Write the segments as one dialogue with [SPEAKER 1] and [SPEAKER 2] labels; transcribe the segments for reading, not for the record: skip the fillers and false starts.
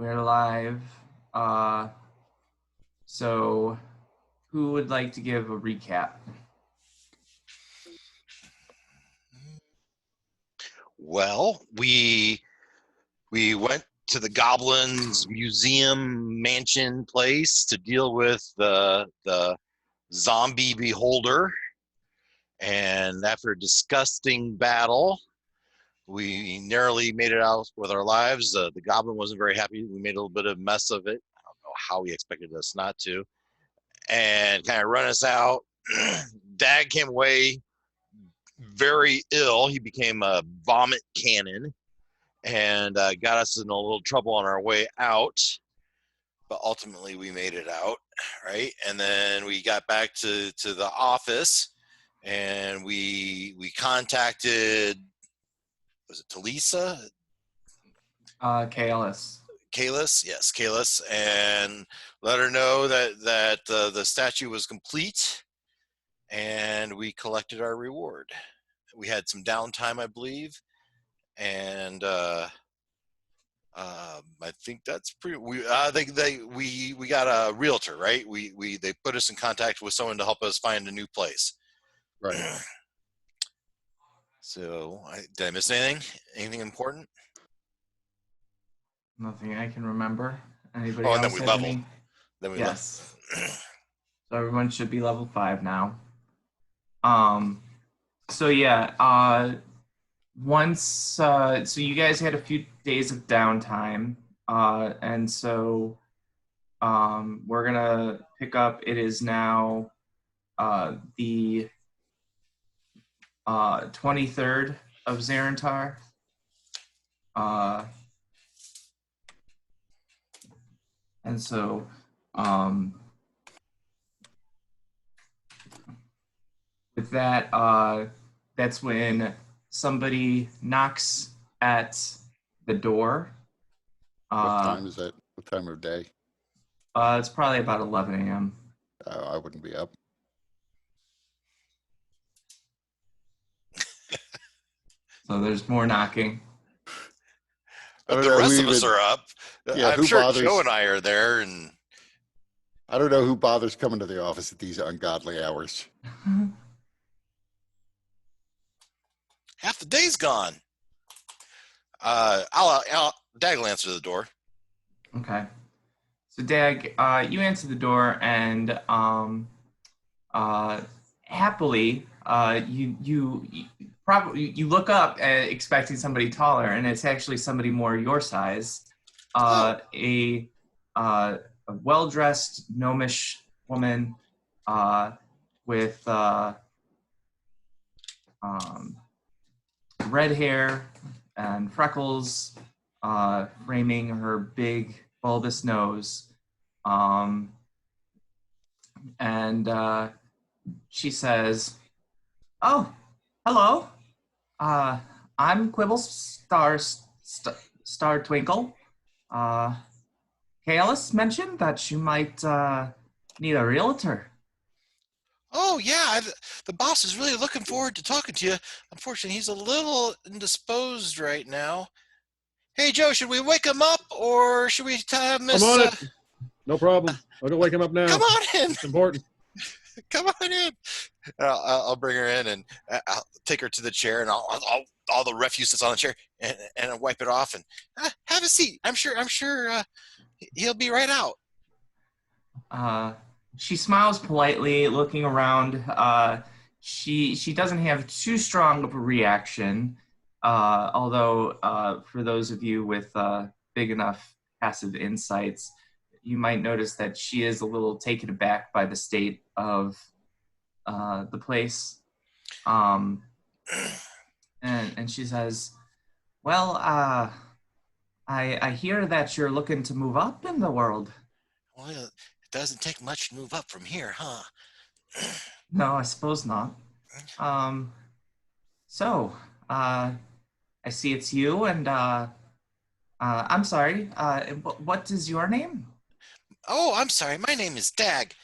[SPEAKER 1] We're live. So who would like to give a recap?
[SPEAKER 2] Well, we went to the Goblin's museum mansion place to deal with the zombie beholder, and after a disgusting battle, we narrowly made it out with our lives. The Goblin wasn't very happy. We made a little bit of a mess of it. I don't know how he expected us not to, and kind of run us out. Dag came away very ill. He became a vomit cannon and got us in a little trouble on our way out. But ultimately, we made it out, right? And then we got back to the office, and we contacted, was it Talisa?
[SPEAKER 1] KLS.
[SPEAKER 2] Kalis, yes, Kalis, and let her know that the statue was complete, and we collected our reward. We had some downtime, I believe, and I think that's pretty. We got a realtor, right? They put us in contact with someone to help us find a new place.
[SPEAKER 3] Right.
[SPEAKER 2] So, did I miss anything? Anything important?
[SPEAKER 1] Nothing I can remember. Anybody
[SPEAKER 2] Oh,
[SPEAKER 1] else?
[SPEAKER 2] and then we
[SPEAKER 1] have
[SPEAKER 2] leveled.
[SPEAKER 1] any?
[SPEAKER 2] Then we
[SPEAKER 1] Yes. So everyone should be level 5 now. So yeah. Once. So you guys had a few days of downtime. And so we're gonna pick up. It is now the 23rd of Zarentar. And so with that, that's when somebody knocks at the door.
[SPEAKER 3] What time is it? What time of day?
[SPEAKER 1] It's probably about 11 a.m.
[SPEAKER 3] I wouldn't be up.
[SPEAKER 1] So there's more knocking.
[SPEAKER 2] But the rest of us are up.
[SPEAKER 3] Yeah,
[SPEAKER 2] I'm sure Joe and I are there, and
[SPEAKER 3] I don't know who bothers coming to the office at these ungodly hours.
[SPEAKER 2] half the day's gone. Dag will answer the door.
[SPEAKER 1] Okay. So Dag, you answer the door, and happily, you look up expecting somebody taller, and it's actually somebody more your size. A well-dressed gnomish woman with red hair and freckles framing her big bulbous nose. And she says, "Oh, hello. I'm Quibble Star Twinkle. Kalis mentioned that you might need a realtor."
[SPEAKER 2] Oh, yeah, the boss is really looking forward to talking to you. Unfortunately, he's a little indisposed right now. Hey, Joe, should we wake him up, or should we tell him?
[SPEAKER 4] I'm on it. No problem. I'll go wake him up now.
[SPEAKER 2] Come on in.
[SPEAKER 4] It's important.
[SPEAKER 2] Come on in. I'll bring her in, and I'll take her to the chair, and all the refuse that's on the chair, and I'll wipe it off, and have a seat. I'm sure he'll be right out.
[SPEAKER 1] She smiles politely, looking around. She doesn't have too strong of a reaction, although for those of you with big enough passive insights, you might notice that she is a little taken aback by the state of the place. And she says, "Well, I hear that you're looking to move up in the world."
[SPEAKER 2] Well, it doesn't take much to move up from here, huh?
[SPEAKER 1] No, I suppose not. So, I see it's you, and I'm sorry. What is your name?
[SPEAKER 2] Oh, I'm sorry. My name is Dag.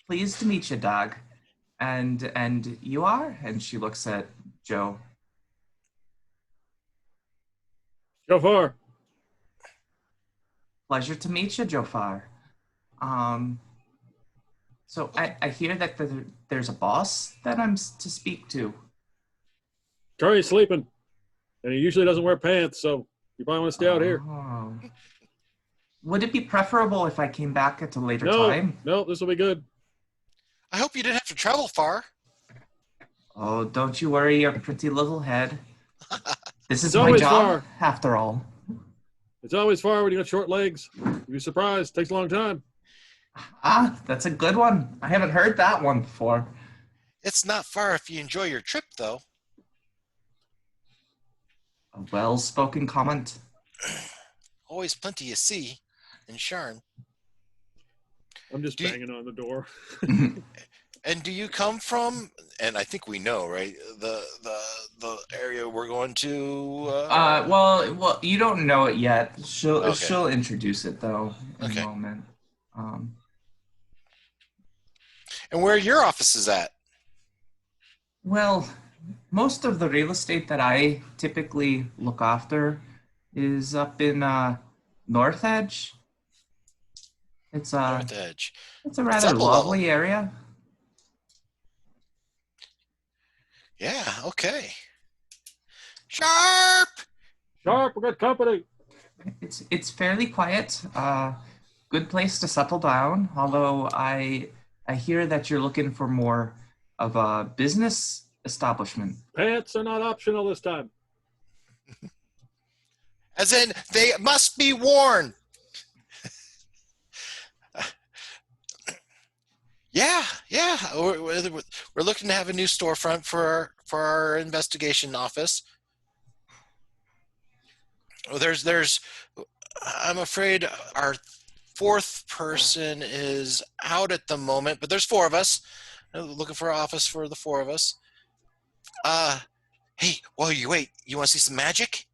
[SPEAKER 1] Pleased to meet you, Dag. And you are? And she looks at Joe.
[SPEAKER 4] Shofar.
[SPEAKER 1] Pleasure to meet you, Jofar. So I hear that there's a boss that I'm to speak to.
[SPEAKER 4] Curry's sleeping, and he usually doesn't wear pants, so you probably want to stay out here.
[SPEAKER 1] Oh. Would it be preferable if I came back at a later time?
[SPEAKER 4] No, this will be good.
[SPEAKER 2] I hope you didn't have to travel far.
[SPEAKER 1] Oh, don't you worry your pretty little head. This is
[SPEAKER 4] It's
[SPEAKER 1] my
[SPEAKER 4] always
[SPEAKER 1] job,
[SPEAKER 4] far.
[SPEAKER 1] after all.
[SPEAKER 4] It's always far when you got short legs. You'd be surprised. Takes a long time.
[SPEAKER 1] Ah, that's a good one. I haven't heard that one before.
[SPEAKER 2] It's not far if you enjoy your trip, though.
[SPEAKER 1] A well-spoken comment.
[SPEAKER 2] Always plenty you see in Sharn.
[SPEAKER 4] I'm just banging on the door.
[SPEAKER 2] And do you come from? And I think we know, right? The area we're going to.
[SPEAKER 1] Well, you don't know it yet.
[SPEAKER 2] Okay.
[SPEAKER 1] She'll introduce it though in
[SPEAKER 2] Okay.
[SPEAKER 1] a moment.
[SPEAKER 2] And where are your offices at?
[SPEAKER 1] Well, most of the real estate that I typically look after is up in North Edge. It's
[SPEAKER 2] North Edge.
[SPEAKER 1] It's a rather
[SPEAKER 2] up a
[SPEAKER 1] lovely
[SPEAKER 2] level.
[SPEAKER 1] area.
[SPEAKER 2] Yeah. Okay. Sharp.
[SPEAKER 4] Sharp, we got company.
[SPEAKER 1] It's fairly quiet. Good place to settle down. Although I hear that you're looking for more of a business establishment.
[SPEAKER 4] Pants are not optional this time.
[SPEAKER 2] As in, they must be worn. Yeah. We're looking to have a new storefront for our investigation office. There's. I'm afraid our fourth person is out at the moment, but there's four of us. Looking for an office for the four of us. Hey, while you wait, you want to see some magic?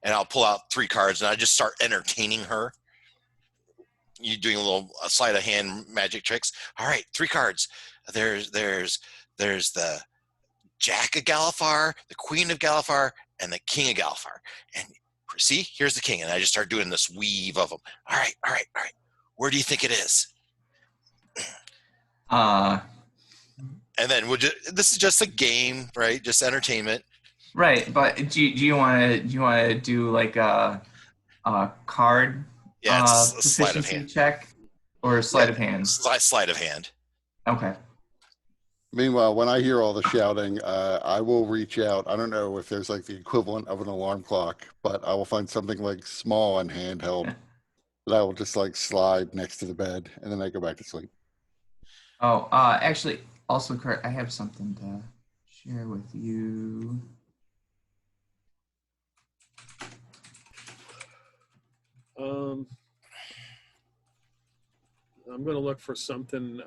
[SPEAKER 2] And I'll pull out 3 cards and I just start entertaining her. You doing a sleight of hand magic tricks. All right, 3 cards. There's the Jack of Galifar, the Queen of Galifar, and the King of Galifar. And see, here's the King, and I just start doing this weave of them. All right. Where do you think it is? And then this is just a game, right? Just entertainment.
[SPEAKER 1] Right, but do you want to do like a card?
[SPEAKER 2] Yeah, it's a sleight of
[SPEAKER 1] proficiency
[SPEAKER 2] hand.
[SPEAKER 1] check or a sleight of hand.
[SPEAKER 2] Sleight of hand.
[SPEAKER 1] Okay.
[SPEAKER 3] Meanwhile, when I hear all the shouting, I will reach out. I don't know if there's like the equivalent of an alarm clock, but I will find something like small and handheld that I will just like slide next to the bed, and then I go back to sleep.
[SPEAKER 1] Oh, actually, also, Kurt, I have something to share with you.
[SPEAKER 4] I'm going to look for something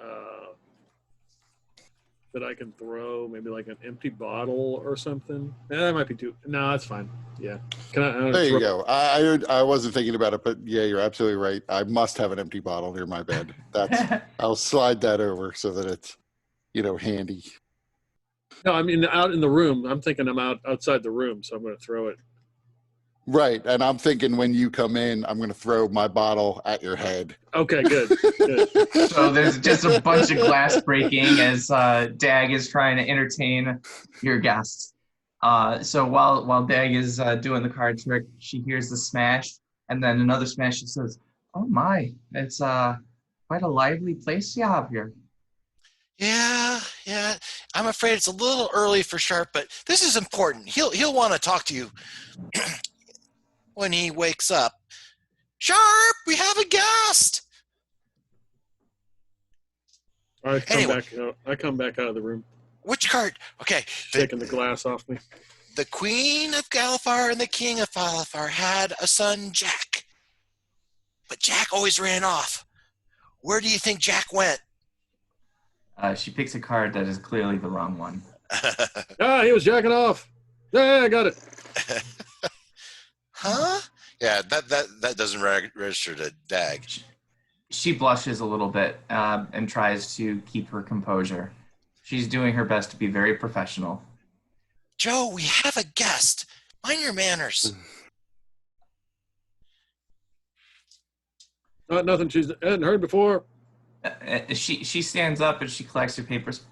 [SPEAKER 4] that I can throw, maybe like an empty bottle or something. That might be too. No, that's fine. Yeah.
[SPEAKER 3] There you go. I wasn't thinking about it, but yeah, you're absolutely right. I must have an empty bottle near my bed. I'll slide that over so that it's, handy.
[SPEAKER 4] No, I mean out in the room. I'm thinking I'm outside the room, so I'm going to throw it.
[SPEAKER 3] Right, and I'm thinking when you come in, I'm going to throw my bottle at your head.
[SPEAKER 4] Okay, good.
[SPEAKER 1] So there's just a bunch of glass breaking as Dag is trying to entertain your guests. So while Dag is doing the card trick, she hears the smash, and then another smash. She says, "Oh my, it's quite a lively place you have here."
[SPEAKER 2] Yeah. I'm afraid it's a little early for Sharp, but this is important. He'll want to talk to you when he wakes up. Sharp, we have a guest.
[SPEAKER 4] I come back out of the room.
[SPEAKER 2] Which card? Okay.
[SPEAKER 4] Shaking the glass off me.
[SPEAKER 2] The Queen of Galifar and the King of Galifar had a son, Jack. But Jack always ran off. Where do you think Jack went?
[SPEAKER 1] She picks a card that is clearly the wrong one.
[SPEAKER 4] He was jacking off. Yeah, I got it.
[SPEAKER 2] Huh? Yeah, that doesn't register to Dag.
[SPEAKER 1] She blushes a little bit and tries to keep her composure. She's doing her best to be very professional.
[SPEAKER 2] Joe, we have a guest. Mind your manners.
[SPEAKER 4] Nothing she's hadn't heard before.
[SPEAKER 1] She stands up and she collects her papers.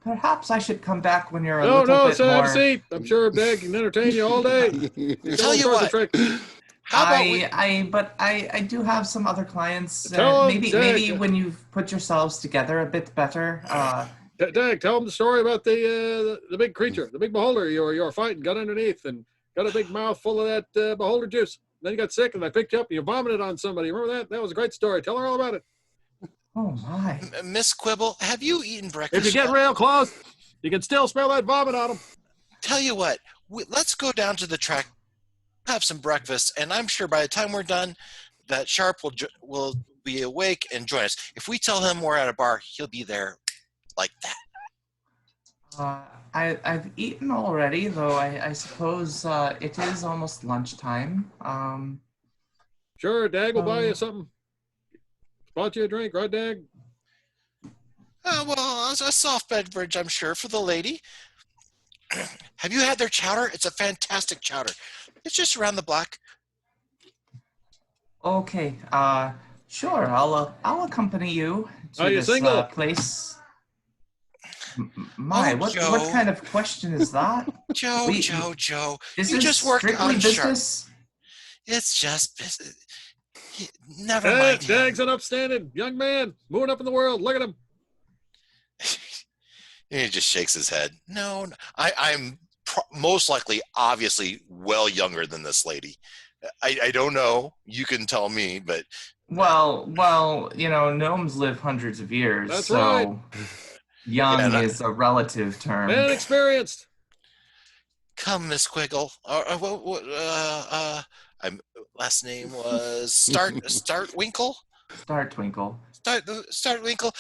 [SPEAKER 1] Perhaps I should come back when you're a
[SPEAKER 4] No,
[SPEAKER 1] little
[SPEAKER 4] no,
[SPEAKER 1] bit
[SPEAKER 4] sir, have a
[SPEAKER 1] more.
[SPEAKER 4] seat. I'm sure Dag can entertain you all day. He's
[SPEAKER 2] Tell
[SPEAKER 4] all
[SPEAKER 2] you
[SPEAKER 4] sorts of
[SPEAKER 2] what.
[SPEAKER 4] tricks.
[SPEAKER 2] How about we?
[SPEAKER 1] I do have some other clients.
[SPEAKER 4] Tell 'em,
[SPEAKER 1] Maybe
[SPEAKER 4] Dag.
[SPEAKER 1] when you've put yourselves together a bit better.
[SPEAKER 4] Dag, tell him the story about the big creature, the big beholder you're fighting, got underneath, and got a big mouth full of that beholder juice. Then you got sick, and I picked you up, and you vomited on somebody. Remember that? That was a great story. Tell her all about it.
[SPEAKER 1] Oh my!
[SPEAKER 2] Miss Quibble, have you eaten breakfast?
[SPEAKER 4] If you get
[SPEAKER 2] yet?
[SPEAKER 4] real close, you can still smell that vomit on him.
[SPEAKER 2] Tell you what, let's go down to the track, have some breakfast, and I'm sure by the time we're done, that Sharp will be awake and join us. If we tell him we're at a bar, he'll be there like that.
[SPEAKER 1] I've eaten already, though. I suppose it is almost lunchtime.
[SPEAKER 4] Sure, Dag will buy you something. Bought you a drink, right, Dag?
[SPEAKER 2] Well, a soft beverage, I'm sure, for the lady. Have you had their chowder? It's a fantastic chowder. It's just around the block.
[SPEAKER 1] Okay. Sure. I'll accompany you to
[SPEAKER 4] Are you
[SPEAKER 1] this
[SPEAKER 4] single?
[SPEAKER 1] Place.
[SPEAKER 2] Oh,
[SPEAKER 1] what
[SPEAKER 2] Joe.
[SPEAKER 1] kind of question is that?
[SPEAKER 2] Joe.
[SPEAKER 1] This
[SPEAKER 2] You
[SPEAKER 1] is
[SPEAKER 2] just work
[SPEAKER 1] strictly
[SPEAKER 2] on Sharp.
[SPEAKER 1] business.
[SPEAKER 2] It's just business. Never mind him.
[SPEAKER 4] Dag's an upstanding young man, moving up in the world. Look at him.
[SPEAKER 2] He just shakes his head. No, I'm most likely, obviously, well younger than this lady. I don't know. You can tell me, but
[SPEAKER 1] Well, gnomes live hundreds of years,
[SPEAKER 4] That's
[SPEAKER 1] so
[SPEAKER 4] right.
[SPEAKER 1] young is a relative term.
[SPEAKER 4] And experienced.
[SPEAKER 2] come, Miss Quiggle. I'm last name was Startwinkle.
[SPEAKER 1] Startwinkle.
[SPEAKER 2] Startwinkle.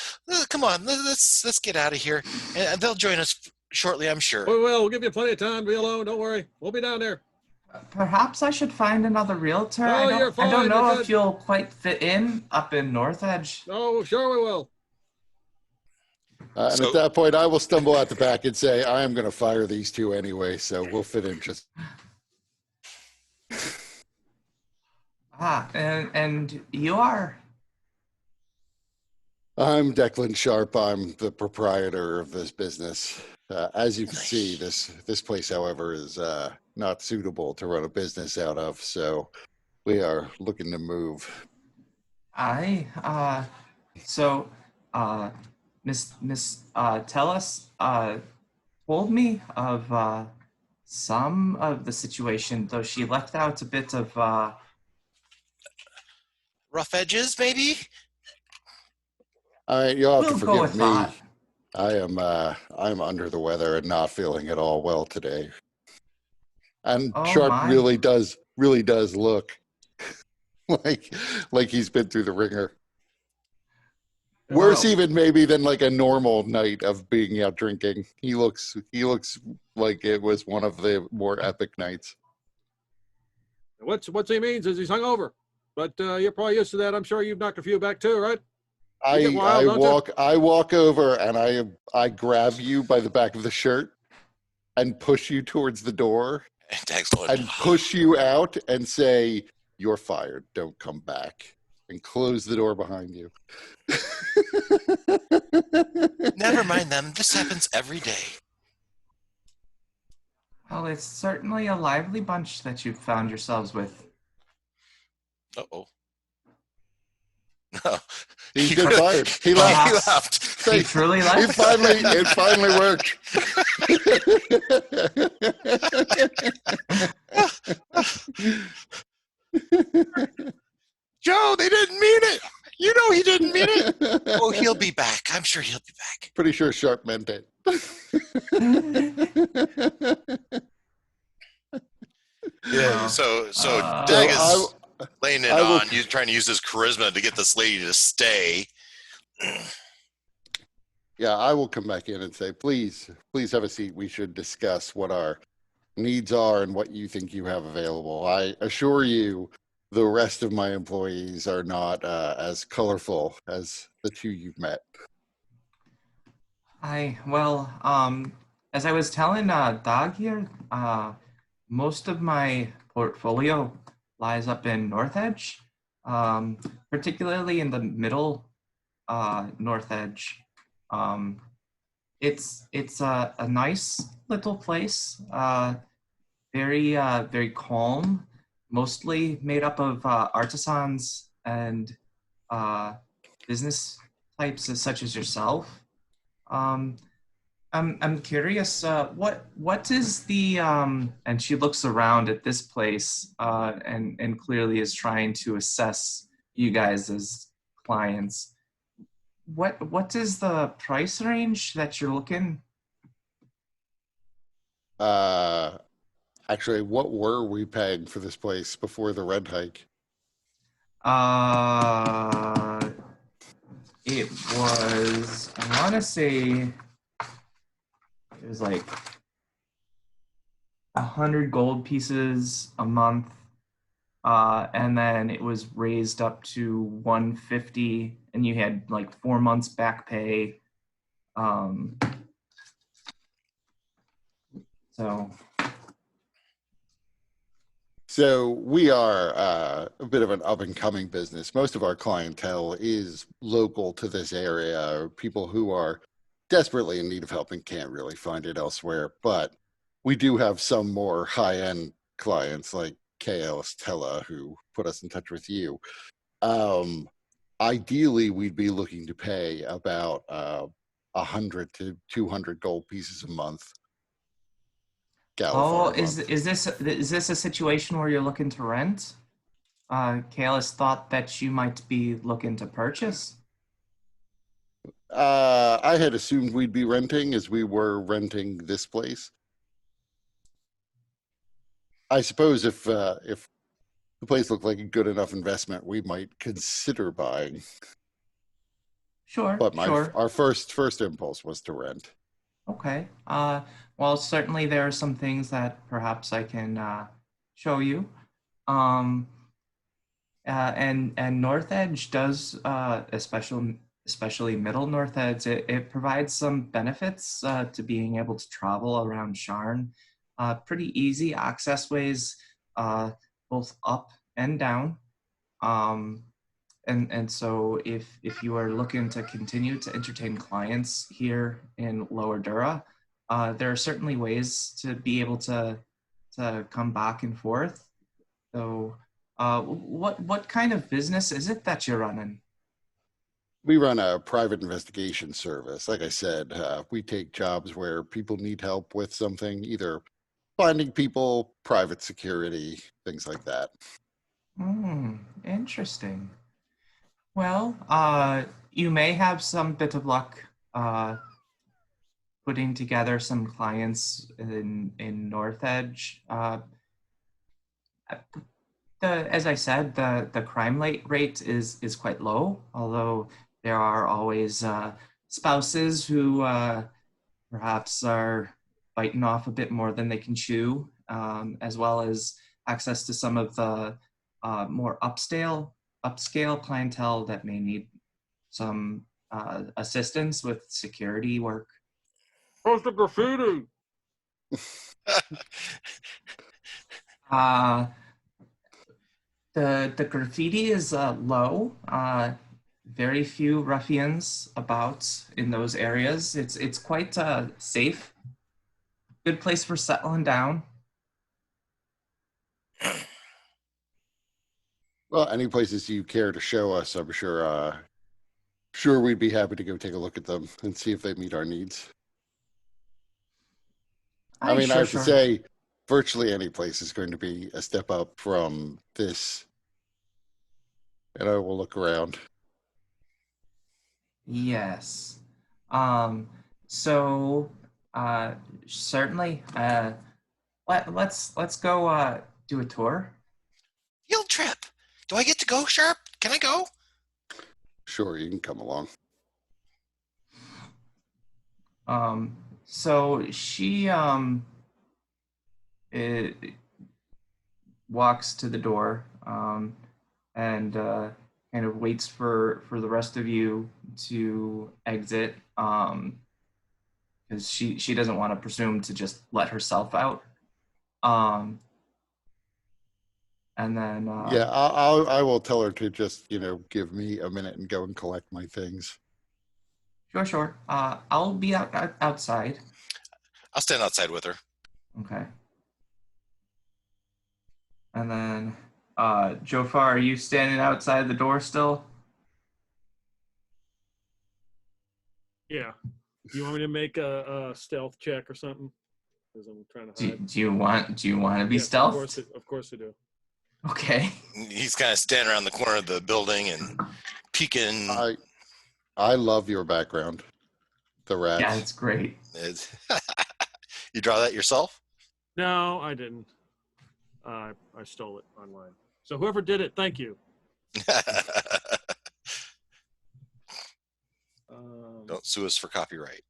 [SPEAKER 2] Come on, let's get out of here, and they'll join us shortly, I'm sure.
[SPEAKER 4] We'll give you plenty of time to be alone. Don't worry. We'll be down there.
[SPEAKER 1] Perhaps I should find another realtor.
[SPEAKER 4] Oh, you're fine.
[SPEAKER 1] I don't know
[SPEAKER 4] You're
[SPEAKER 1] if
[SPEAKER 4] good.
[SPEAKER 1] you'll quite fit in up in North Edge.
[SPEAKER 4] Oh, sure we will.
[SPEAKER 3] And at that point, I will stumble out the back and say, I am going to fire these two anyway, so we'll fit in just.
[SPEAKER 1] And you are?
[SPEAKER 3] I'm Declan Sharp. I'm the proprietor of this business. As you can see, this place, however, is not suitable to run a business out of, so we are looking to move.
[SPEAKER 1] So, Miss Tellus told me of some of the situation, though she left out a bit of
[SPEAKER 2] rough edges, maybe.
[SPEAKER 3] All right, you'll have
[SPEAKER 1] We'll
[SPEAKER 3] to
[SPEAKER 1] go with
[SPEAKER 3] forgive me.
[SPEAKER 1] that.
[SPEAKER 3] I'm under the weather and not feeling at all well today. And
[SPEAKER 1] Oh,
[SPEAKER 3] Sharp
[SPEAKER 1] my.
[SPEAKER 3] really does look like he's been through the ringer. Worse
[SPEAKER 1] Oh.
[SPEAKER 3] even maybe than like a normal night of being out drinking. He looks like it was one of the more epic nights.
[SPEAKER 4] What he means is he's hungover. But you're probably used to that. I'm sure you've knocked a few back too, right? You get wild, don't you?
[SPEAKER 3] I walk over and I grab you by the back of the shirt and push you towards the door
[SPEAKER 2] And Dag's going,
[SPEAKER 3] and push you out and say, "You're fired. Don't come back." And close the door behind you.
[SPEAKER 2] never mind them. This happens every day.
[SPEAKER 1] Well, it's certainly a lively bunch that you've found yourselves with.
[SPEAKER 2] No.
[SPEAKER 3] He's been fired. He left.
[SPEAKER 2] He left.
[SPEAKER 1] He truly left?
[SPEAKER 3] It finally worked.
[SPEAKER 2] Joe, they didn't mean it. You know he didn't mean it. Oh, he'll be back. I'm sure he'll be back.
[SPEAKER 3] Pretty sure Sharp meant it.
[SPEAKER 2] Yeah. So Dag is
[SPEAKER 3] So
[SPEAKER 2] laying it
[SPEAKER 3] I will-
[SPEAKER 2] on. You trying to use his charisma to get this lady to stay.
[SPEAKER 3] Yeah, I will come back in and say, please have a seat. We should discuss what our needs are and what you think you have available. I assure you, the rest of my employees are not as colorful as the two you've met.
[SPEAKER 1] As I was telling Dagger, most of my portfolio lies up in North Edge. um, particularly in the middle north edge. Um, it's a nice little place, very calm, mostly made up of artisans and uh, business types such as yourself. Um, I'm curious. What is the And she looks around at this place and clearly is trying to assess you guys as clients. What is the price range that you're looking?
[SPEAKER 3] Uh, Actually, what were we paying for this place before the rent hike?
[SPEAKER 1] Uh, it was, I want to say it was like 100 gold pieces a month. And then it was raised up to 150 and you had like 4 months back pay. Um, so
[SPEAKER 3] So we are a bit of an up and coming business. Most of our clientele is local to this area, people who are desperately in need of help and can't really find it elsewhere. But we do have some more high end clients like KL Stella who put us in touch with you. Um, Ideally, we'd be looking to pay about 100 to 200 gold pieces a month.
[SPEAKER 1] oh,
[SPEAKER 3] Galifar a month.
[SPEAKER 1] is this a situation where you're looking to rent? Kalis thought that you might be looking to purchase.
[SPEAKER 3] I had assumed we'd be renting as we were renting this place. I suppose if the place looked like a good enough investment, we might consider buying.
[SPEAKER 1] Sure,
[SPEAKER 3] But
[SPEAKER 1] sure.
[SPEAKER 3] our first impulse was to rent.
[SPEAKER 1] Okay. Well, certainly there are some things that perhaps I can show you. Um, and North Edge does, especially Middle North Edge, it provides some benefits to being able to travel around Sharn. Pretty easy access ways, both up and down. Um, and so if you are looking to continue to entertain clients here in Lower Dura, there are certainly ways to be able to come back and forth. So, what kind of business is it that you're running?
[SPEAKER 3] We run a private investigation service. Like I said, we take jobs where people need help with something, either finding people, private security, things like that.
[SPEAKER 1] Interesting. Well, you may have some bit of luck putting together some clients in North Edge. As I said, the crime rate is quite low, although there are always spouses who perhaps are biting off a bit more than they can chew, as well as access to some of the more upscale clientele that may need some assistance with security work.
[SPEAKER 4] How's the graffiti?
[SPEAKER 1] Uh, the graffiti is low. Very few ruffians about in those areas. It's quite safe. Good place for settling down.
[SPEAKER 3] Well, any places you care to show us, I'm sure we'd be happy to go take a look at them and see if they meet our needs. I mean, I
[SPEAKER 1] Sure,
[SPEAKER 3] have to
[SPEAKER 1] sure.
[SPEAKER 3] say, virtually any place is going to be a step up from this. And I will look around.
[SPEAKER 1] Yes. Um, so uh, certainly, let's go do a tour.
[SPEAKER 2] Field trip. Do I get to go, Sharp? Can I go?
[SPEAKER 3] Sure, you can come along.
[SPEAKER 1] So she it walks to the door and kind of waits for the rest of you to exit because she doesn't want to presume to just let herself out. Um, And then
[SPEAKER 3] Yeah, I will tell her to just, give me a minute and go and collect my things.
[SPEAKER 1] sure. I'll be outside.
[SPEAKER 2] I'll stand outside with her.
[SPEAKER 1] Okay. And then Jofar, are you standing outside the door still?
[SPEAKER 4] Yeah. Do you want me to make a stealth check or something? Because I'm trying to hide.
[SPEAKER 1] Do you want to be
[SPEAKER 4] Yes,
[SPEAKER 1] stealthed?
[SPEAKER 4] Of course I do.
[SPEAKER 1] Okay.
[SPEAKER 2] He's kind of standing around the corner of the building and peeking.
[SPEAKER 3] I love your background. The rats.
[SPEAKER 1] Yeah, it's great.
[SPEAKER 2] You draw that yourself?
[SPEAKER 4] No, I didn't. I stole it online. So whoever did it, thank you.
[SPEAKER 2] Don't sue us for copyright.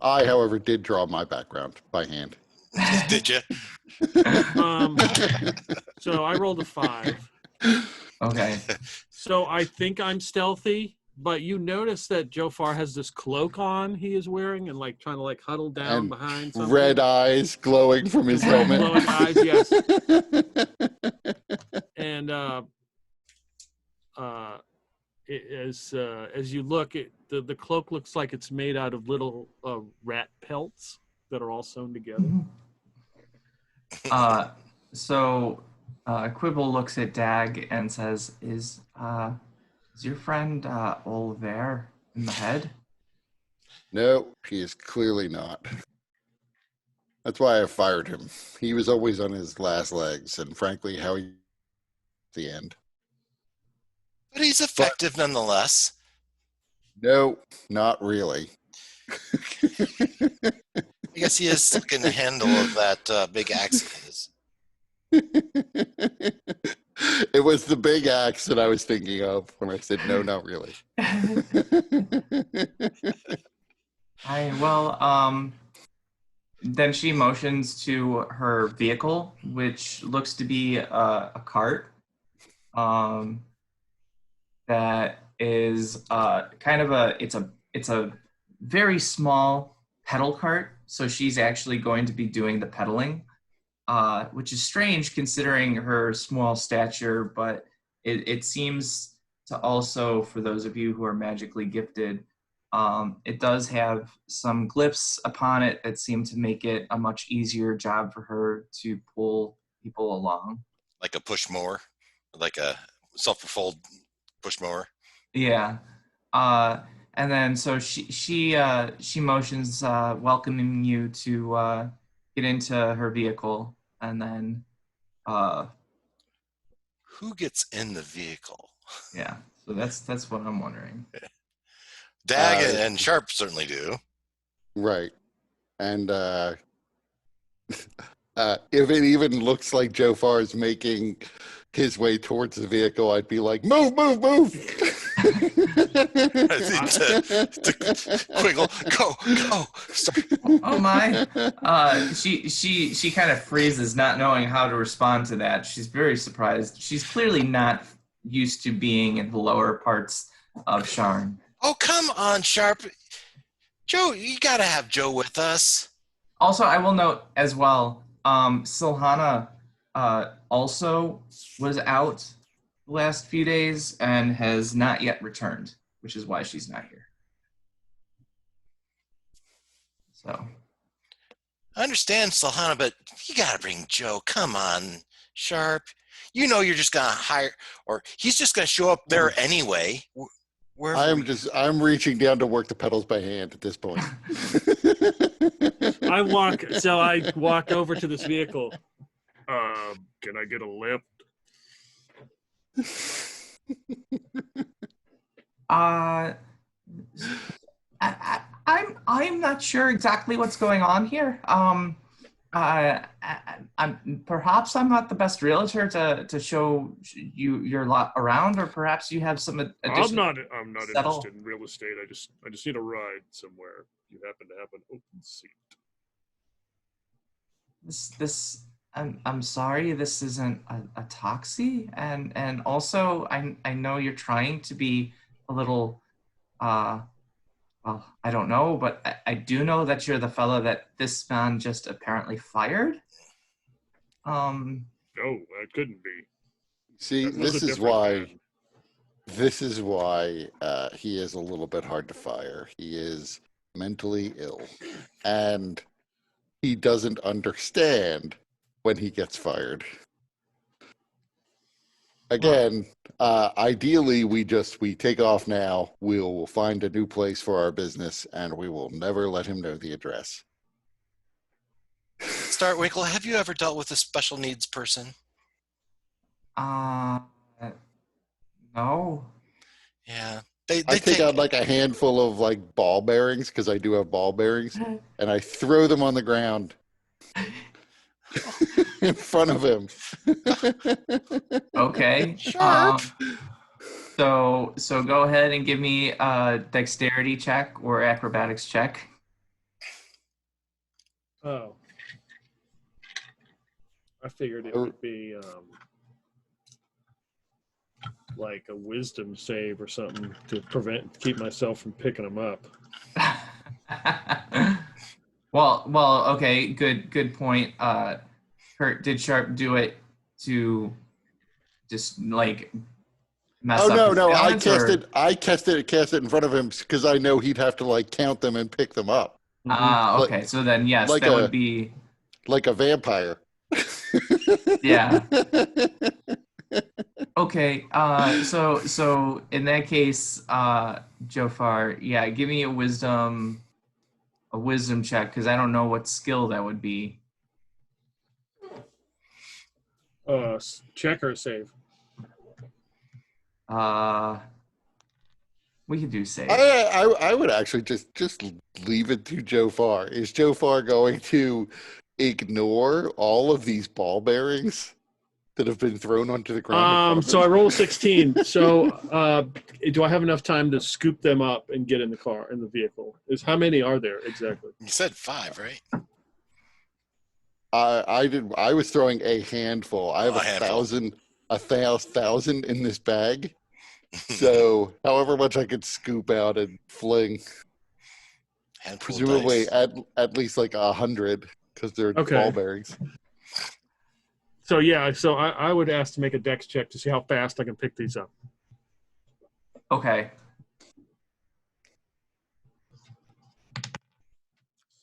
[SPEAKER 3] I, however, did draw my background by hand.
[SPEAKER 2] Did you?
[SPEAKER 4] So I rolled a 5.
[SPEAKER 1] Okay.
[SPEAKER 4] So I think I'm stealthy, but you notice that Jofar has this cloak on he is wearing and like trying to like huddle down
[SPEAKER 3] And
[SPEAKER 4] behind something.
[SPEAKER 3] red eyes glowing from his helmet.
[SPEAKER 4] Glowing eyes, yes. And as you look, the cloak looks like it's made out of little rat pelts that are all sewn together.
[SPEAKER 1] So Quibble looks at Dag and says, "Is your friend all there in the head?"
[SPEAKER 3] No, he is clearly not. That's why I fired him. He was always on his last legs, and frankly, how he the end.
[SPEAKER 2] But he's effective nonetheless.
[SPEAKER 3] No, not really.
[SPEAKER 2] I guess he is stuck in the handle of that big axe of his.
[SPEAKER 3] It was the big axe that I was thinking of when I said no, not really.
[SPEAKER 1] Then she motions to her vehicle, which looks to be a cart. That is kind of it's a very small pedal cart. So she's actually going to be doing the pedaling, which is strange considering her small stature, but it seems to also, for those of you who are magically gifted, it does have some glyphs upon it that seem to make it a much easier job for her to pull people along.
[SPEAKER 2] Like a push mower, like a self-propelled push mower.
[SPEAKER 1] Yeah. And then so she motions welcoming you to get into her vehicle, and then
[SPEAKER 2] who gets in the vehicle?
[SPEAKER 1] Yeah, so that's what I'm wondering.
[SPEAKER 2] Dag and Sharp certainly do.
[SPEAKER 3] Right. And if it even looks like Jofar is making his way towards the vehicle, I'd be like, move.
[SPEAKER 2] Quiggle, go. Start.
[SPEAKER 1] Oh my. She kind of freezes, not knowing how to respond to that. She's very surprised. She's clearly not used to being in the lower parts of Sharn.
[SPEAKER 2] Oh, come on, Sharp. Joe, you gotta have Joe with us.
[SPEAKER 1] Also, I will note as well, Silhana also was out the last few days and has not yet returned, which is why she's not here. So
[SPEAKER 2] I understand, Silhana, but you gotta bring Joe. Come on, Sharp. You know you're just gonna hire, or he's just gonna show up there anyway.
[SPEAKER 3] I'm reaching down to work the pedals by hand at this point.
[SPEAKER 4] I walk over to this vehicle. Can I get a lift?
[SPEAKER 1] I'm not sure exactly what's going on here. Perhaps I'm not the best realtor to show you your lot around, or perhaps you have some additional.
[SPEAKER 4] I'm not interested in real estate. I just need a ride somewhere. You happen to have an open seat.
[SPEAKER 1] I'm sorry, this isn't a taxi, and also I know you're trying to be a little Well, I don't know, but I do know that you're the fellow that this man just apparently fired. Um,
[SPEAKER 4] No, that couldn't be.
[SPEAKER 3] See,
[SPEAKER 4] That was a
[SPEAKER 3] this is
[SPEAKER 4] different
[SPEAKER 3] why.
[SPEAKER 4] man.
[SPEAKER 3] This is why he is a little bit hard to fire. He is mentally ill, and he doesn't understand when he gets fired. Again, ideally, we take off now. We'll find a new place for our business, and we will never let him know the address.
[SPEAKER 2] Startwinkle, have you ever dealt with a special needs person?
[SPEAKER 1] uh, no.
[SPEAKER 2] Yeah. They
[SPEAKER 3] I take
[SPEAKER 2] take
[SPEAKER 3] out like a handful of like ball bearings because I do have ball bearings, and I throw them on the ground in front of him.
[SPEAKER 1] Okay.
[SPEAKER 2] Sharp.
[SPEAKER 1] So go ahead and give me a dexterity check or acrobatics check.
[SPEAKER 4] Oh. I figured it would be like a wisdom save or something to keep myself from picking them up.
[SPEAKER 1] well, okay, good point. Kurt, did Sharp do it to just like mess
[SPEAKER 3] Oh
[SPEAKER 1] up
[SPEAKER 3] no,
[SPEAKER 1] his
[SPEAKER 3] no!
[SPEAKER 1] balance, or
[SPEAKER 3] Cast it in front of him because I know he'd have to like count them and pick them up,
[SPEAKER 1] okay, so then yes,
[SPEAKER 3] like
[SPEAKER 1] that would
[SPEAKER 3] a
[SPEAKER 1] be
[SPEAKER 3] like a vampire.
[SPEAKER 1] yeah. Okay, so in that case, Jofar, yeah, give me a wisdom check because I don't know what skill that would be.
[SPEAKER 4] Check or save?
[SPEAKER 1] Uh, we could do save.
[SPEAKER 3] I would actually just leave it to Joe Farr. Is Joe Farr going to ignore all of these ball bearings that have been thrown onto the ground in front of him?
[SPEAKER 4] So I roll a 16. So do I have enough time to scoop them up and get in the vehicle? How many are there exactly?
[SPEAKER 2] You said 5, right?
[SPEAKER 3] I was throwing a handful. I have
[SPEAKER 2] A handful.
[SPEAKER 3] a thousand in this bag. So however much I could scoop out and fling,
[SPEAKER 2] Handful
[SPEAKER 3] presumably
[SPEAKER 2] of dice.
[SPEAKER 3] at least like 100 because they're ball bearings.
[SPEAKER 4] So yeah, so I would ask to make a dex check to see how fast I can pick these up.
[SPEAKER 1] Okay.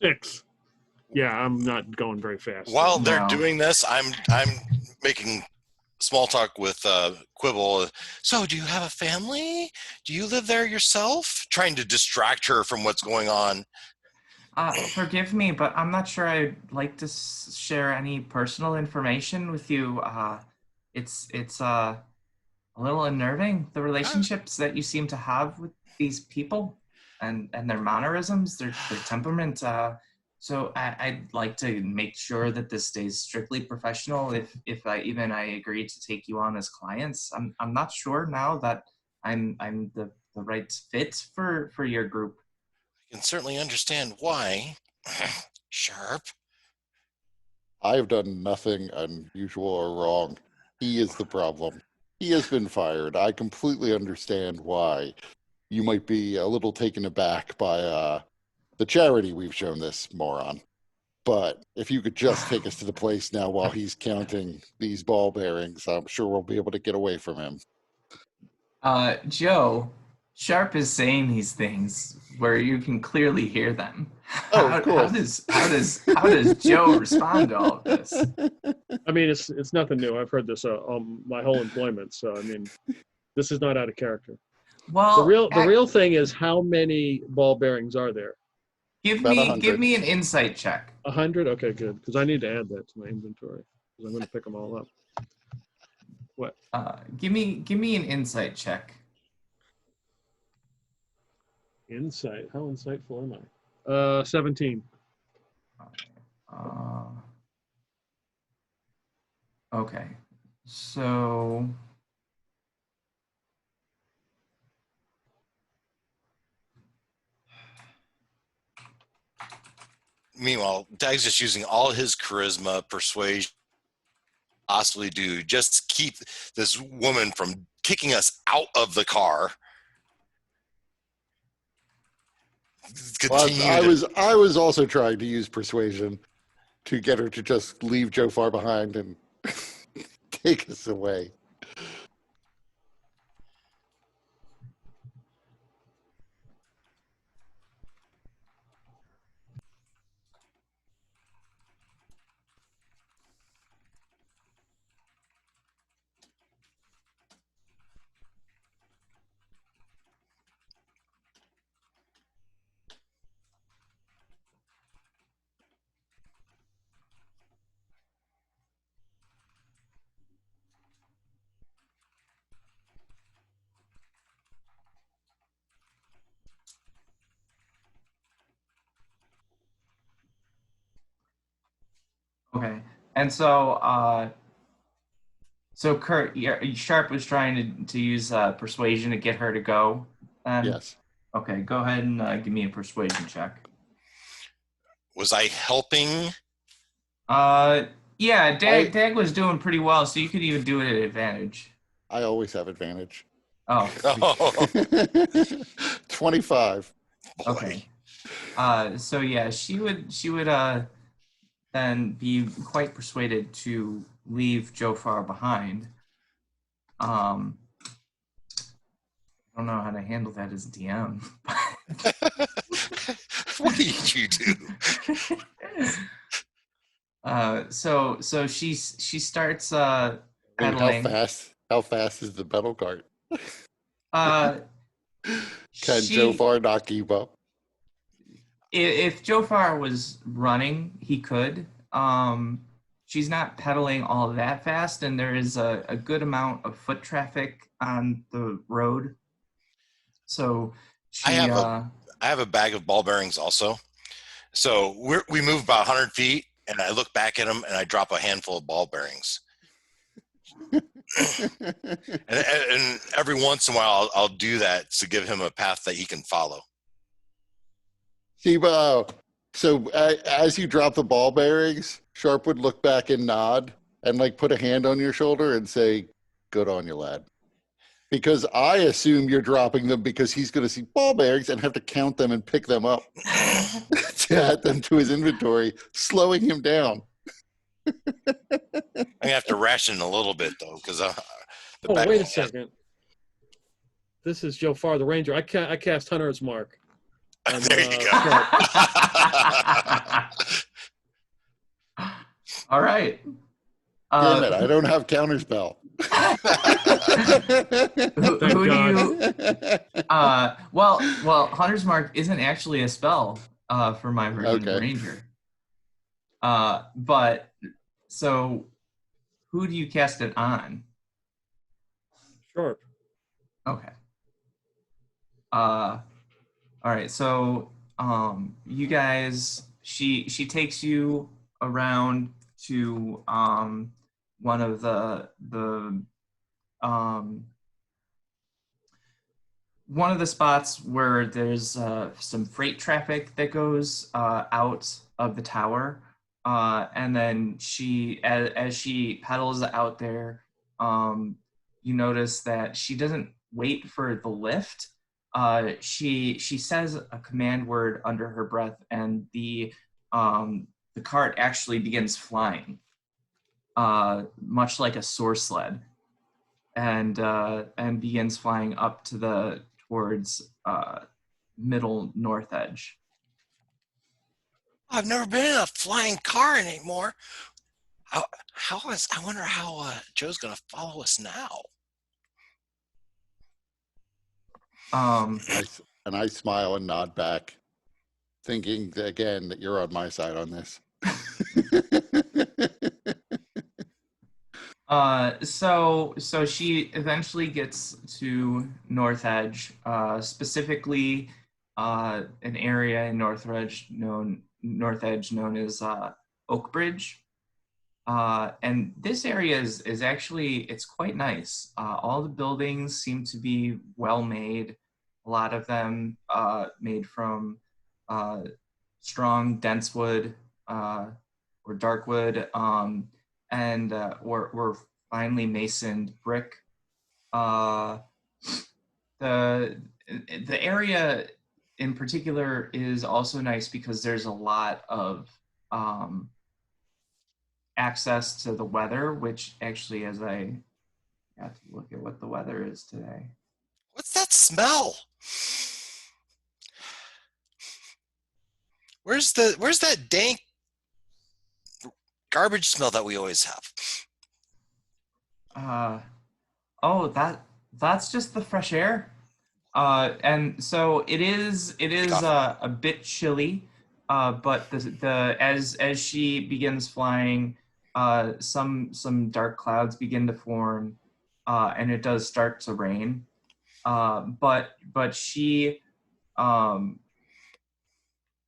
[SPEAKER 4] 6. Yeah, I'm not going very fast.
[SPEAKER 2] While
[SPEAKER 1] No.
[SPEAKER 2] they're doing this, I'm making small talk with Quibble. So, do you have a family? Do you live there yourself? Trying to distract her from what's going on.
[SPEAKER 1] Forgive me, but I'm not sure I'd like to share any personal information with you. It's a little unnerving, the relationships that you seem to have with these people and their mannerisms, their temperament. So I'd like to make sure that this stays strictly professional. If I agree to take you on as clients, I'm not sure now that I'm the right fit for your group.
[SPEAKER 2] I can certainly understand why. Sharp.
[SPEAKER 3] I've done nothing unusual or wrong. He is the problem. He has been fired. I completely understand why you might be a little taken aback by the charity we've shown this moron. But if you could just take us to the place now while he's counting these ball bearings, I'm sure we'll be able to get away from him.
[SPEAKER 1] Joe, Sharp is saying these things where you can clearly hear them.
[SPEAKER 3] Of course.
[SPEAKER 1] How does Joe respond to all of this?
[SPEAKER 4] I mean, it's nothing new. I've heard this my whole employment. So I mean, this is not out of character.
[SPEAKER 1] Well,
[SPEAKER 4] the real thing is how many ball bearings are there?
[SPEAKER 1] Give me an insight check.
[SPEAKER 4] 100? Okay, good. Because I need to add that to my inventory. Because I'm going to pick them all up. What?
[SPEAKER 1] Give me an insight check.
[SPEAKER 4] Insight? How insightful am I? 17.
[SPEAKER 1] Okay. So
[SPEAKER 2] Meanwhile, Dag's just using all his charisma, persuasion, possibly do just keep this woman from kicking us out of the car.
[SPEAKER 3] Well,
[SPEAKER 2] continue to.
[SPEAKER 3] I was also trying to use persuasion to get her to just leave Joe far behind and take us away.
[SPEAKER 1] Okay. And so Kurt, Sharp was trying to use persuasion to get her to go.
[SPEAKER 3] Yes.
[SPEAKER 1] Okay, go ahead and give me a persuasion check.
[SPEAKER 2] Was I helping?
[SPEAKER 1] Yeah, Dag was doing pretty well, so you could even do it at advantage.
[SPEAKER 3] I always have advantage.
[SPEAKER 1] Oh,
[SPEAKER 2] Oh,
[SPEAKER 3] 25.
[SPEAKER 2] boy.
[SPEAKER 1] okay. So yeah, she would then be quite persuaded to leave Joe far behind. I don't know how to handle that as a DM.
[SPEAKER 2] What did you do?
[SPEAKER 1] So she starts
[SPEAKER 3] I mean,
[SPEAKER 1] pedaling.
[SPEAKER 3] how fast is the pedal cart?
[SPEAKER 1] Uh,
[SPEAKER 3] Can Joe Far not keep up?
[SPEAKER 1] If Joe Far was running, he could. She's not pedaling all that fast, and there is a good amount of foot traffic on the road. So she.
[SPEAKER 2] I have a bag of ball bearings also. So we move about 100 feet, and I look back at them, and I drop a handful of ball bearings. and every once in a while, I'll do that to give him a path that he can follow.
[SPEAKER 3] Shiba, so as you drop the ball bearings, Sharp would look back and nod and like put a hand on your shoulder and say, "Good on you, lad." Because I assume you're dropping them because he's going to see ball bearings and have to count them and pick them up to add them to his inventory, slowing him down.
[SPEAKER 2] I'm gonna have to ration a little bit though, because
[SPEAKER 4] wait a second. This is Joe Farr, the Ranger. I cast Hunter's Mark.
[SPEAKER 2] There you go.
[SPEAKER 1] All right.
[SPEAKER 3] Damn it! I don't have counterspell.
[SPEAKER 1] who do you? Well, Hunter's Mark isn't actually a spell for my version of Ranger. But so who do you cast it on?
[SPEAKER 4] Sharp.
[SPEAKER 1] Okay. All right. So you guys, she takes you around to one of the one of the spots where there's some freight traffic that goes out of the tower, and then she, as she pedals out there, you notice that she doesn't wait for the lift. She says a command word under her breath, and the cart actually begins flying, much like a soar sled, and begins flying up to towards middle north edge.
[SPEAKER 2] I've never been in a flying car anymore. I wonder how Joe's gonna follow us now.
[SPEAKER 3] And I smile and nod back, thinking again that you're on my side on this.
[SPEAKER 1] So she eventually gets to North Edge, specifically an area in North Edge known as Oak Bridge. And this area is actually, it's quite nice. All the buildings seem to be well made. A lot of them made from strong, dense wood or dark wood, and were finely masoned brick. The area in particular is also nice because there's a lot of access to the weather, which actually, as I have to look at what the weather is today.
[SPEAKER 2] What's that smell? Where's that dank garbage smell that we always have?
[SPEAKER 1] Oh, that's just the fresh air. And so it is a bit chilly, but the as she begins flying, some dark clouds begin to form, and it does start to rain. But she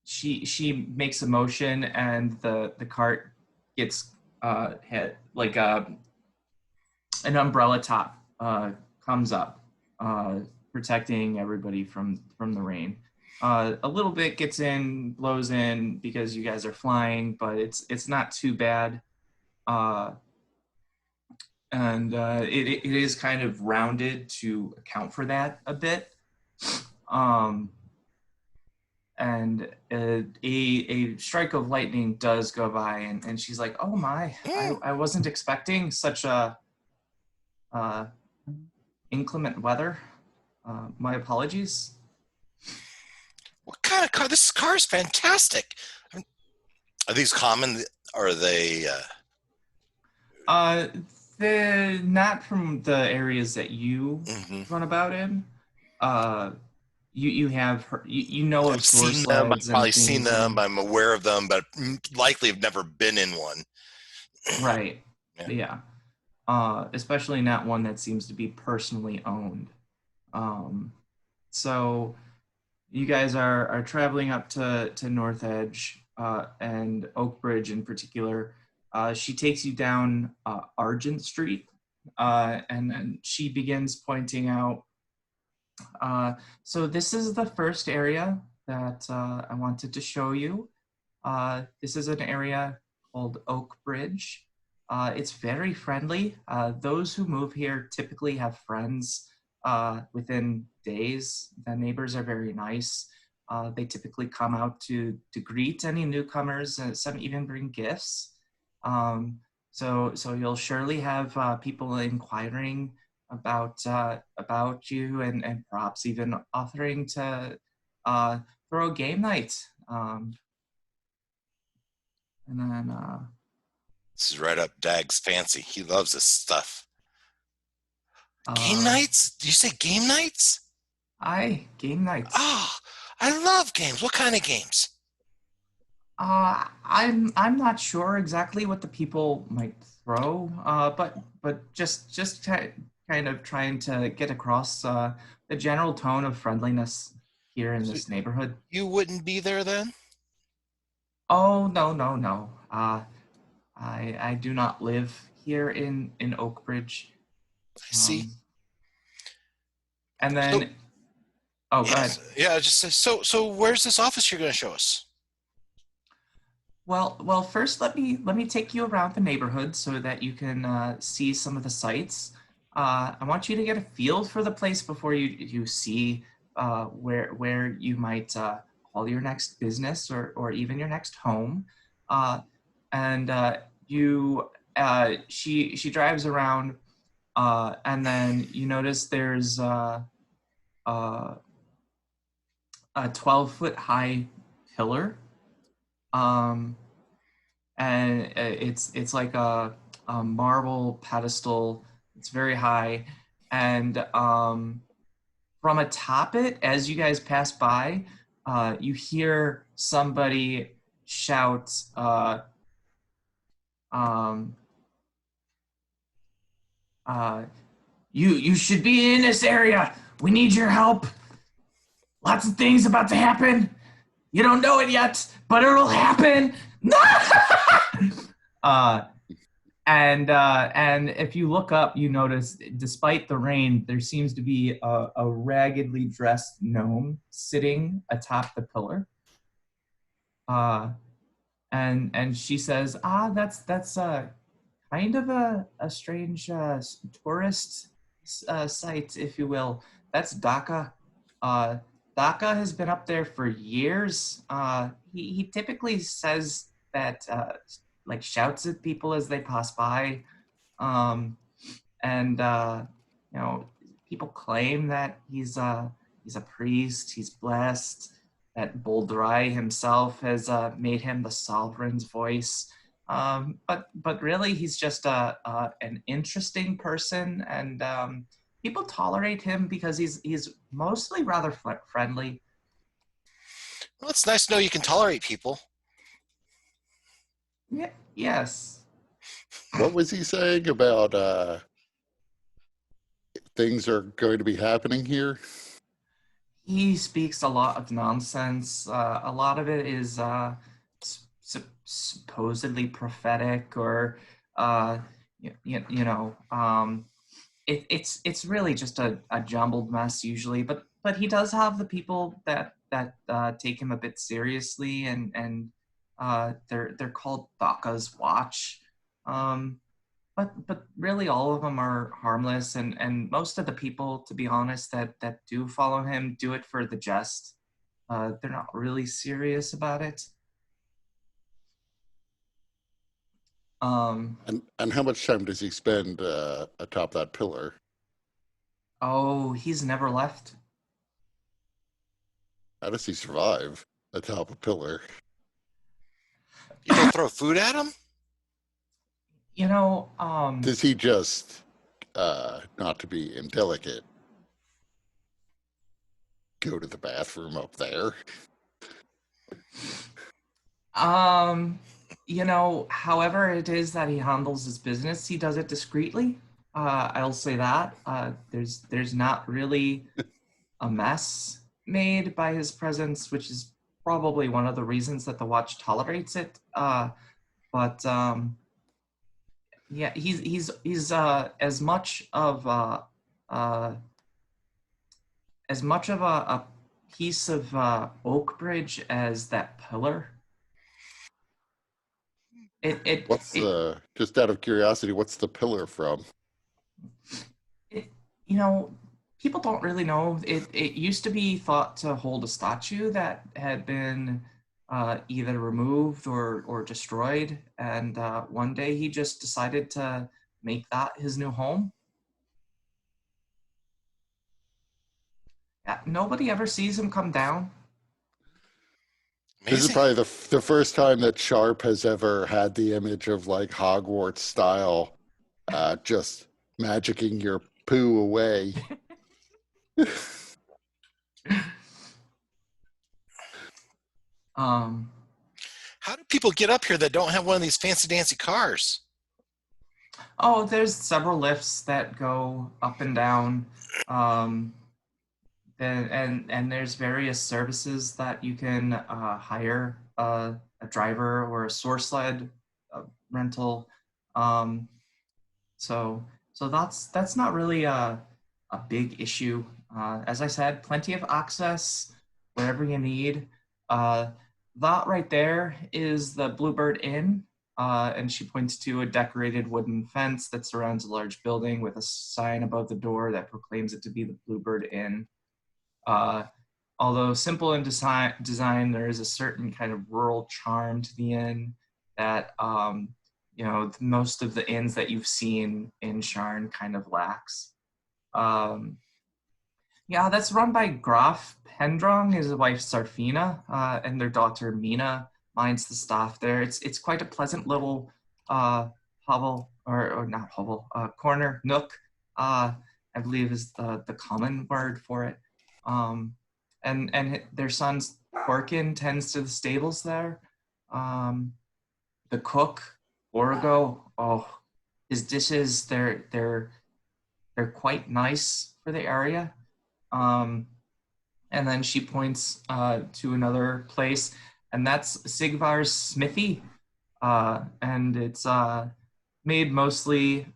[SPEAKER 1] makes a motion, and the cart gets hit like an umbrella top comes up, protecting everybody from the rain. A little bit gets in, blows in because you guys are flying, but it's not too bad. And it is kind of rounded to account for that a bit. And a strike of lightning does go by, and she's like, "Oh my! I wasn't expecting such a inclement weather. My apologies."
[SPEAKER 2] What kind of car? This car is fantastic. Are these common, or are they?
[SPEAKER 1] They're not from the areas that you run about in. You have you know
[SPEAKER 2] I've
[SPEAKER 1] of door
[SPEAKER 2] seen them. I've
[SPEAKER 1] slides
[SPEAKER 2] probably
[SPEAKER 1] and
[SPEAKER 2] seen
[SPEAKER 1] things.
[SPEAKER 2] them. I'm aware of them, but likely have never been in one.
[SPEAKER 1] Right.
[SPEAKER 2] Yeah.
[SPEAKER 1] Yeah. Especially not one that seems to be personally owned. So you guys are traveling up to North Edge and Oak Bridge in particular. She takes you down Argent Street, and then she begins pointing out. So this is the first area that I wanted to show you. This is an area called Oak Bridge. It's very friendly. Those who move here typically have friends within days. The neighbors are very nice. They typically come out to greet any newcomers, and some even bring gifts. So you'll surely have people inquiring about you, and perhaps even offering to throw a game night. And then
[SPEAKER 2] This is right up Dag's fancy. He loves this stuff. Game
[SPEAKER 1] uh,
[SPEAKER 2] nights? Did you say game nights?
[SPEAKER 1] game nights.
[SPEAKER 2] Oh, I love games. What kind of games?
[SPEAKER 1] I'm not sure exactly what the people might throw, but just kind of trying to get across the general tone of friendliness here in this neighborhood.
[SPEAKER 2] You wouldn't be there then?
[SPEAKER 1] Oh, no. I do not live here in Oak Bridge.
[SPEAKER 2] I see.
[SPEAKER 1] And then,
[SPEAKER 2] So,
[SPEAKER 1] oh, go ahead.
[SPEAKER 2] Yeah, just so where's this office you're going to show us?
[SPEAKER 1] Well, first let me take you around the neighborhood so that you can see some of the sights. I want you to get a feel for the place before you see where you might call your next business or even your next home. And she drives around, and then you notice there's a 12-foot high pillar. And it's like a marble pedestal. It's very high, and from atop it, as you guys pass by, you hear somebody shout, "You should be in this area. We need your help. Lots of things about to happen. You don't know it yet, but it'll happen." And if you look up, you notice, despite the rain, there seems to be a raggedly dressed gnome sitting atop the pillar. And she says, that's kind of a strange tourist site, if you will. That's Dhaka. Daka has been up there for years. He typically says that, like, shouts at people as they pass by. And you know, people claim that he's a priest, he's blessed, that Boldrai himself has made him the sovereign's voice. But really, he's just an interesting person, and people tolerate him because he's mostly rather friendly.
[SPEAKER 2] Well, it's nice to know you can tolerate people.
[SPEAKER 1] Yeah, yes.
[SPEAKER 3] What was he saying about things are going to be happening here?
[SPEAKER 1] He speaks a lot of nonsense. A lot of it is supposedly prophetic, or you know, it's really just a jumbled mess usually. But he does have the people that take him a bit seriously, and they're called Daka's Watch. But really all of them are harmless, and most of the people, to be honest, that do follow him do it for the jest. They're not really serious about it.
[SPEAKER 3] And how much time does he spend atop that pillar?
[SPEAKER 1] Oh, he's never left.
[SPEAKER 3] How does he survive atop a pillar?
[SPEAKER 2] You don't throw food at him?
[SPEAKER 1] You know,
[SPEAKER 3] Does he just, not to be indelicate, go to the bathroom up there?
[SPEAKER 1] you know, however it is that he handles his business, he does it discreetly. I'll say that. There's not really a mess made by his presence, which is probably one of the reasons that the watch tolerates it. But yeah, he's as much of a piece of oak bridge as that pillar.
[SPEAKER 3] Just out of curiosity, what's the pillar from?
[SPEAKER 1] You know, people don't really know. It used to be thought to hold a statue that had been either removed or destroyed, and one day he just decided to make that his new home. Yeah, nobody ever sees him come down.
[SPEAKER 3] This is
[SPEAKER 2] Amazing.
[SPEAKER 3] probably the first time that Sharp has ever had the image of like Hogwarts style, just magicking your poo away.
[SPEAKER 2] How do people get up here that don't have one of these fancy dancy cars?
[SPEAKER 1] Oh, there's several lifts that go up and down. And there's various services that you can hire a driver or a source sled rental. So that's not really a big issue. As I said, plenty of access wherever you need. That right there is the Bluebird Inn, and she points to a decorated wooden fence that surrounds a large building with a sign above the door that proclaims it to be the Bluebird Inn. Although simple in design, there is a certain kind of rural charm to the inn that you know, most of the inns that you've seen in Sharn kind of lacks. Yeah, that's run by Graf Pendrong, his wife Sarfina, and their daughter Mina minds the staff there. It's quite a pleasant little hovel, or not hovel, corner, nook, I believe is the common word for it. And their son Corkin tends to the stables there. The cook, Origo, oh, his dishes, they're quite nice for the area. And then she points to another place, and that's Sigvar's smithy. And it's made mostly,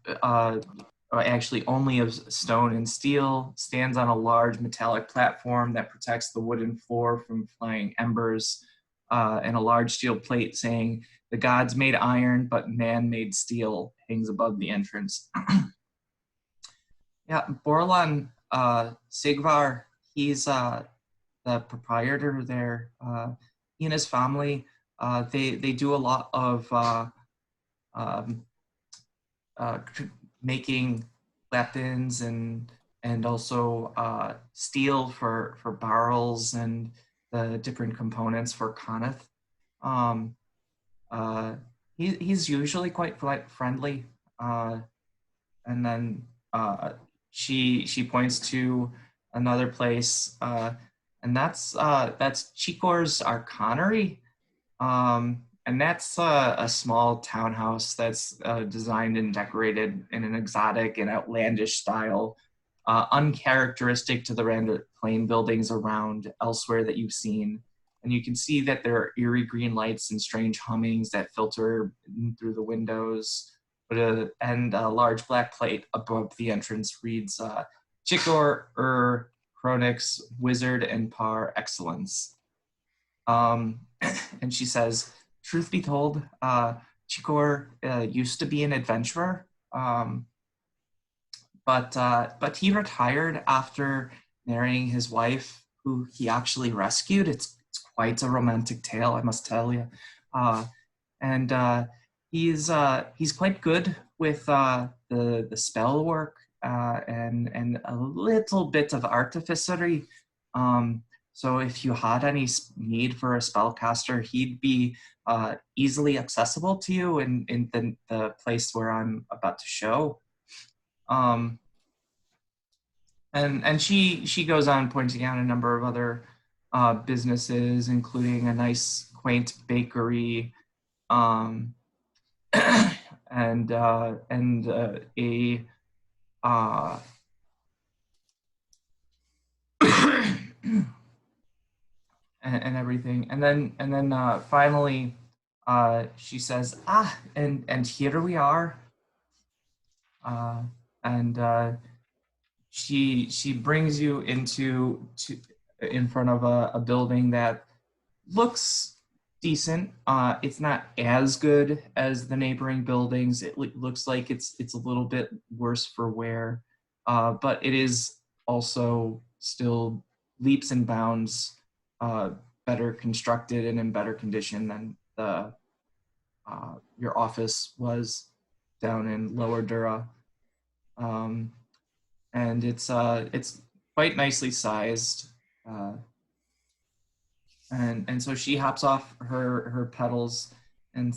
[SPEAKER 1] actually only of stone and steel, stands on a large metallic platform that protects the wooden floor from flying embers, and a large steel plate saying, "The gods made iron, but man made steel," hangs above the entrance. Yeah, Borlan Sigvar, he's the proprietor there. He and his family, they do a lot of um, making weapons and also steel for barrels and the different components for Coneth. Um, uh, he's usually quite friendly. And then she points to another place, and that's Chicor's Arcanery. And that's a small townhouse that's designed and decorated in an exotic and outlandish style, uncharacteristic to the random plain buildings around elsewhere that you've seen. And you can see that there are eerie green lights and strange hummings that filter through the windows. And a large black plate above the entrance reads, Chikor Chronix, Wizard and Par Excellence. And she says, truth be told, Chikor used to be an adventurer, but he retired after marrying his wife, who he actually rescued. It's quite a romantic tale, I must tell you. And he's quite good with the spell work and a little bit of artificery. So if you had any need for a spellcaster, he'd be easily accessible to you in the place where I'm about to show. And she goes on pointing out a number of other businesses, including a nice quaint bakery, and a and everything, and then finally she says, and here we are, and she brings you in front of a building that looks decent. It's not as good as the neighboring buildings. It looks like it's a little bit worse for wear, but it is also still leaps and bounds better constructed and in better condition than your office was down in Lower Dura. And it's quite nicely sized. And so she hops off her pedals, and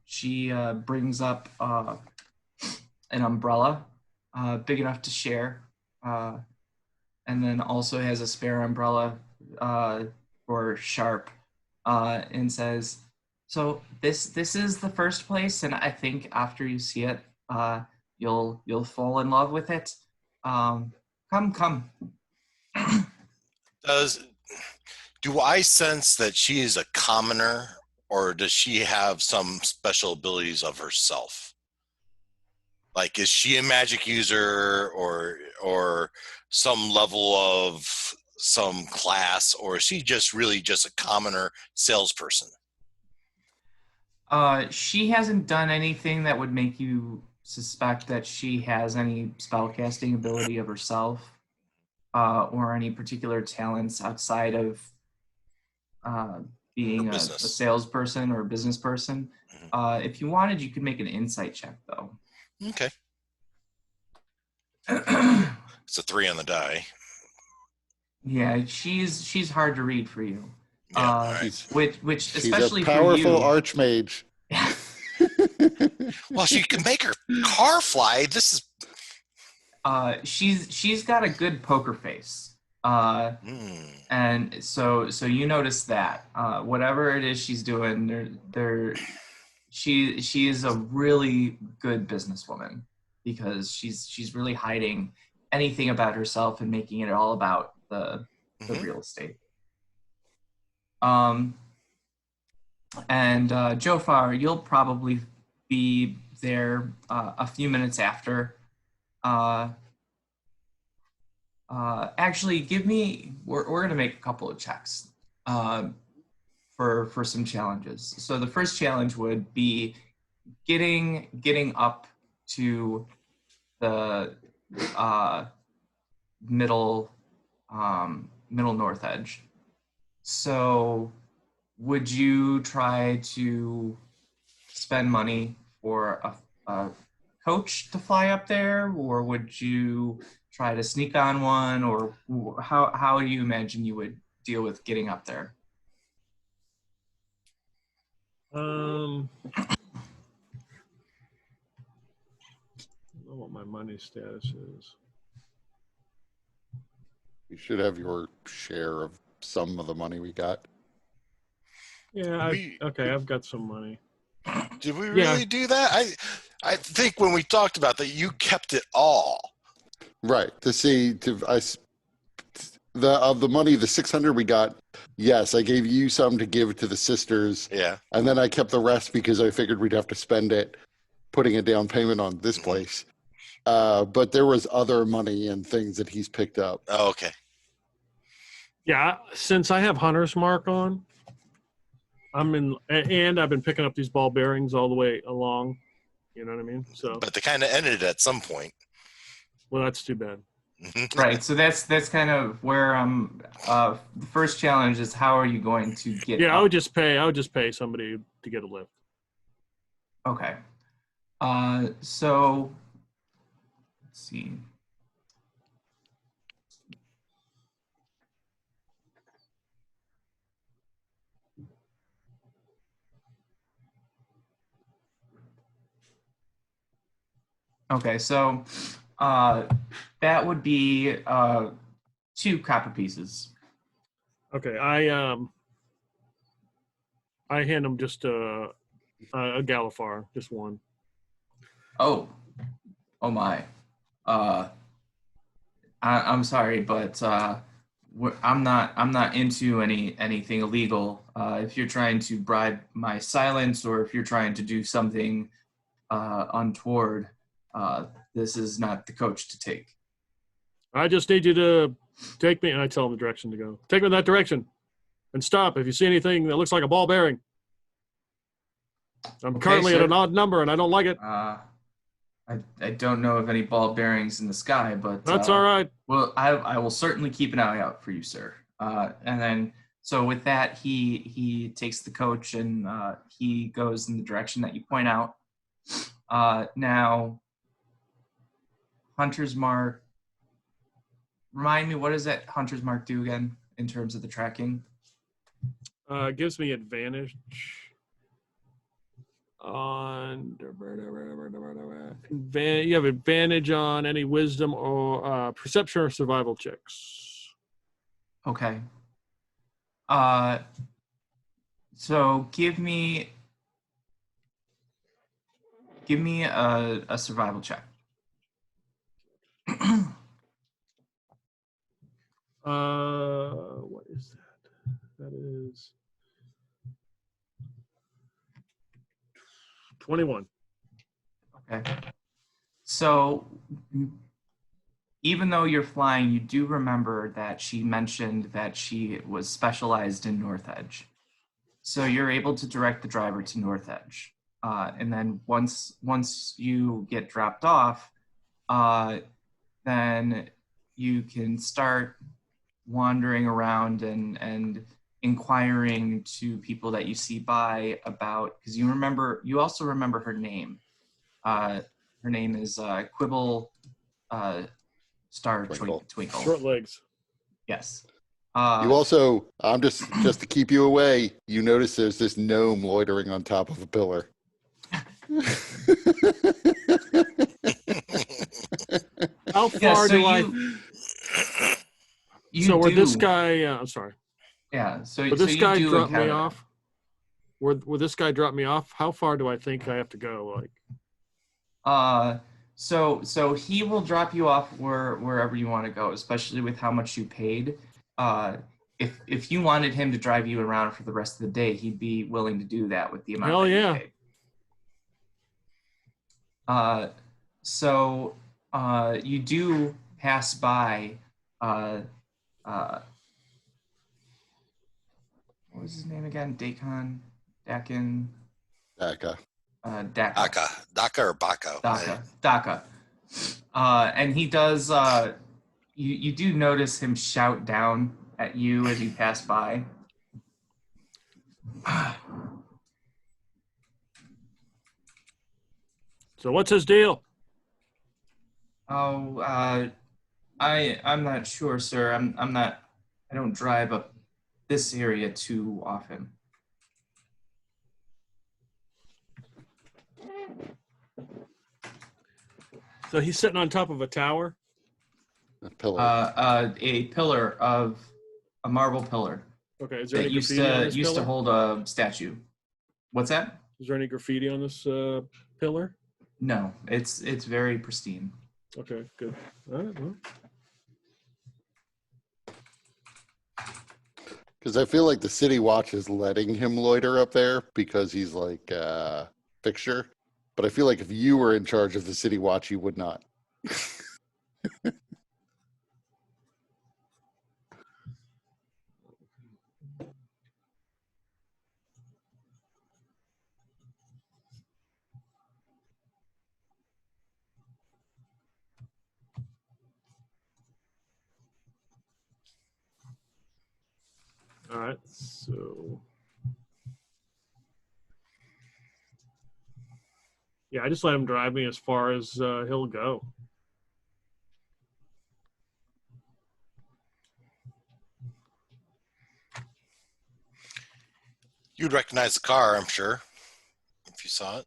[SPEAKER 1] she brings up an umbrella big enough to share, and then also has a spare umbrella for Sharp, and says, so this is the first place, and I think after you see it, you'll fall in love with it. Come.
[SPEAKER 2] Do I sense that she is a commoner, or does she have some special abilities of herself? Like, is she a magic user, or some level of some class, or is she just really just a commoner salesperson?
[SPEAKER 1] She hasn't done anything that would make you suspect that she has any spellcasting ability of herself, or any particular talents outside of being a salesperson or a business person. Mm-hmm. If you wanted, you could make an insight check, though.
[SPEAKER 2] Okay. It's a 3 on the die.
[SPEAKER 1] Yeah, she's hard to read for you.
[SPEAKER 2] Yeah, right.
[SPEAKER 1] Which
[SPEAKER 3] she's
[SPEAKER 1] especially
[SPEAKER 3] a powerful
[SPEAKER 1] for you,
[SPEAKER 3] archmage.
[SPEAKER 2] Well, she can make her car fly. This is.
[SPEAKER 1] She's got a good poker face. And so you notice that whatever it is she's doing, she is a really good businesswoman, because she's really hiding anything about herself and making it all about the real estate. And Jofar, you'll probably be there a few minutes after. Actually, we're going to make a couple of checks for some challenges. So the first challenge would be getting up to the middle Middle North Edge. So would you try to spend money for a coach to fly up there, or would you try to sneak on one, or how do you imagine you would deal with getting up there?
[SPEAKER 4] I don't know what my money status is.
[SPEAKER 3] You should have your share of some of the money we got.
[SPEAKER 4] Yeah, okay, I've got some money.
[SPEAKER 2] Did we really do that? I think when we talked about that, you kept it all.
[SPEAKER 3] Right. Of the money, the 600 we got, yes, I gave you some to give to the sisters.
[SPEAKER 2] Yeah.
[SPEAKER 3] And then I kept the rest because I figured we'd have to spend it putting a down payment on this place. But there was other money and things that he's picked up.
[SPEAKER 2] Oh, okay.
[SPEAKER 4] Yeah, since I have Hunter's Mark on, and I've been picking up these ball bearings all the way along. You know what I mean? So,
[SPEAKER 2] but they kind of ended at some point.
[SPEAKER 4] Well, that's too bad.
[SPEAKER 1] Right. So that's kind of where the first challenge is, how are you going to get?
[SPEAKER 4] Yeah,
[SPEAKER 1] up?
[SPEAKER 4] I would just pay somebody to get a lift.
[SPEAKER 1] Okay. So let's see. Okay, so that would be 2 copper pieces.
[SPEAKER 4] Okay, I hand them just a Galifar, just one.
[SPEAKER 1] Oh my. I'm sorry, but I'm not into anything illegal. If you're trying to bribe my silence, or if you're trying to do something untoward, this is not the coach to take.
[SPEAKER 4] I just need you to take me, and I tell him the direction to go. Take me in that direction, and stop if you see anything that looks like a ball bearing. I'm currently at an odd number, and I don't like it.
[SPEAKER 1] I don't know of any ball bearings in the sky, but
[SPEAKER 4] that's all right.
[SPEAKER 1] Well, I will certainly keep an eye out for you, sir. And then, so with that, he takes the coach, and he goes in the direction that you point out. Now, Hunter's Mark. Remind me, what does that Hunter's Mark do again in terms of the tracking?
[SPEAKER 4] It gives me advantage on. You have advantage on any wisdom or perception or survival checks.
[SPEAKER 1] Okay. So give me a survival check.
[SPEAKER 4] What is that? That is 21.
[SPEAKER 1] Okay. So even though you're flying, you do remember that she mentioned that she was specialized in North Edge. So you're able to direct the driver to North Edge. And then once you get dropped off, then you can start wandering around and inquiring to people that you see by about, because you also remember her name. Her name is Quibble Star Twinkle.
[SPEAKER 4] Short legs.
[SPEAKER 1] Yes.
[SPEAKER 3] You also, just to keep you away, you notice there's this gnome loitering on top of a pillar.
[SPEAKER 4] How far do I? So where this guy? I'm sorry.
[SPEAKER 1] Yeah. So
[SPEAKER 4] would this guy drop me off? Would this guy drop me off? How far do I think I have to go?
[SPEAKER 1] So he will drop you off wherever you want to go, especially with how much you paid. If you wanted him to drive you around for the rest of the day, he'd be willing to do that with the amount that you paid. So you do pass by what was his name again? Dakin?
[SPEAKER 3] Daka.
[SPEAKER 2] Daka or Baco?
[SPEAKER 1] Daka. And he does, you do notice him shout down at you as you pass by.
[SPEAKER 4] So what's his deal?
[SPEAKER 1] Oh, I'm not sure, sir. I don't drive up this area too often.
[SPEAKER 4] So he's sitting on top of a tower?
[SPEAKER 3] A pillar.
[SPEAKER 1] A pillar of a marble pillar
[SPEAKER 4] Okay, is there any
[SPEAKER 1] that used
[SPEAKER 4] graffiti on
[SPEAKER 1] to
[SPEAKER 4] this
[SPEAKER 1] used to
[SPEAKER 4] pillar?
[SPEAKER 1] hold a statue. What's that?
[SPEAKER 4] Is there any graffiti on this pillar?
[SPEAKER 1] No, it's very pristine.
[SPEAKER 4] Okay, good. All right, well.
[SPEAKER 3] Because I feel like the city watch is letting him loiter up there because he's like a fixture. But I feel like if you were in charge of the city watch, you would not.
[SPEAKER 4] All right, so yeah, I just let him drive me as far as he'll go.
[SPEAKER 2] You'd recognize the car, I'm sure, if you saw it.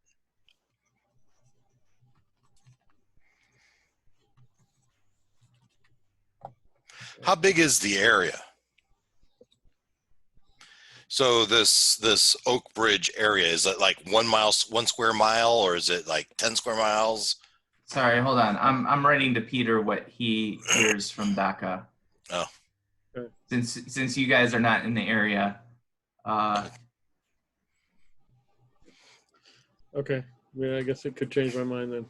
[SPEAKER 2] How big is the area? So this Oak Bridge area, is it like 1 square mile, or is it like 10 square miles?
[SPEAKER 1] Sorry, hold on. I'm writing to Peter what he hears from Daka.
[SPEAKER 2] Oh.
[SPEAKER 4] Okay.
[SPEAKER 1] Since you guys are not in the area.
[SPEAKER 4] Okay, yeah, I guess it could change my mind then.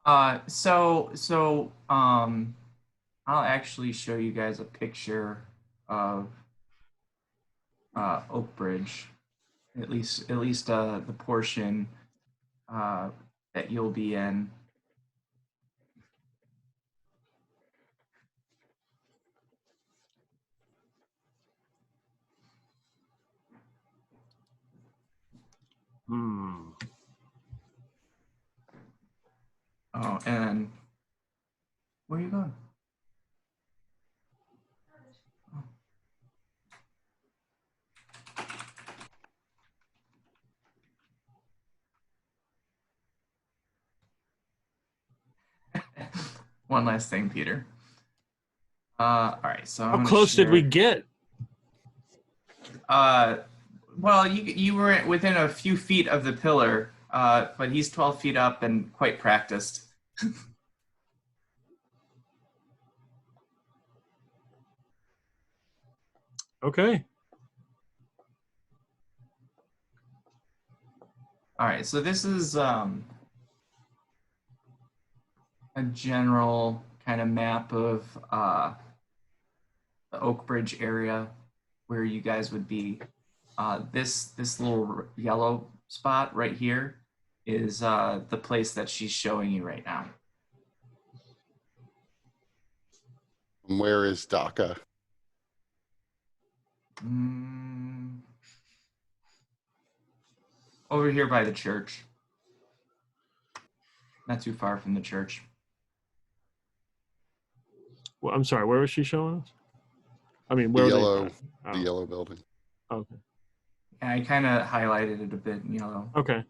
[SPEAKER 1] I'll actually show you guys a picture of Oak Bridge, at least the portion that you'll be in. Oh, and where are you going? One last thing, Peter. All right, so
[SPEAKER 4] How close did we get?
[SPEAKER 1] Well, you were within a few feet of the pillar, but he's 12 feet up and quite practiced.
[SPEAKER 4] Okay.
[SPEAKER 1] All right, so this is a general kind of map of the Oak Bridge area where you guys would be. This little yellow spot right here is the place that she's showing you right now.
[SPEAKER 3] Where is Daka?
[SPEAKER 1] Over here by the church. Not too far from the church.
[SPEAKER 4] Well, I'm sorry, where was she showing us? I mean,
[SPEAKER 3] The
[SPEAKER 4] where
[SPEAKER 3] yellow,
[SPEAKER 4] were they?
[SPEAKER 3] the yellow building.
[SPEAKER 4] Okay.
[SPEAKER 1] And I kind of highlighted it a bit in yellow.
[SPEAKER 4] Okay.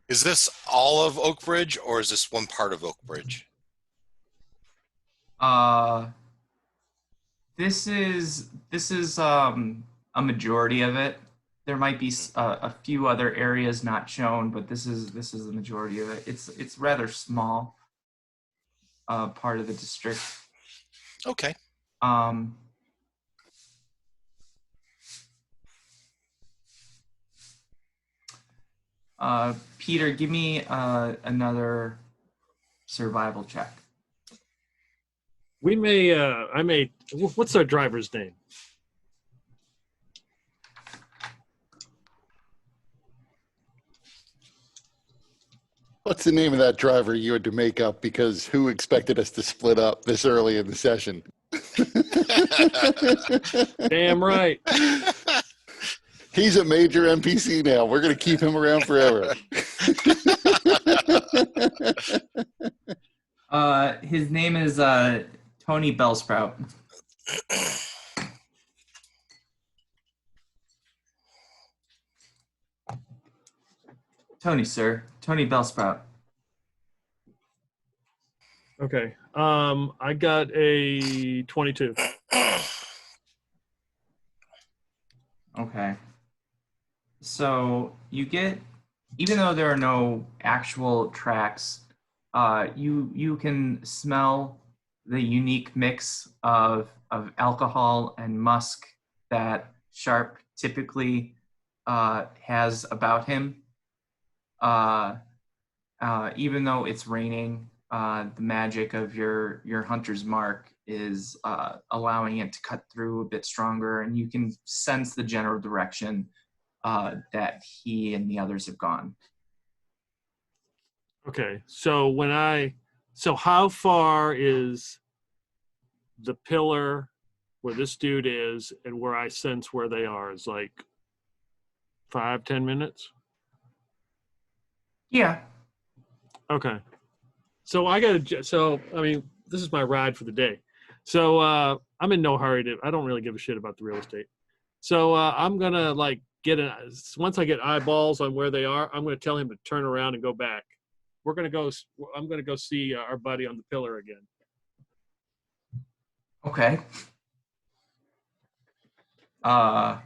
[SPEAKER 2] Is this all of Oak Bridge, or is this one part of Oak Bridge?
[SPEAKER 1] This is a majority of it. There might be a few other areas not shown, but this is the majority of it. It's rather small part of the district.
[SPEAKER 2] Okay.
[SPEAKER 1] Peter, give me another survival check.
[SPEAKER 4] We may, I may, what's our driver's name?
[SPEAKER 3] What's the name of that driver you had to make up because who expected us to split up this early in the session?
[SPEAKER 4] Damn right.
[SPEAKER 3] He's a major NPC now. We're going to keep him around forever.
[SPEAKER 1] His name is Tony Bellsprout. Tony, sir. Tony Bellsprout.
[SPEAKER 4] Okay. I got a 22.
[SPEAKER 1] Okay. So you get, even though there are no actual tracks, you can smell the unique mix of alcohol and musk that Sharp typically has about him. Even though it's raining, the magic of your hunter's mark is allowing it to cut through a bit stronger, and you can sense the general direction that he and the others have gone.
[SPEAKER 4] Okay. So so how far is the pillar where this dude is and where I sense where they are is like 5-10 minutes?
[SPEAKER 1] Yeah.
[SPEAKER 4] Okay. So I mean, this is my ride for the day. So I'm in no hurry I don't really give a shit about the real estate. So I'm going to like once I get eyeballs on where they are, I'm going to tell him to turn around and go back. I'm going to go see our buddy on the pillar again.
[SPEAKER 1] Okay. All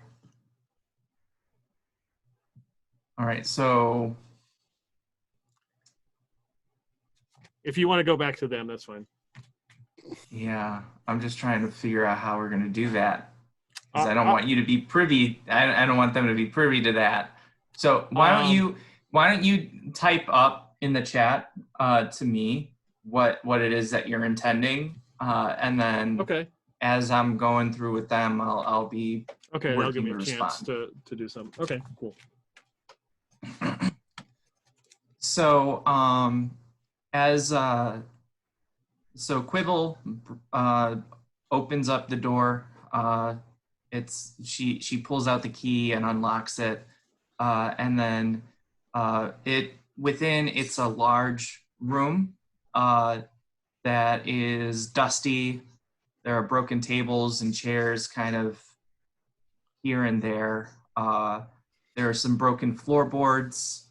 [SPEAKER 1] right. So
[SPEAKER 4] if you want to go back to them, that's fine.
[SPEAKER 1] yeah, I'm just trying to figure out how we're going to do that. Because I don't
[SPEAKER 4] I'll-
[SPEAKER 1] want you to be privy. I don't want them to be privy to that. So why don't you type up in the chat to me what it is that you're intending, and then
[SPEAKER 4] Okay.
[SPEAKER 1] as I'm going through with them, I'll be
[SPEAKER 4] Okay. That'll give
[SPEAKER 1] working
[SPEAKER 4] me a
[SPEAKER 1] to
[SPEAKER 4] chance
[SPEAKER 1] respond.
[SPEAKER 4] to do something. Okay. Cool.
[SPEAKER 1] So so Quibble opens up the door. She pulls out the key and unlocks it, and then it's a large room that is dusty. There are broken tables and chairs kind of here and there. There are some broken floorboards.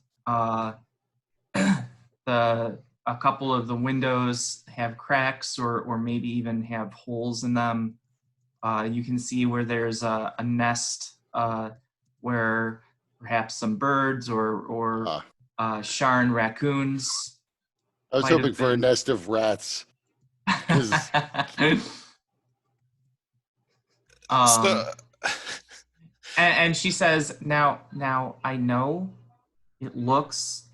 [SPEAKER 1] A couple of the windows have cracks or maybe even have holes in them. You can see where there's a nest where perhaps some birds or Sharn raccoons.
[SPEAKER 3] I was hoping for a nest of rats.
[SPEAKER 1] And she says, now I know it looks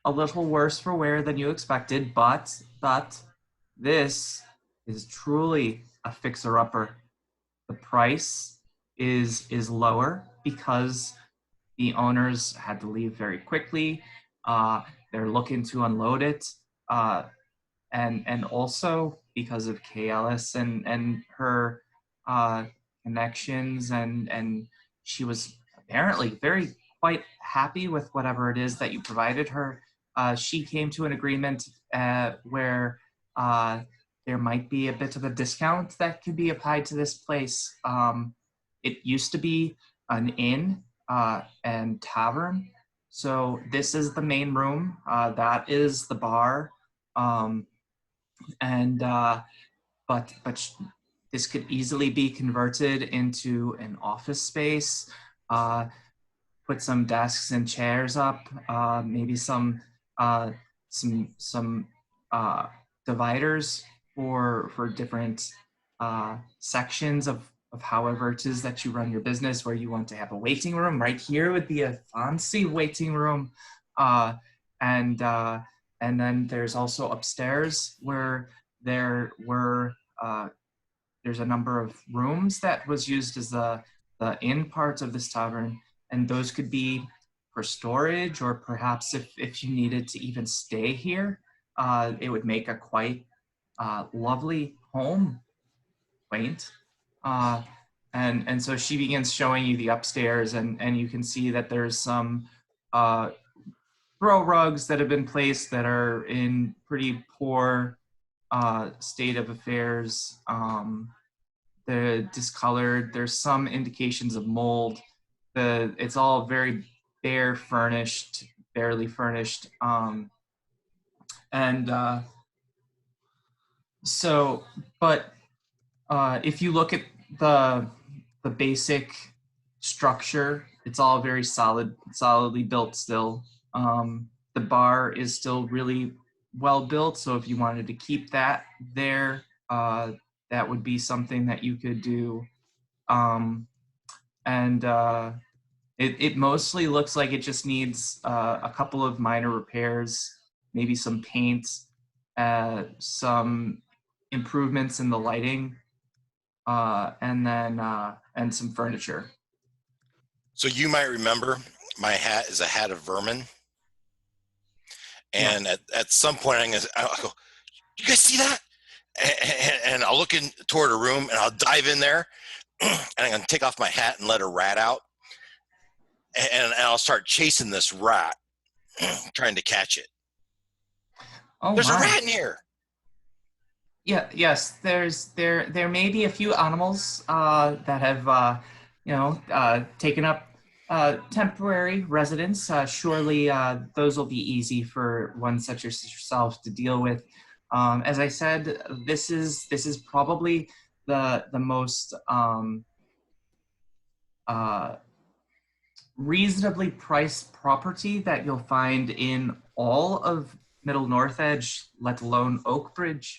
[SPEAKER 1] a little worse for wear than you expected, but this is truly a fixer-upper. The price is lower because the owners had to leave very quickly. They're looking to unload it, and also because of Kaelis and her connections, and she was apparently quite happy with whatever it is that you provided her. She came to an agreement where there might be a bit of a discount that could be applied to this place. It used to be an inn and tavern. So this is the main room. That is the bar. But this could easily be converted into an office space. Put some desks and chairs up, maybe some dividers for different sections of however it is that you run your business, where you want to have a waiting room. Right here would be a fancy waiting room. And then there's also upstairs where there's a number of rooms that was used as the inn part of this tavern. And those could be for storage, or perhaps if you needed to even stay here, it would make a quite lovely home, quaint. And so she begins showing you the upstairs, and you can see that there's some throw rugs that have been placed that are in pretty poor state of affairs. They're discolored. There's some indications of mold. It's all very barely furnished. If you look at the basic structure, it's all very solidly built still. The bar is still really well built, so if you wanted to keep that there, that would be something that you could do. It mostly looks like it just needs a couple of minor repairs, maybe some paint, some improvements in the lighting, and some furniture.
[SPEAKER 2] So you might remember my hat is a hat of vermin. And at some point I'll go, you guys see that? And I'll look in toward a room and I'll dive in there and I'm going to take off my hat and let a rat out. And I'll start chasing this rat, trying to catch it.
[SPEAKER 1] Oh,
[SPEAKER 2] there's
[SPEAKER 1] my.
[SPEAKER 2] a rat in here.
[SPEAKER 1] Yeah. Yes. There may be a few animals that have taken up temporary residence. Surely those will be easy for one such as yourself to deal with. As I said, this is probably the most reasonably priced property that you'll find in all of Middle North Edge, let alone Oakbridge.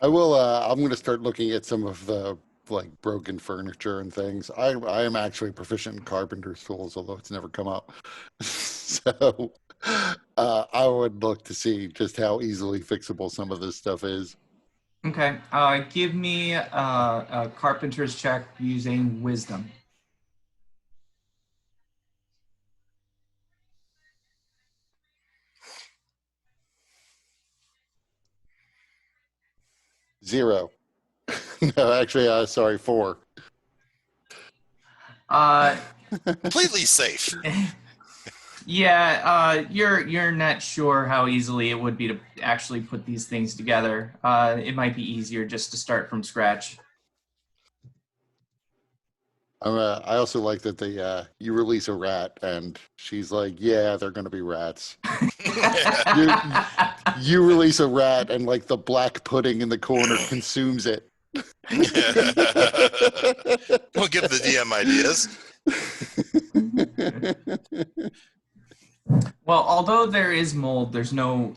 [SPEAKER 3] I will. I'm going to start looking at some of the broken furniture and things. I am actually proficient in carpenter's tools, although it's never come up. So I would look to see just how easily fixable some of this stuff is.
[SPEAKER 1] Okay. Give me a carpenter's check using wisdom.
[SPEAKER 3] Zero. No, actually, sorry, 4.
[SPEAKER 2] Completely safe.
[SPEAKER 1] Yeah, you're not sure how easily it would be to actually put these things together. It might be easier just to start from scratch.
[SPEAKER 3] I also like that you release a rat and she's like, yeah, they're going to be rats. You release a rat and the black pudding in the corner consumes it.
[SPEAKER 2] We'll give the DM ideas.
[SPEAKER 1] Well, although there is mold, there's no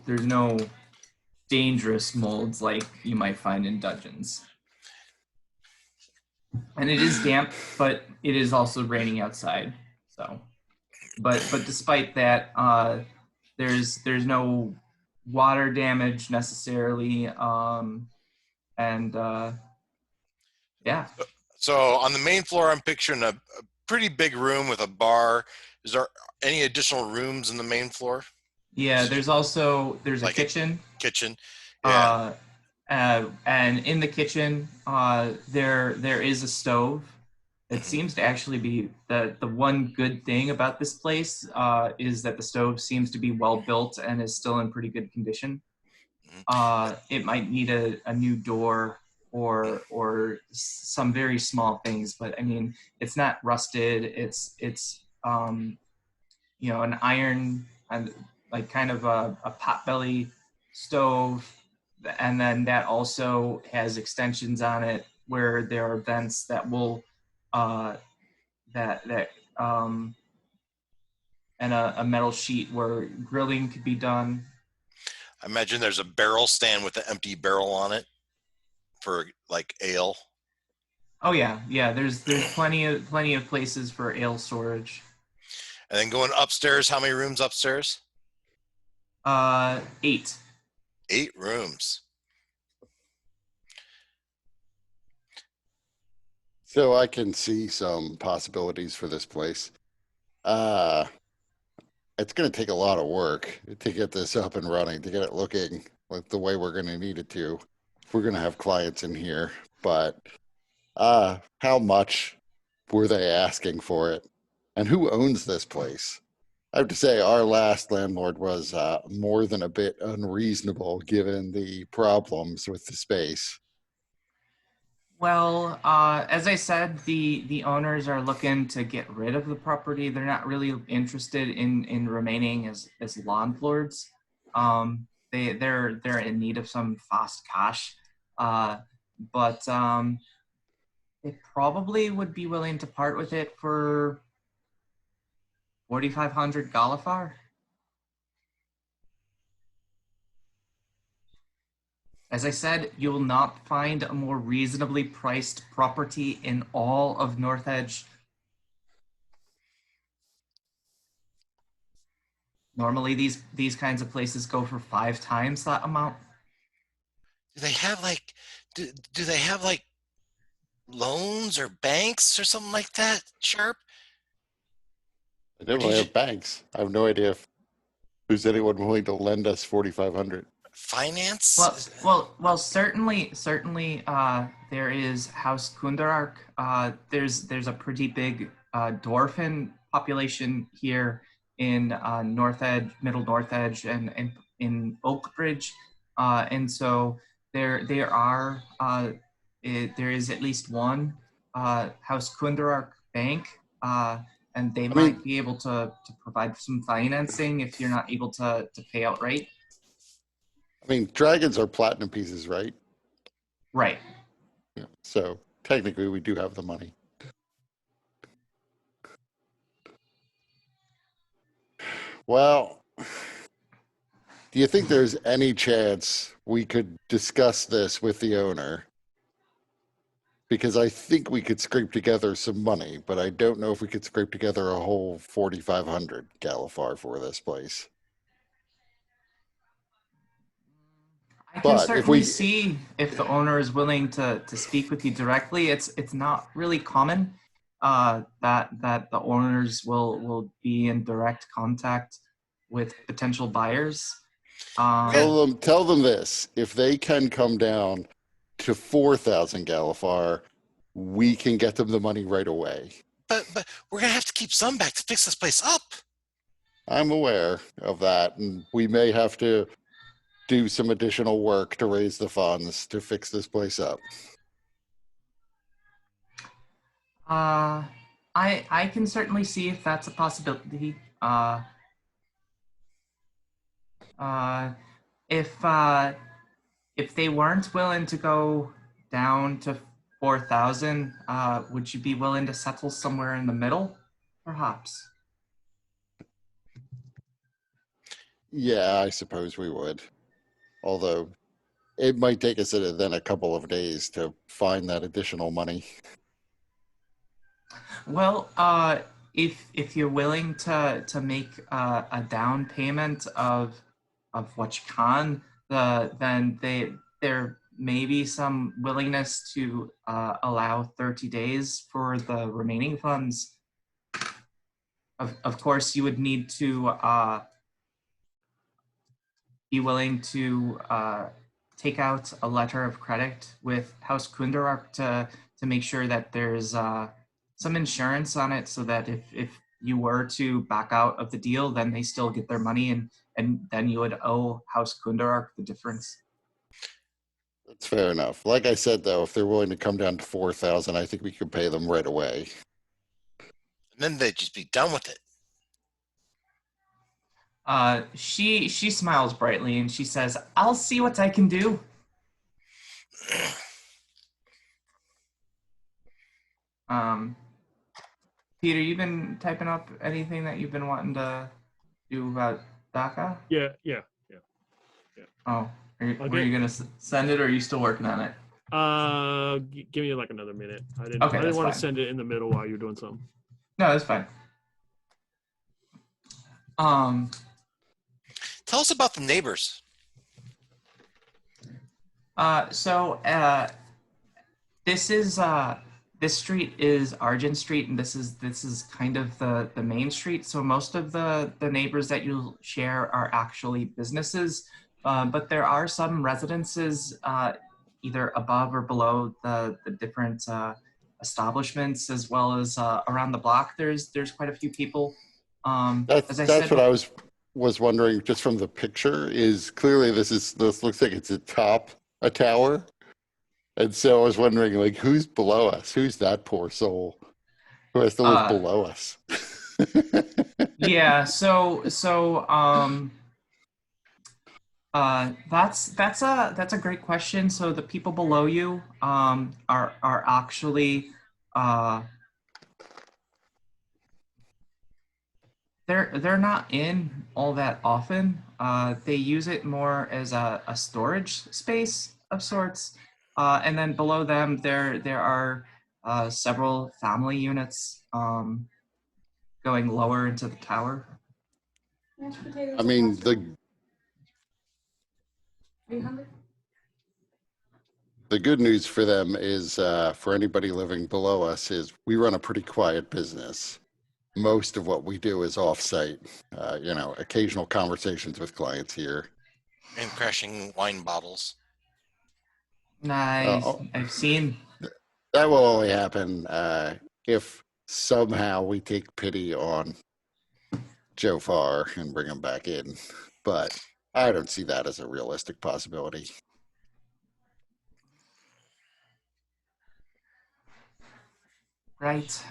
[SPEAKER 1] dangerous molds like you might find in dungeons. And it is damp, but it is also raining outside. So, but despite that, there's no water damage necessarily, yeah.
[SPEAKER 2] So on the main floor, I'm picturing a pretty big room with a bar. Is there any additional rooms in the main floor?
[SPEAKER 1] Yeah, there's a kitchen.
[SPEAKER 2] Kitchen. Yeah.
[SPEAKER 1] And in the kitchen, there is a stove. It seems to actually be the one good thing about this place is that the stove seems to be well built and is still in pretty good condition. It might need a new door or some very small things, but I mean, it's not rusted. It's an iron and kind of a potbelly stove and then that also has extensions on it where there are vents that will and a metal sheet where grilling could be done.
[SPEAKER 2] I imagine there's a barrel stand with an empty barrel on it for like ale.
[SPEAKER 1] Oh yeah, yeah. There's plenty of places for ale storage.
[SPEAKER 2] And then going upstairs, how many rooms upstairs?
[SPEAKER 1] 8.
[SPEAKER 2] 8 rooms.
[SPEAKER 3] So I can see some possibilities for this place. Uh, it's going to take a lot of work to get this up and running, to get it looking like the way we're going to need it to. If we're going to have clients in here, but how much were they asking for it? And who owns this place? I have to say, our last landlord was more than a bit unreasonable given the problems with the space.
[SPEAKER 1] Well, as I said, the owners are looking to get rid of the property. They're not really interested in remaining as landlords. They're in need of some fast cash, but they probably would be willing to part with it for 4,500 Galifar. As I said, you will not find a more reasonably priced property in all of North Edge. Normally, these kinds of places go for 5 times that amount.
[SPEAKER 2] Do they have like do they have like loans or banks or something like that, Sharp?
[SPEAKER 3] I definitely have banks. I have no idea if there's anyone willing to lend us 4,500.
[SPEAKER 2] Finance?
[SPEAKER 1] Well. Certainly. There is House Kundarark. There's a pretty big dwarfen population here in North Edge, Middle North Edge, and in Oakbridge, and so there is at least one House Kundarark bank, and they might be able to provide some financing if you're not able to pay outright.
[SPEAKER 3] I mean, dragons are platinum pieces, right?
[SPEAKER 1] Right.
[SPEAKER 3] Yeah. So technically, we do have the money. Well, do you think there's any chance we could discuss this with the owner? Because I think we could scrape together some money, but I don't know if we could scrape together a whole 4,500 Galifar for this place.
[SPEAKER 1] I can certainly see if the owner is willing to speak with you directly. It's not really common that the owners will be in direct contact with potential buyers.
[SPEAKER 3] Tell them this: if they can come down to 4,000 Galifar, we can get them the money right away.
[SPEAKER 2] But we're gonna have to keep some back to fix this place up.
[SPEAKER 3] I'm aware of that, and we may have to do some additional work to raise the funds to fix this place up.
[SPEAKER 1] I can certainly see if that's a possibility. If they weren't willing to go down to 4,000, would you be willing to settle somewhere in the middle, perhaps?
[SPEAKER 3] Yeah, I suppose we would. Although it might take us then a couple of days to find that additional money.
[SPEAKER 1] Well, if you're willing to make a down payment of what you can, then there may be some willingness to allow 30 days for the remaining funds. Of course, you would need to be willing to take out a letter of credit with House Kundarark to make sure that there's some insurance on it, so that if you were to back out of the deal, then they still get their money, and then you would owe House Kundarark the difference.
[SPEAKER 3] That's fair enough. Like I said, though, if they're willing to come down to 4,000, I think we could pay them right away.
[SPEAKER 2] And then they'd just be done with it.
[SPEAKER 1] She smiles brightly and she says, "I'll see what I can do." Peter, you been typing up anything that you've been wanting to do about DACA?
[SPEAKER 4] Yeah.
[SPEAKER 1] Oh,
[SPEAKER 4] I'll
[SPEAKER 1] were you gonna send it, or are you still working on it?
[SPEAKER 4] Give me like another minute. I didn't
[SPEAKER 1] Okay, that's
[SPEAKER 4] want to
[SPEAKER 1] fine.
[SPEAKER 4] send it in the middle while you're doing something.
[SPEAKER 1] No, that's fine.
[SPEAKER 2] Tell us about the neighbors.
[SPEAKER 1] This street is Argent Street, and this is kind of the main street. So most of the neighbors that you'll share are actually businesses, but there are some residences either above or below the different establishments, as well as around the block. There's quite a few people. As I
[SPEAKER 3] That's
[SPEAKER 1] said,
[SPEAKER 3] what I was wondering just from the picture. Is clearly this looks like it's atop a tower. And so I was wondering, like, who's below us? Who's that poor soul who has to live below us?
[SPEAKER 1] Yeah. That's a great question. So the people below you are actually they're not in all that often. They use it more as a storage space of sorts. And then below them, there are several family units going lower into the tower.
[SPEAKER 3] I mean, the good news for them is for anybody living below us is we run a pretty quiet business. Most of what we do is off-site. Occasional conversations with clients here.
[SPEAKER 2] And crashing wine bottles.
[SPEAKER 1] Nice. I've seen.
[SPEAKER 3] That will only happen if somehow we take pity on Joe Farr and bring him back in. But I don't see that as a realistic possibility.
[SPEAKER 1] Right.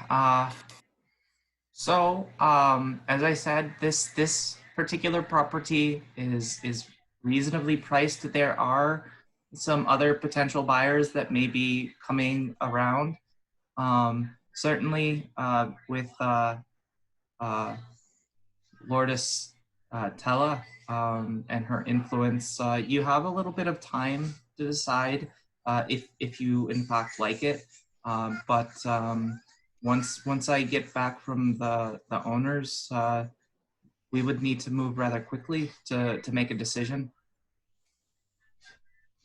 [SPEAKER 1] So, as I said, this particular property is reasonably priced. There are some other potential buyers that may be coming around. Certainly, with Lourdes Tella and her influence, you have a little bit of time to decide if you in fact like it. But once I get back from the owners, we would need to move rather quickly to make a decision.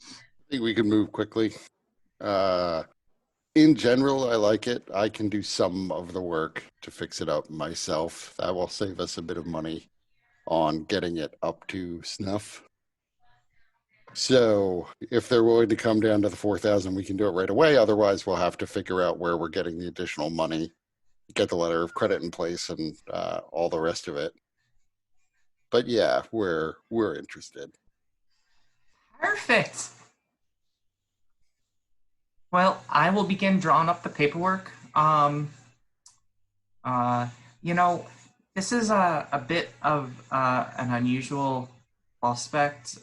[SPEAKER 3] I think we can move quickly. In general, I like it. I can do some of the work to fix it up myself. That will save us a bit of money on getting it up to snuff. So if they're willing to come down to the 4,000, we can do it right away. Otherwise, we'll have to figure out where we're getting the additional money, get the letter of credit in place, and all the rest of it. But yeah, we're interested.
[SPEAKER 1] Perfect. Well, I will begin drawing up the paperwork. This is a bit of an unusual prospect,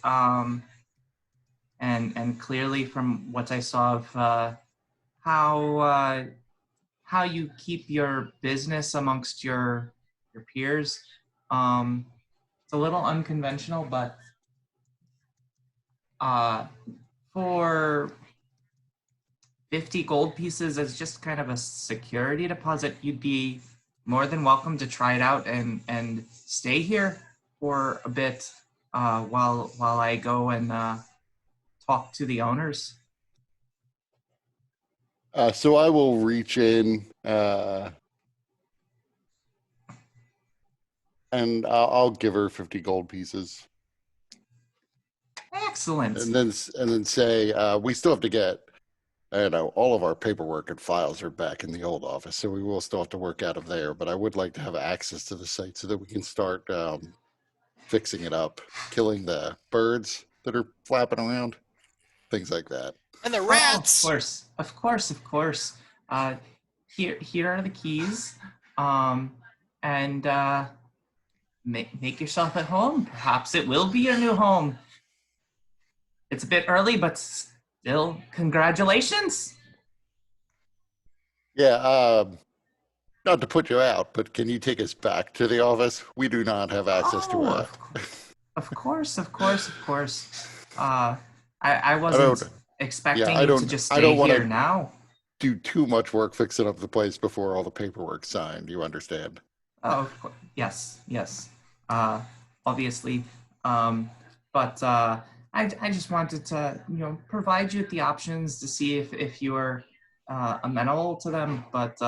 [SPEAKER 1] and clearly from what I saw of how you keep your business amongst your peers, it's a little unconventional, but for 50 gold pieces as just kind of a security deposit, you'd be more than welcome to try it out and stay here for a bit while I go and talk to the owners.
[SPEAKER 3] So I will reach in and I'll give her 50 gold pieces.
[SPEAKER 1] Excellent.
[SPEAKER 3] And then say we still have to get, all of our paperwork and files are back in the old office, so we will still have to work out of there. But I would like to have access to the site so that we can start fixing it up, killing the birds that are flapping around, things like that.
[SPEAKER 2] And the rats.
[SPEAKER 1] Oh, of course. Here are the keys, and make yourself at home. Perhaps it will be your new home. It's a bit early, but still, congratulations.
[SPEAKER 3] Yeah, not to put you out, but can you take us back to the office? We do not have access to
[SPEAKER 1] Oh,
[SPEAKER 3] a.
[SPEAKER 1] of course, of course, of course. I
[SPEAKER 3] I don't.
[SPEAKER 1] wasn't
[SPEAKER 3] Yeah,
[SPEAKER 1] expecting you to just
[SPEAKER 3] I
[SPEAKER 1] stay
[SPEAKER 3] don't want
[SPEAKER 1] here
[SPEAKER 3] to
[SPEAKER 1] now.
[SPEAKER 3] do too much work fixing up the place before all the paperwork's signed. You understand?
[SPEAKER 1] Oh, of course. Yes, yes. Uh, obviously. But I just wanted to, provide you with the options to see if you're amenable to them. But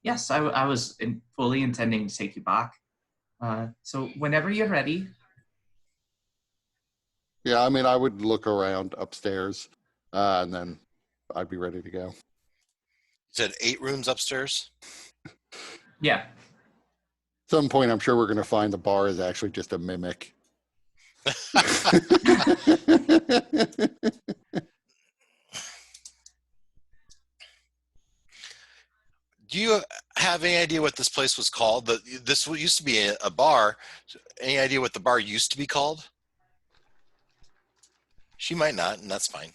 [SPEAKER 1] yes, I was fully intending to take you back. So whenever you're ready.
[SPEAKER 3] Yeah, I mean, I would look around upstairs, and then I'd be ready to go.
[SPEAKER 2] You said 8 rooms upstairs?
[SPEAKER 1] Yeah.
[SPEAKER 3] Some point, I'm sure we're going to find the bar is actually just a mimic.
[SPEAKER 2] Do you have any idea what this place was called? This used to be a bar. Any idea what the bar used to be called? She might not, and that's fine.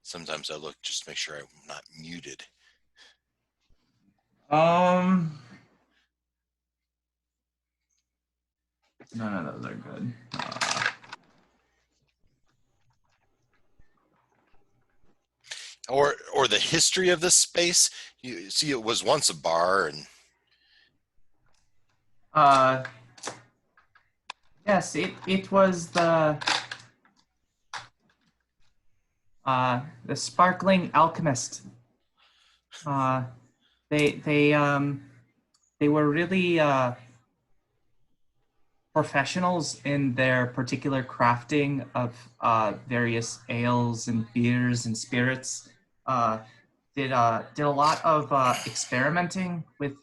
[SPEAKER 2] Sometimes I look just to make sure I'm not muted.
[SPEAKER 1] None of those are good.
[SPEAKER 2] Or the history of this space. You see, it was once a bar, and
[SPEAKER 1] Uh, yes, it was the Sparkling Alchemist. Uh, they were really professionals in their particular crafting of various ales and beers and spirits. Did a lot of experimenting with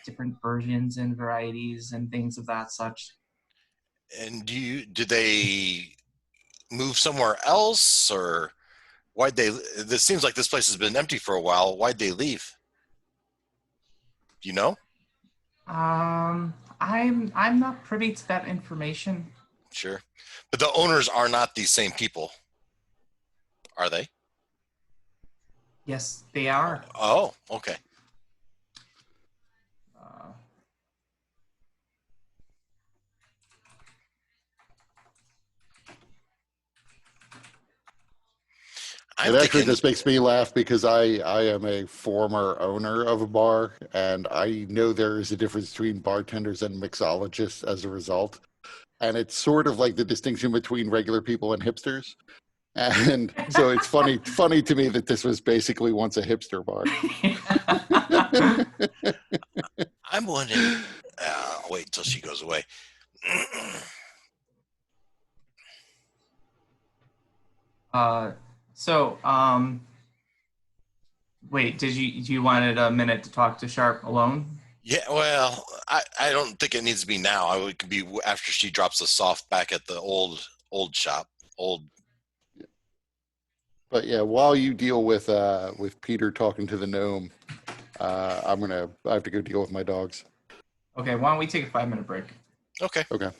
[SPEAKER 1] different versions and varieties and things of that such.
[SPEAKER 2] did they move somewhere else, or why'd they? This seems like this place has been empty for a while. Why'd they leave? Do you know?
[SPEAKER 1] I'm not privy to that information.
[SPEAKER 2] Sure, but the owners are not these same people, are they?
[SPEAKER 1] Yes, they are.
[SPEAKER 2] Oh, okay.
[SPEAKER 1] Uh,
[SPEAKER 2] I'm
[SPEAKER 3] It actually
[SPEAKER 2] thinking,
[SPEAKER 3] just makes me laugh because I am a former owner of a bar, and I know there is a difference between bartenders and mixologists as a result. And it's sort of like the distinction between regular people and hipsters. And so it's funny to me that this was basically once a hipster bar.
[SPEAKER 2] I'm wondering. I'll wait until she goes away.
[SPEAKER 1] uh, so, wait, do you wanted a minute to talk to Sharp alone?
[SPEAKER 2] Yeah, well, I don't think it needs to be now. It could be after she drops us off back at the old shop. Old.
[SPEAKER 3] But yeah, while you deal with Peter talking to the gnome, I have to go deal with my dogs.
[SPEAKER 1] Okay, why don't we take a 5-minute break?
[SPEAKER 2] Okay.
[SPEAKER 3] Okay.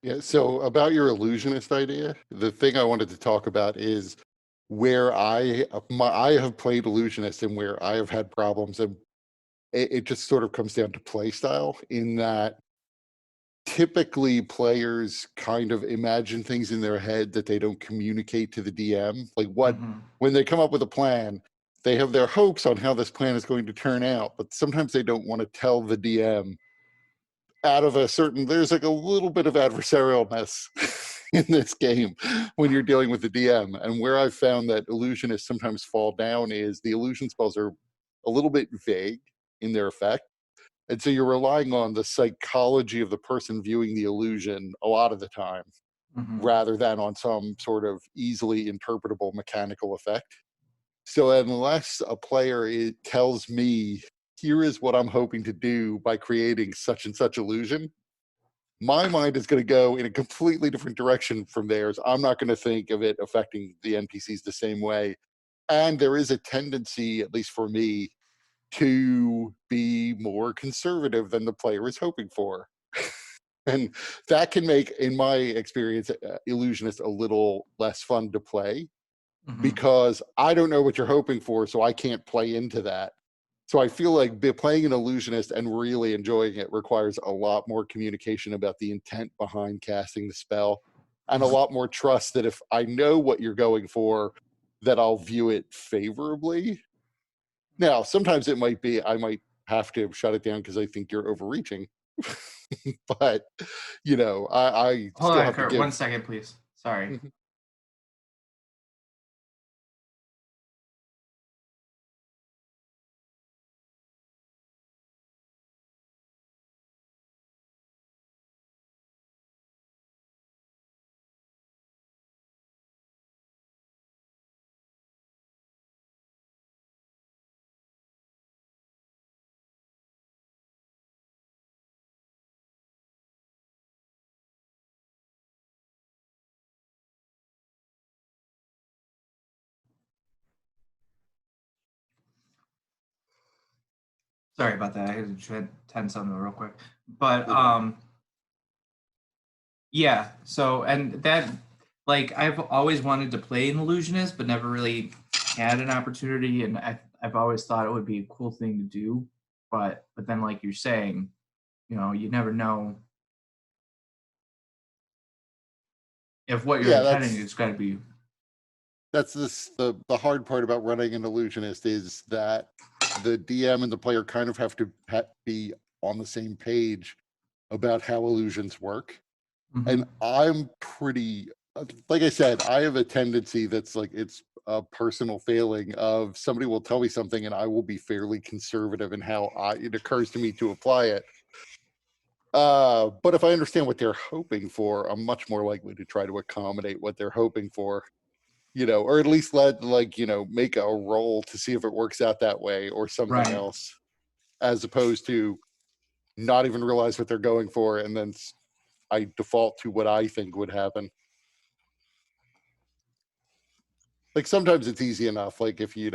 [SPEAKER 3] Yeah, so about your illusionist idea, the thing I wanted to talk about is where I have played illusionist and where I have had problems, and it just sort of comes down to play style in that typically players kind of imagine things in their head that they don't communicate to the DM. Like
[SPEAKER 1] Mm-hmm.
[SPEAKER 3] when they come up with a plan, they have their hopes on how this plan is going to turn out, but sometimes they don't want to tell the DM out of a certain, there's like a little bit of adversarialness in this game when you're dealing with the DM. And where I've found that illusionists sometimes fall down is the illusion spells are a little bit vague in their effect. And so you're relying on the psychology of the person viewing the illusion a lot of the time,
[SPEAKER 1] Mm-hmm.
[SPEAKER 3] rather than on some sort of easily interpretable mechanical effect. So unless a player tells me, here is what I'm hoping to do by creating such and such illusion, my mind is going to go in a completely different direction from theirs. I'm not going to think of it affecting the NPCs the same way. And there is a tendency, at least for me, to be more conservative than the player is hoping for. And that can make, in my experience, illusionist a little less fun to play
[SPEAKER 1] Mm-hmm.
[SPEAKER 3] because I don't know what you're hoping for, so I can't play into that. So I feel like playing an illusionist and really enjoying it requires a lot more communication about the intent behind casting the spell, and a lot more trust that if I know what you're going for, that I'll view it favorably. Now, sometimes it might be I might have to shut it down because I think you're overreaching. But I
[SPEAKER 1] Hold
[SPEAKER 3] still
[SPEAKER 1] on,
[SPEAKER 3] have to
[SPEAKER 1] Kurt. 1
[SPEAKER 3] give.
[SPEAKER 1] second, please. Sorry.
[SPEAKER 3] Mhm.
[SPEAKER 1] Sorry about that. I had to tend something real quick. But
[SPEAKER 3] No problem.
[SPEAKER 1] yeah. So and that, like, I've always wanted to play an illusionist, but never really had an opportunity. And I've always thought it would be a cool thing to do. But then, like you're saying, you never know if what you're
[SPEAKER 3] Yeah,
[SPEAKER 1] intending is got to be.
[SPEAKER 3] that's the hard part about running an illusionist is that the DM and the player kind of have to be on the same page about how illusions work.
[SPEAKER 1] Mm-hmm.
[SPEAKER 3] And I'm pretty, like I said, I have a tendency that's like it's a personal failing of somebody will tell me something and I will be fairly conservative in how it occurs to me to apply it. But if I understand what they're hoping for, I'm much more likely to try to accommodate what they're hoping for, or at least make a roll to see if it works out that way or something
[SPEAKER 1] Right.
[SPEAKER 3] else, as opposed to not even realize what they're going for and then I default to what I think would happen. Like sometimes it's easy enough. Like if you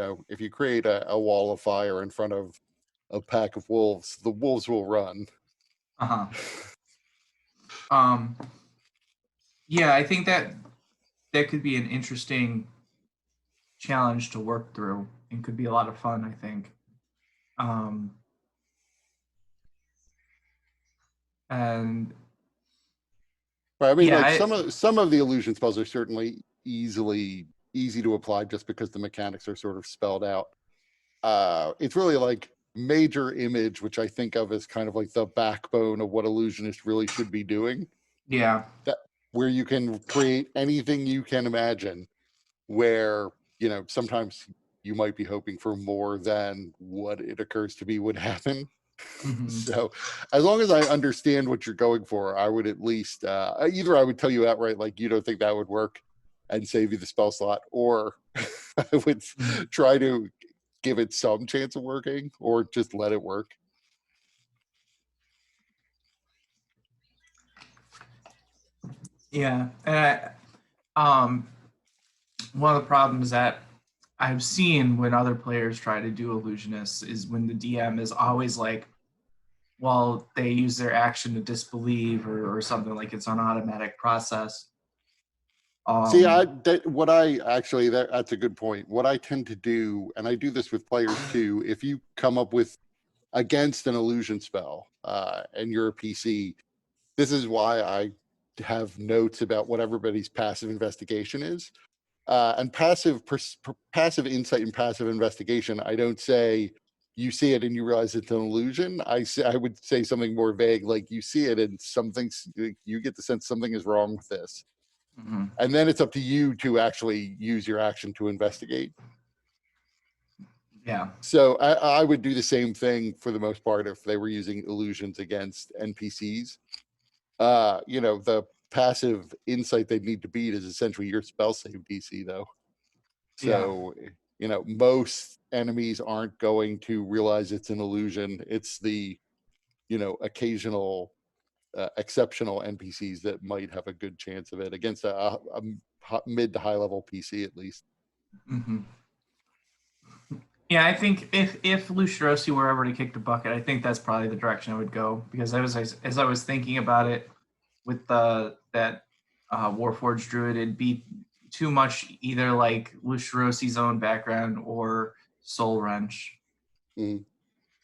[SPEAKER 3] create a wall of fire in front of a pack of wolves, the wolves will run.
[SPEAKER 1] Uh huh. Yeah, I think that could be an interesting challenge to work through and could be a lot of fun, I think. Um, and
[SPEAKER 3] But I mean,
[SPEAKER 1] yeah,
[SPEAKER 3] like some of the illusion spells are certainly easy to apply just because the mechanics are sort of spelled out. It's really like major image, which I think of as kind of like the backbone of what illusionists really should be doing.
[SPEAKER 1] yeah.
[SPEAKER 3] That where you can create anything you can imagine, where sometimes you might be hoping for more than what it occurs to be would happen.
[SPEAKER 1] Mm-hmm.
[SPEAKER 3] So as long as I understand what you're going for, I would at least either I would tell you outright like you don't think that would work and save you the spell slot, or I would
[SPEAKER 1] Mm-hmm.
[SPEAKER 3] try to give it some chance of working or just let it work.
[SPEAKER 1] Yeah, and one of the problems that I've seen when other players try to do illusionists is when the DM is always like, while they use their action to disbelieve or something, like it's an automatic process.
[SPEAKER 3] See,
[SPEAKER 1] Um,
[SPEAKER 3] that's a good point. What I tend to do, and I do this with players too, if you come up with against an illusion spell and you're a PC, this is why I have notes about what everybody's passive investigation is. And passive insight and passive investigation, I don't say you see it and you realize it's an illusion. I would say something more vague, like you see it and you get the sense something is wrong with this.
[SPEAKER 1] mhm.
[SPEAKER 3] And then it's up to you to actually use your action to investigate.
[SPEAKER 1] Yeah.
[SPEAKER 3] So I would do the same thing for the most part if they were using illusions against NPCs. The passive insight they'd need to beat is essentially your spell save DC, though. So, most enemies aren't going to realize it's an illusion. It's the, occasional exceptional NPCs that might have a good chance of it against a mid to high level PC at least.
[SPEAKER 1] Hmm. Yeah, I think if Lucirosi were ever to kick the bucket, I think that's probably the direction I would go, because as I was thinking about it with that Warforged Druid, it'd be too much either like Lucirosi's own background or Soul Wrench.
[SPEAKER 3] Mm.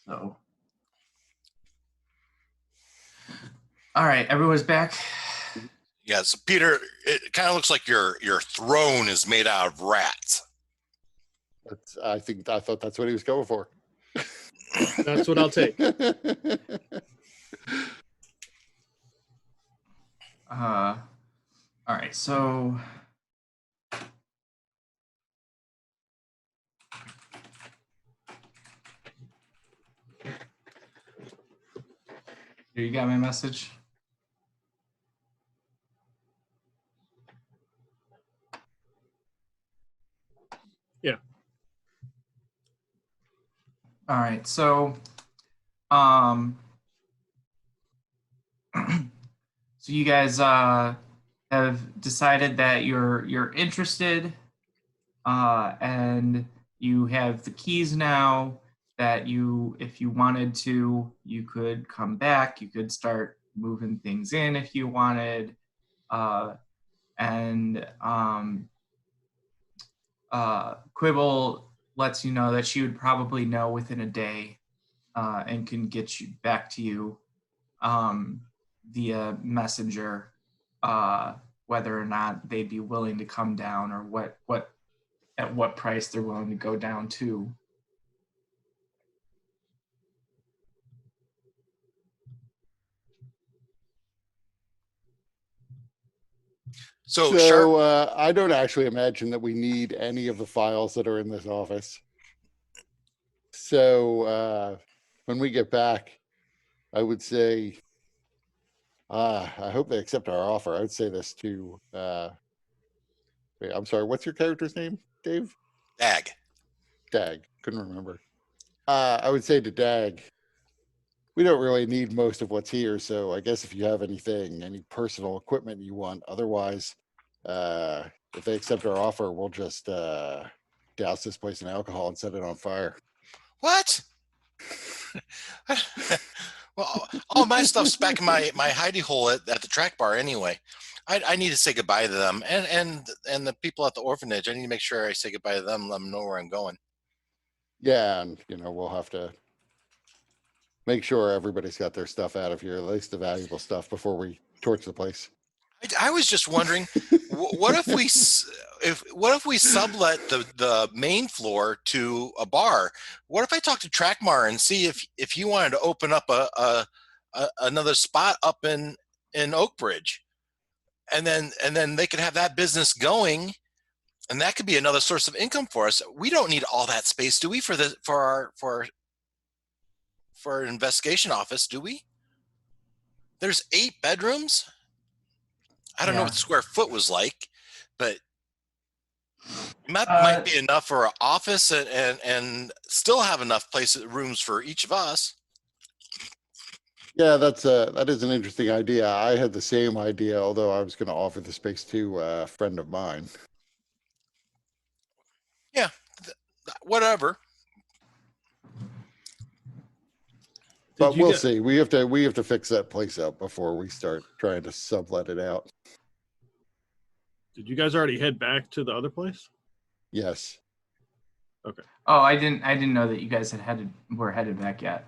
[SPEAKER 1] So, all right, everyone's back.
[SPEAKER 2] Yeah, so Peter, it kind of looks like your throne is made out of rats.
[SPEAKER 3] I thought that's what he was going for.
[SPEAKER 4] That's what I'll take.
[SPEAKER 1] All right, so here, you got my message.
[SPEAKER 4] Yeah.
[SPEAKER 1] All right, so so you guys have decided that you're interested, and you have the keys now. That if you wanted to, you could come back. You could start moving things in if you wanted, and Quibble lets you know that she would probably know within a day, and can get you back to you via messenger, whether or not they'd be willing to come down, or at what price they're willing to go down to.
[SPEAKER 2] So Sharp,
[SPEAKER 3] I don't actually imagine that we need any of the files that are in this office. So when we get back, I would say, I hope they accept our offer. I would say this to, wait, I'm sorry, what's your character's name, Dave?
[SPEAKER 2] Dag.
[SPEAKER 3] Dag, couldn't remember. I would say to Dag, we don't really need most of what's here, so I guess if you have any personal equipment you want, otherwise, if they accept our offer, we'll just douse this place in alcohol and set it on fire.
[SPEAKER 2] What? Well, all my stuff's back in my hidey hole at the track bar anyway. I need to say goodbye to them, and the people at the orphanage. I need to make sure I say goodbye to them, let them know where I'm going.
[SPEAKER 3] Yeah, and we'll have to make sure everybody's got their stuff out of here, at least the valuable stuff, before we torch the place.
[SPEAKER 2] I was just wondering, what if we sublet the main floor to a bar? What if I talk to Trackmar and see if he wanted to open up another spot up in Oakbridge, and then they could have that business going, and that could be another source of income for us. We don't need all that space, do we, for our investigation office, do we? There's 8 bedrooms. I don't know what the square foot was like, but it might be enough for an office and still have enough rooms for each of us.
[SPEAKER 3] Yeah, that is an interesting idea. I had the same idea, although I was going to offer the space to a friend of mine.
[SPEAKER 2] Yeah, whatever.
[SPEAKER 3] But we'll see. We have to fix that place up before we start trying to sublet it out.
[SPEAKER 4] Did you guys already head back to the other place?
[SPEAKER 3] Yes.
[SPEAKER 4] Okay.
[SPEAKER 1] Oh, I didn't know that you guys were headed back yet.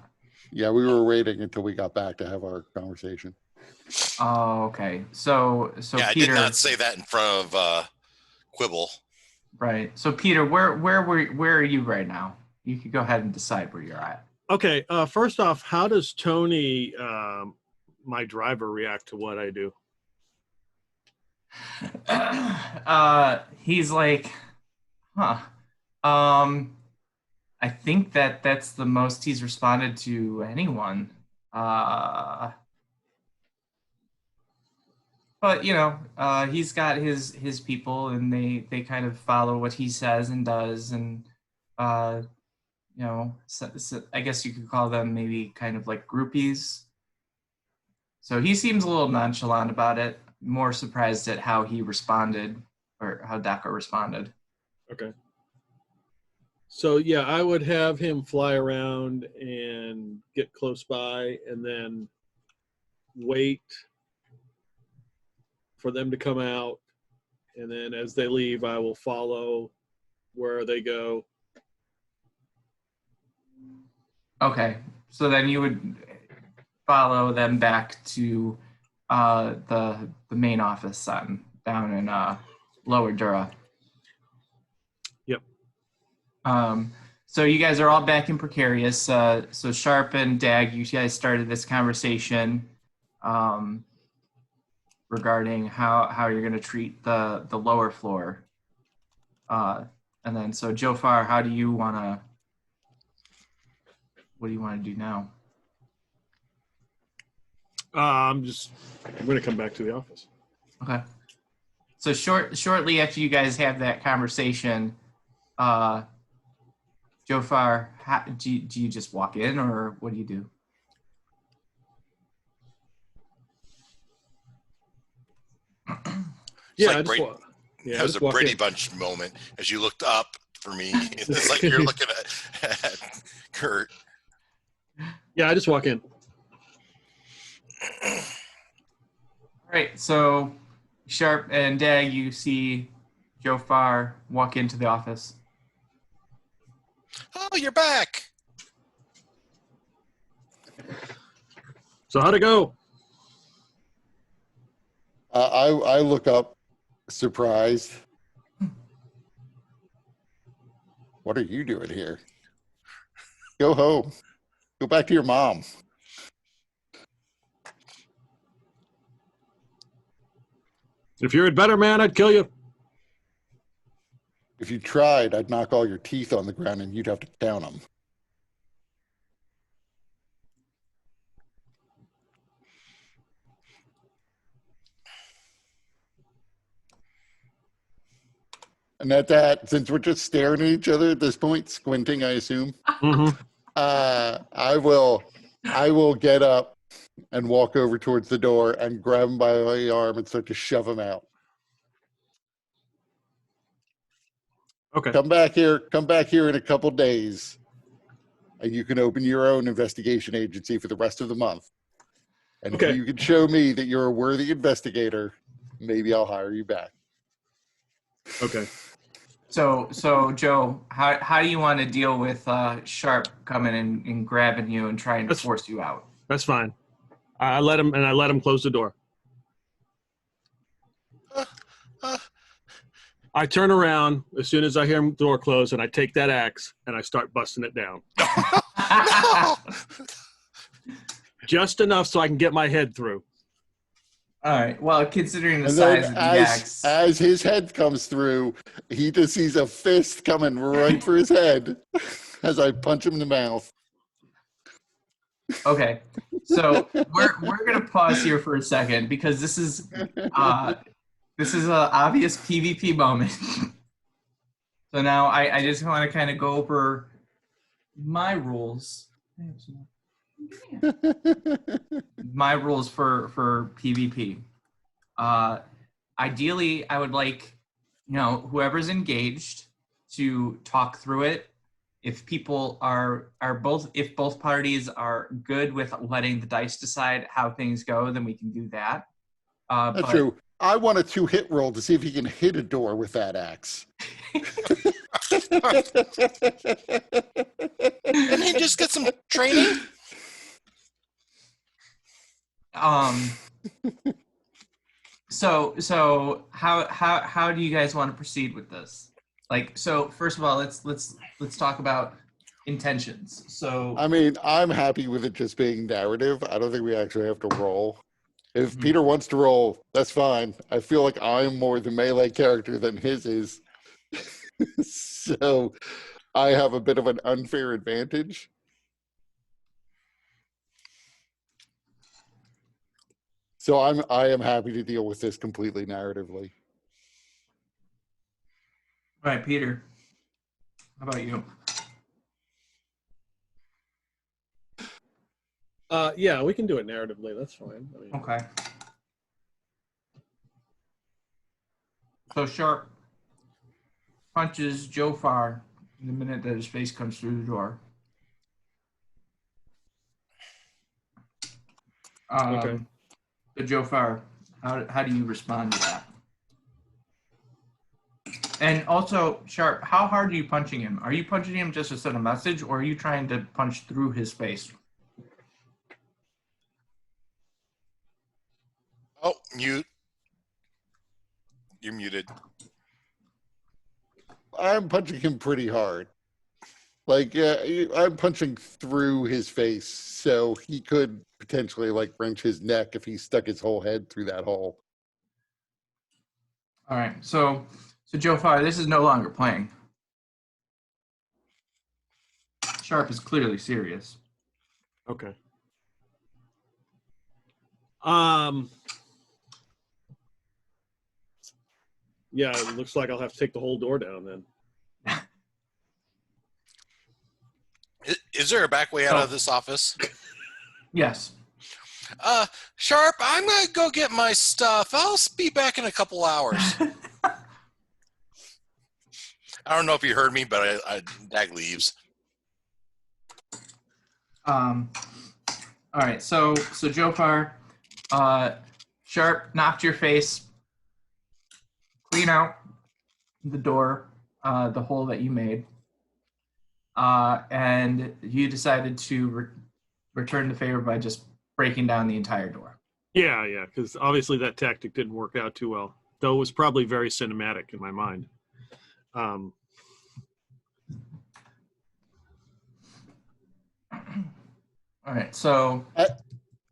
[SPEAKER 3] Yeah, we were waiting until we got back to have our conversation.
[SPEAKER 1] Oh, okay. So
[SPEAKER 2] Yeah,
[SPEAKER 1] Peter,
[SPEAKER 2] I did not say that in front of Quibble.
[SPEAKER 1] right. So Peter, where are you right now? You could go ahead and decide where you're at.
[SPEAKER 4] Okay. First off, how does Tony, my driver, react to what I do?
[SPEAKER 1] He's like, huh. I think that's the most he's responded to anyone. But he's got his people, and they kind of follow what he says and does, and so I guess you could call them maybe kind of like groupies. So he seems a little nonchalant about it, more surprised at how he responded or how Dagger responded.
[SPEAKER 4] Okay. So yeah, I would have him fly around and get close by and then wait for them to come out. And then as they leave, I will follow where they go.
[SPEAKER 1] Okay. So then you would follow them back to the main office then, down in Lower Dura.
[SPEAKER 4] Yep.
[SPEAKER 1] So you guys are all back in Precarious. So Sharp and Dag, you guys started this conversation regarding how you're going to treat the lower floor. And then so Jofar, what do you want to do now?
[SPEAKER 4] I'm going to come back to the office.
[SPEAKER 1] Okay. So shortly after you guys have that conversation, Jofar, do you just walk in, or what do you do?
[SPEAKER 4] Yeah,
[SPEAKER 2] Like that was a Brady Bunch moment as you looked up for me. It's like you're looking at Kurt.
[SPEAKER 4] Yeah, I just walk in.
[SPEAKER 1] All right, so Sharp and Dag, you see Jofar walk into the office.
[SPEAKER 2] Oh, you're back.
[SPEAKER 4] So how'd it go?
[SPEAKER 3] I look up, surprised. What are you doing here? Go home. Go back to your mom.
[SPEAKER 4] If you're a better man, I'd kill you.
[SPEAKER 3] If you tried, I'd knock all your teeth on the ground and you'd have to count them. And at that, since we're just staring at each other at this point, squinting, I assume, I will get up and walk over towards the door and grab him by the arm and start to shove him out.
[SPEAKER 4] Okay.
[SPEAKER 3] Come back here in a couple days, and you can open your own investigation agency for the rest of the month. And
[SPEAKER 4] Okay.
[SPEAKER 3] if you can show me that you're a worthy investigator, maybe I'll hire you back.
[SPEAKER 4] Okay.
[SPEAKER 1] So Joe, how do you want to deal with Sharp coming in and grabbing you and trying to force you out?
[SPEAKER 4] That's fine. I let him close the door. I turn around as soon as I hear the door close, and I take that axe and I start busting it down.
[SPEAKER 2] No.
[SPEAKER 4] Just enough so I can get my head through.
[SPEAKER 1] All right. Well, considering the
[SPEAKER 3] And
[SPEAKER 1] size
[SPEAKER 3] then
[SPEAKER 1] of the axe,
[SPEAKER 3] as his head comes through, he just sees a fist coming right for his head as I punch him in the mouth.
[SPEAKER 1] okay. So we're gonna pause here for a second because this is an obvious PvP moment. So now I just want to kind of go over my rules. My rules for PvP. Ideally, I would like, whoever's engaged to talk through it if people are both, if both parties are good with letting the dice decide how things go, then we can do that.
[SPEAKER 3] That's true. I want a 2-hit roll to see if he can hit a door with that axe.
[SPEAKER 2] And he just get some training.
[SPEAKER 1] So how do you guys want to proceed with this? Like, so first of all, let's talk about intentions. So
[SPEAKER 3] I mean, I'm happy with it just being narrative. I don't think we actually have to roll. If Peter wants to roll, that's fine. I feel like I'm more the melee character than his is. So I have a bit of an unfair advantage. So I am happy to deal with this completely narratively.
[SPEAKER 1] all right, Peter, how about you?
[SPEAKER 4] Yeah, we can do it narratively. That's fine. I mean,
[SPEAKER 1] Okay. So Sharp punches Jofar the minute that his face comes through the door.
[SPEAKER 4] Okay.
[SPEAKER 1] So Jofar, how do you respond to that? And also, Sharp, how hard are you punching him? Are you punching him just to send a message, or are you trying to punch through his face?
[SPEAKER 2] Oh, mute. You're muted.
[SPEAKER 3] I'm punching him pretty hard. Like, I'm punching through his face, so he could potentially, like, wrench his neck if he stuck his whole head through that hole.
[SPEAKER 1] All right, so Jofar, this is no longer playing. Sharp is clearly serious.
[SPEAKER 4] Okay. Yeah, it looks like I'll have to take the whole door down then.
[SPEAKER 2] Is there a back way out of this office?
[SPEAKER 1] Yes.
[SPEAKER 2] Sharp, I'm gonna go get my stuff. I'll be back in a couple hours. I don't know if you heard me, but Dag leaves.
[SPEAKER 1] All right, so Jofar, Sharp knocked your face clean out the door, the hole that you made, and you decided to return the favor by just breaking down the entire door.
[SPEAKER 4] Yeah, because obviously that tactic didn't work out too well, though it was probably very cinematic in my mind.
[SPEAKER 1] All right, so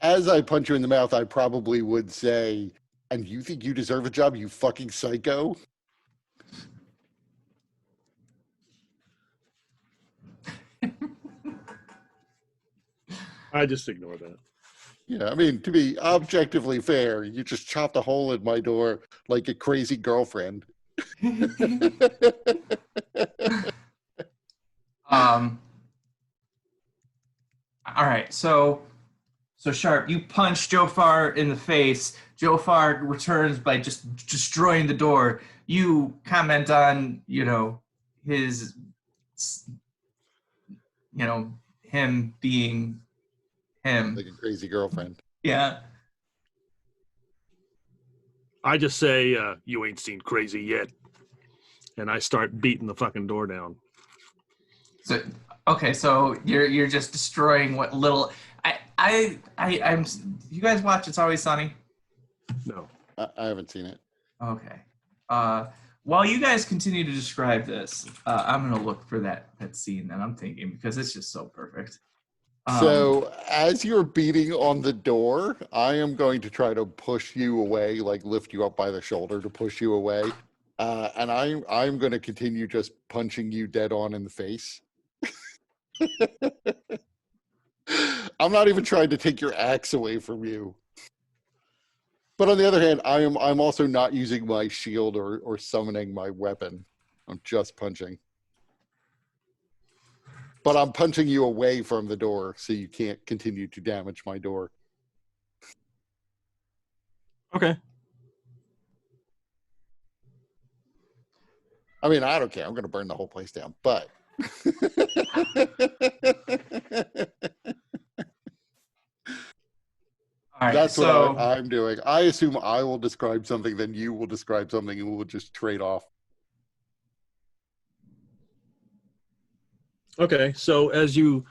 [SPEAKER 3] As I punch you in the mouth, I probably would say, "And you think you deserve a job, you fucking psycho?"
[SPEAKER 4] I just ignore that.
[SPEAKER 3] Yeah, I mean, to be objectively fair, you just chopped a hole in my door like a crazy girlfriend.
[SPEAKER 1] All right, so Sharp, you punch Jofar in the face. Jofar returns by just destroying the door. You comment on, his, him being him.
[SPEAKER 3] Like a crazy girlfriend.
[SPEAKER 1] Yeah.
[SPEAKER 4] I just say, you ain't seen crazy yet. And I start beating the fucking door down.
[SPEAKER 1] So, okay, so you're just destroying what little... I'm. You guys watch It's Always Sunny?
[SPEAKER 4] No.
[SPEAKER 3] I haven't seen it.
[SPEAKER 1] Okay. While you guys continue to describe this, I'm gonna look for that scene that I'm thinking, because it's just so perfect.
[SPEAKER 3] So as you're beating on the door, I am going to try to push you away, like lift you up by the shoulder to push you away, and I'm going to continue just punching you dead on in the face. I'm not even trying to take your axe away from you. But on the other hand, I'm also not using my shield or summoning my weapon. I'm just punching. But I'm punching you away from the door so you can't continue to damage my door.
[SPEAKER 4] Okay.
[SPEAKER 3] I mean, I don't care. I'm going to burn the whole place down. But
[SPEAKER 1] All right,
[SPEAKER 3] That's
[SPEAKER 1] so
[SPEAKER 3] what I'm doing. I assume I will describe something, then you will describe something, and we'll just trade off.
[SPEAKER 4] Okay, so as you're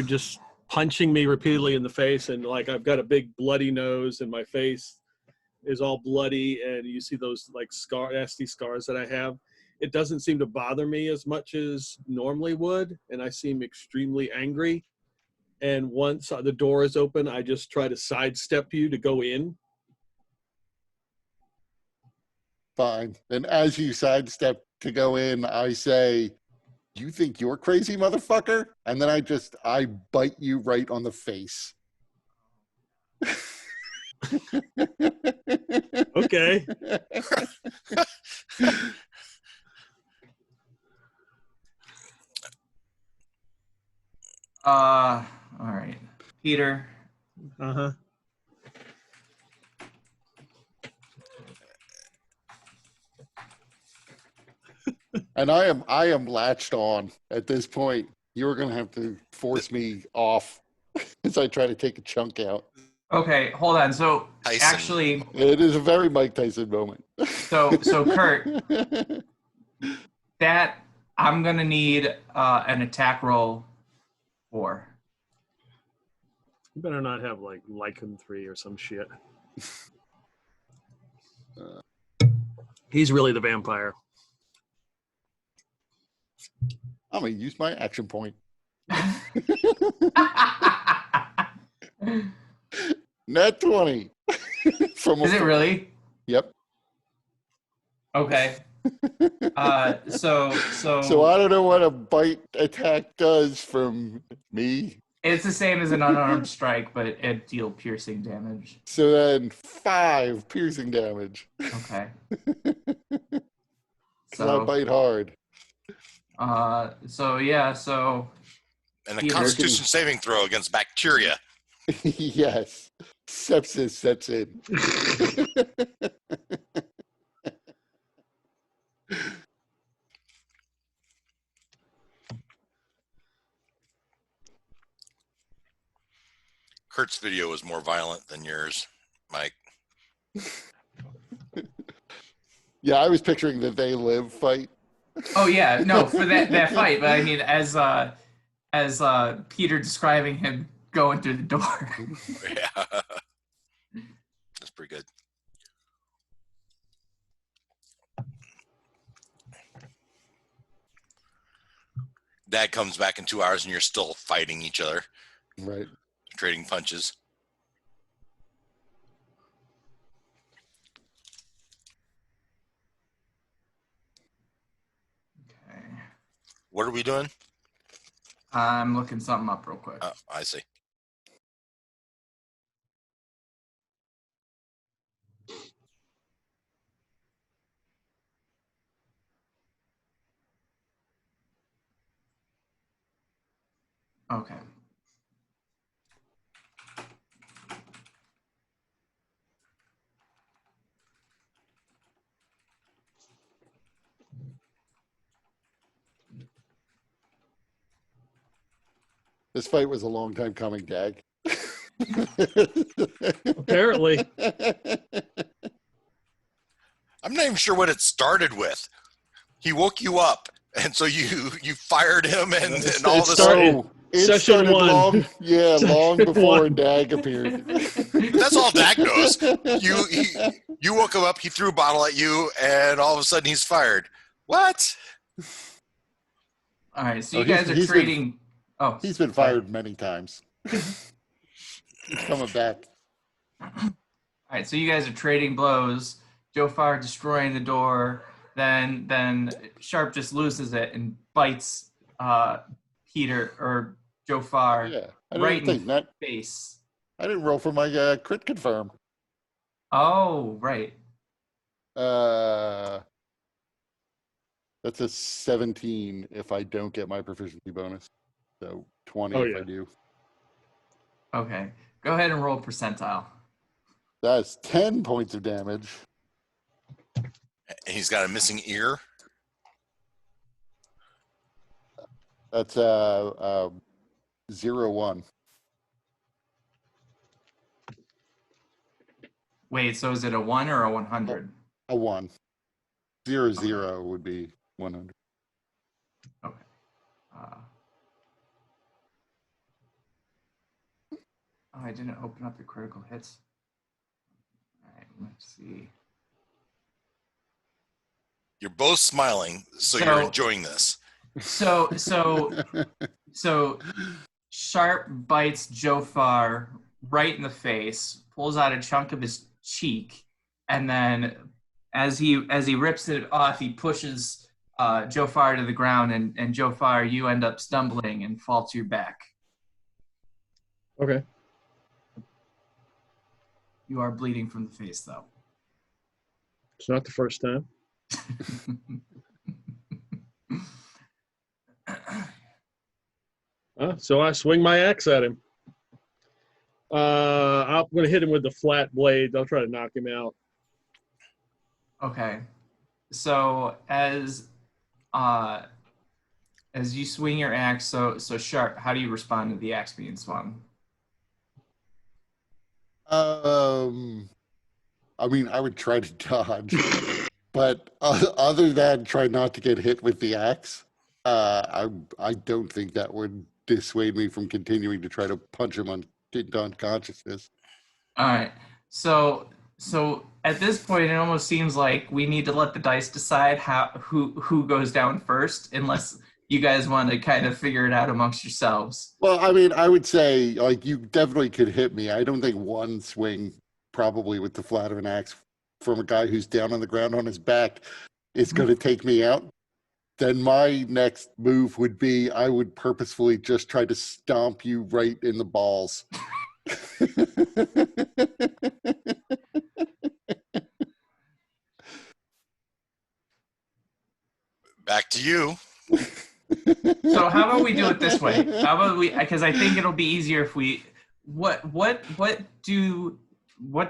[SPEAKER 4] just punching me repeatedly in the face, and like I've got a big bloody nose, and my face is all bloody, and you see those like nasty scars that I have. It doesn't seem to bother me as much as normally would, and I seem extremely angry. And once the door is open, I just try to sidestep you to go in.
[SPEAKER 3] Fine. And as you sidestep to go in, I say, "You think you're crazy, motherfucker?" And then I bite you right on the face.
[SPEAKER 4] Okay.
[SPEAKER 1] all right, Peter.
[SPEAKER 4] Uh-huh.
[SPEAKER 3] And I am latched on at this point. You're gonna have to force me off as I try to take a chunk out.
[SPEAKER 1] Okay, hold on. So
[SPEAKER 2] Tyson.
[SPEAKER 1] actually,
[SPEAKER 3] It is a very Mike Tyson moment.
[SPEAKER 1] so Kurt, that I'm gonna need an attack roll for.
[SPEAKER 4] You better not have like Lycan 3 or some shit. He's really the vampire.
[SPEAKER 3] I'm gonna use my action point. Net 20.
[SPEAKER 1] Is it really?
[SPEAKER 3] Yep.
[SPEAKER 1] Okay. So
[SPEAKER 3] I don't know what a bite attack does from me.
[SPEAKER 1] it's the same as an unarmed strike, but it deal piercing damage.
[SPEAKER 3] So then 5 piercing damage.
[SPEAKER 1] Okay.
[SPEAKER 3] So I bite hard.
[SPEAKER 1] So
[SPEAKER 2] And a
[SPEAKER 1] Peter
[SPEAKER 2] Constitution saving throw against bacteria.
[SPEAKER 3] Yes. Sepsis sets in.
[SPEAKER 2] Kurt's video was more violent than yours, Mike.
[SPEAKER 3] Yeah, I was picturing the They Live fight.
[SPEAKER 1] Oh yeah, no, for that fight, but I mean as Peter describing him going through the door.
[SPEAKER 2] Yeah. That's pretty good. Dad comes back in 2 hours and you're still fighting each other.
[SPEAKER 3] Right.
[SPEAKER 2] Trading punches.
[SPEAKER 1] Okay.
[SPEAKER 2] What are we doing?
[SPEAKER 1] I'm looking something up real quick.
[SPEAKER 2] Oh, I see.
[SPEAKER 1] Okay.
[SPEAKER 3] This fight was a long time coming, Dag.
[SPEAKER 4] Apparently.
[SPEAKER 2] I'm not even sure what it started with. He woke you up, and so you fired him, and all this.
[SPEAKER 3] It
[SPEAKER 4] Session
[SPEAKER 3] started
[SPEAKER 4] 1.
[SPEAKER 3] long before
[SPEAKER 4] 1.
[SPEAKER 3] Dag appeared.
[SPEAKER 2] That's all Dak knows. You woke him up. He threw a bottle at you, and all of a sudden he's fired. What?
[SPEAKER 1] All right, so you guys are trading.
[SPEAKER 3] He's been fired many times. He's coming back.
[SPEAKER 1] All right, so you guys are trading blows. Joe Farr destroying the door. Then Sharp just loses it and bites Peter or Joe Farr right in the face.
[SPEAKER 3] I didn't roll for my crit confirm.
[SPEAKER 1] Oh, right.
[SPEAKER 3] That's a 17 if I don't get my proficiency bonus. So 20 if I do.
[SPEAKER 1] Okay. Go ahead and roll percentile.
[SPEAKER 3] That's 10 points of damage.
[SPEAKER 2] He's got a missing ear.
[SPEAKER 3] That's 0-1.
[SPEAKER 1] Wait, so is it a 1 or a 100?
[SPEAKER 3] A 1. 0-0 would be 100.
[SPEAKER 1] Okay. Oh, I didn't open up the critical hits. All right, let's see.
[SPEAKER 2] You're both smiling, so you're enjoying this.
[SPEAKER 1] So Sharp bites Jofar right in the face, pulls out a chunk of his cheek, and then as he rips it off, he pushes Jofar to the ground, and Jofar, you end up stumbling and fall to your back.
[SPEAKER 4] Okay.
[SPEAKER 1] You are bleeding from the face, though.
[SPEAKER 4] It's not the first time. So I swing my axe at him. I'm going to hit him with the flat blade. I'll try to knock him out.
[SPEAKER 1] Okay. So as you swing your axe, so Sharp, how do you respond to the axe being swung?
[SPEAKER 3] I mean, I would try to dodge, but other than try not to get hit with the axe, I don't think that would dissuade me from continuing to try to punch him into unconsciousness.
[SPEAKER 1] All right. So at this point, it almost seems like we need to let the dice decide who goes down first, unless you guys want to kind of figure it out amongst yourselves.
[SPEAKER 3] Well, I mean, I would say, like, you definitely could hit me. I don't think one swing, probably with the flat of an axe from a guy who's down on the ground on his back, is going to take me out. Then my next move would be I would purposefully just try to stomp you right in the balls.
[SPEAKER 1] Back to you. So how about we do it this way? How about we? Because I think it'll be easier if we. What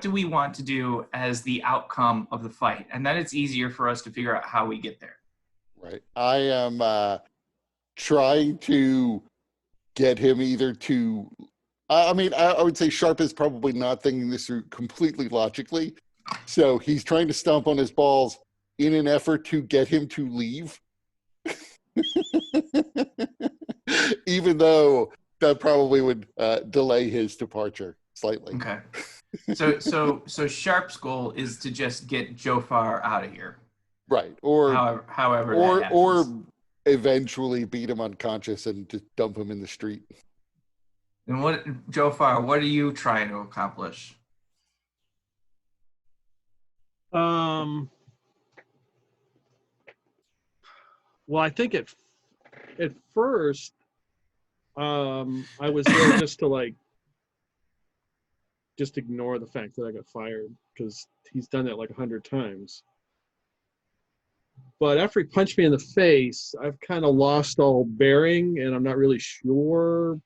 [SPEAKER 1] do we want to do as the outcome of the fight, and then it's easier for us to figure out how we get there.
[SPEAKER 3] Right. I am trying to get him either to. I mean, I would say Sharp is probably not thinking this through completely logically, so he's trying to stomp on his balls in an effort to get him to leave. Even though that probably would delay his departure slightly.
[SPEAKER 1] Okay. So Sharp's goal is to just get Jofar out of here.
[SPEAKER 3] Right. Or
[SPEAKER 1] however
[SPEAKER 3] or eventually beat him unconscious and just dump him in the street.
[SPEAKER 1] And Jofar, what are you trying to accomplish?
[SPEAKER 4] Well, I think at first, I was there just to just ignore the fact that I got fired, because he's done that like 100 times. But after he punched me in the face, I've kind of lost all bearing, and I'm not really sure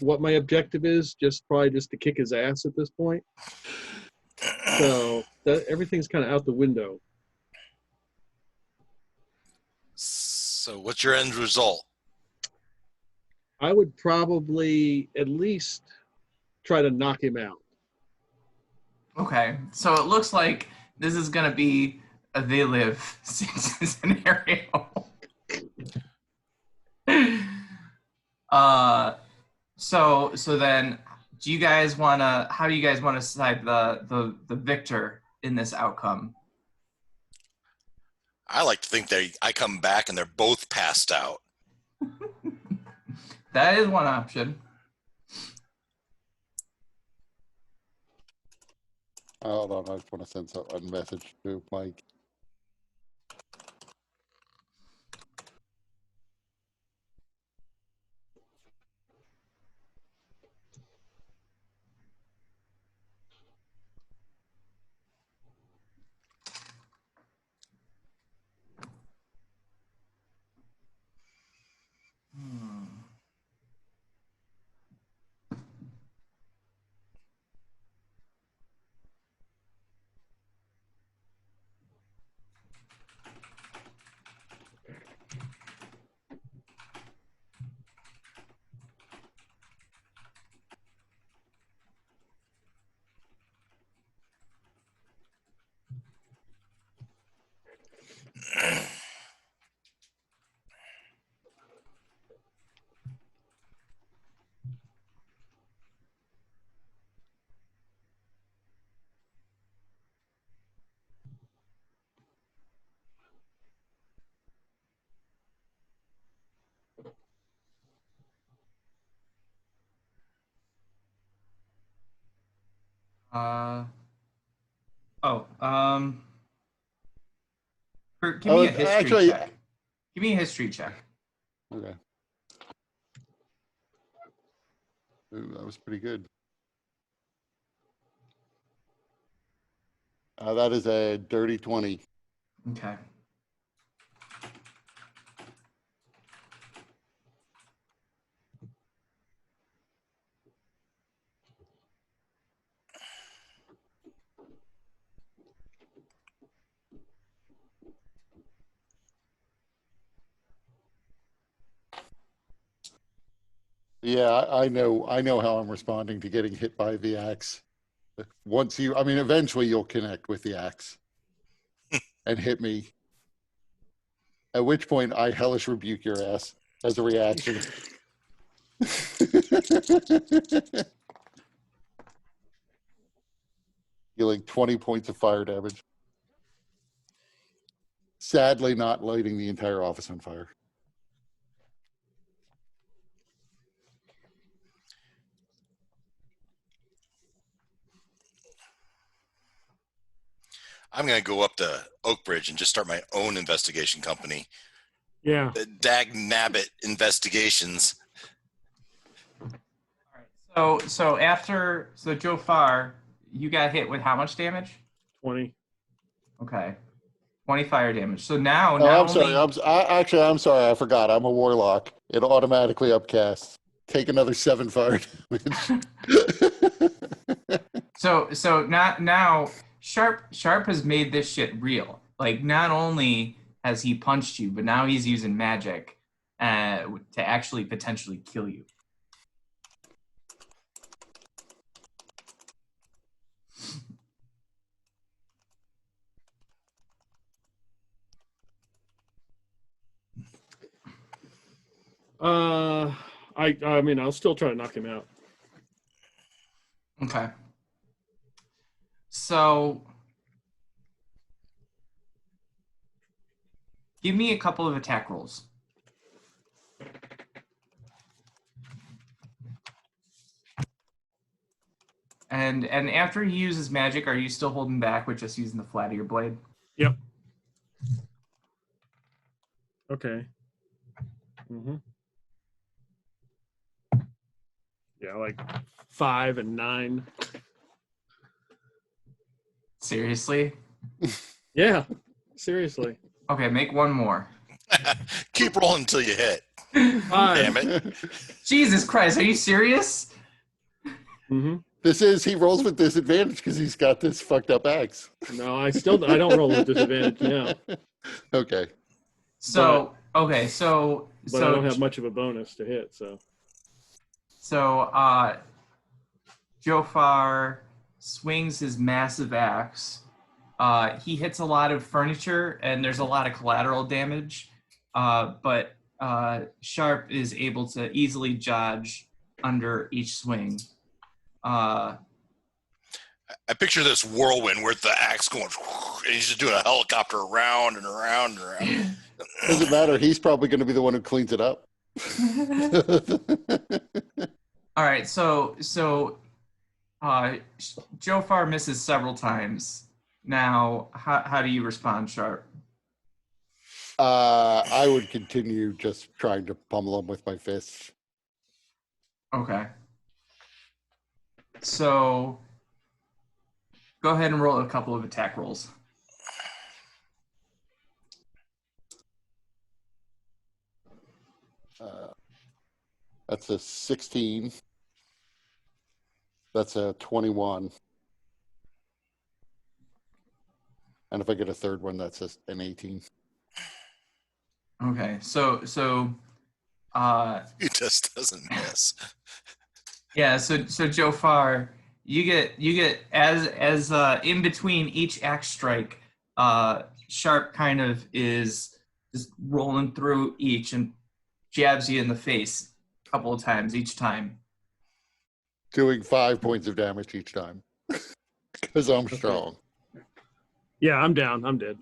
[SPEAKER 4] what my objective is. Probably just to kick his ass at this point. So everything's kind of out the window.
[SPEAKER 2] So what's your end result?
[SPEAKER 4] I would probably at least try to knock him out.
[SPEAKER 1] Okay, so it looks like this is going to be a they live scenario. So then, how do you guys want to decide the victor in this outcome?
[SPEAKER 2] I like to think I come back and they're both passed out.
[SPEAKER 1] That is one option.
[SPEAKER 3] Hold on, I just want to send a message to Mike.
[SPEAKER 1] Uh, oh, give me a history
[SPEAKER 3] actually,
[SPEAKER 1] check. Give me a history check.
[SPEAKER 3] okay. Ooh, that was pretty good. That is a dirty 20.
[SPEAKER 1] Okay.
[SPEAKER 3] Yeah, I know how I'm responding to getting hit by the axe. Eventually you'll connect with the axe and hit me. At which point I hellish rebuke your ass as a reaction. Dealing 20 points of fire damage. Sadly not lighting the entire office on fire.
[SPEAKER 2] I'm going to go up to Oak Bridge and just start my own investigation company.
[SPEAKER 4] Yeah.
[SPEAKER 2] The Dag Nabbit Investigations.
[SPEAKER 1] All right. So Joe Farr, you got hit with how much damage?
[SPEAKER 4] 20.
[SPEAKER 1] Okay. 20 fire damage. So now,
[SPEAKER 3] Oh, I'm sorry. I'm sorry. I forgot. I'm a warlock. It automatically upcasts. Take another 7 fire damage.
[SPEAKER 1] So now Sharp has made this shit real. Like, not only has he punched you, but now he's using magic to actually potentially kill you.
[SPEAKER 4] I'll still try to knock him out.
[SPEAKER 1] Okay. So give me a couple of attack rolls. And after he uses magic, are you still holding back with just using the flat of your blade?
[SPEAKER 4] Yep. Okay. Mm-hmm. Yeah, like 5 and 9.
[SPEAKER 1] Seriously?
[SPEAKER 4] Yeah, seriously.
[SPEAKER 1] Okay, make one more.
[SPEAKER 2] Keep rolling until you hit.
[SPEAKER 4] 5.
[SPEAKER 2] Damn it.
[SPEAKER 1] Jesus Christ, are you serious?
[SPEAKER 4] Mm-hmm.
[SPEAKER 3] He rolls with disadvantage because he's got this fucked up axe.
[SPEAKER 4] No, I don't roll with disadvantage now.
[SPEAKER 3] Okay.
[SPEAKER 1] So
[SPEAKER 4] But I don't have much of a bonus to hit, so.
[SPEAKER 1] So Jofar swings his massive axe. He hits a lot of furniture, and there's a lot of collateral damage. But Sharp is able to easily dodge under each swing.
[SPEAKER 2] I picture this whirlwind where the axe going, and he's just doing a helicopter around and around and around.
[SPEAKER 3] Doesn't matter. He's probably going to be the one who cleans it up.
[SPEAKER 1] All right, so Jofar misses several times. Now, how do you respond, Sharp?
[SPEAKER 3] I would continue just trying to pummel him with my fists.
[SPEAKER 1] Okay. So go ahead and roll a couple of attack rolls.
[SPEAKER 3] That's a 16. That's a 21. And if I get a third one, that's an 18.
[SPEAKER 1] Okay, so
[SPEAKER 2] He just doesn't miss.
[SPEAKER 1] yeah, so Jofar, you get as in between each axe strike, Sharp kind of is just rolling through each and jabs you in the face a couple of times each time.
[SPEAKER 3] Doing 5 points of damage each time. Because I'm strong.
[SPEAKER 4] Yeah, I'm down. I'm dead.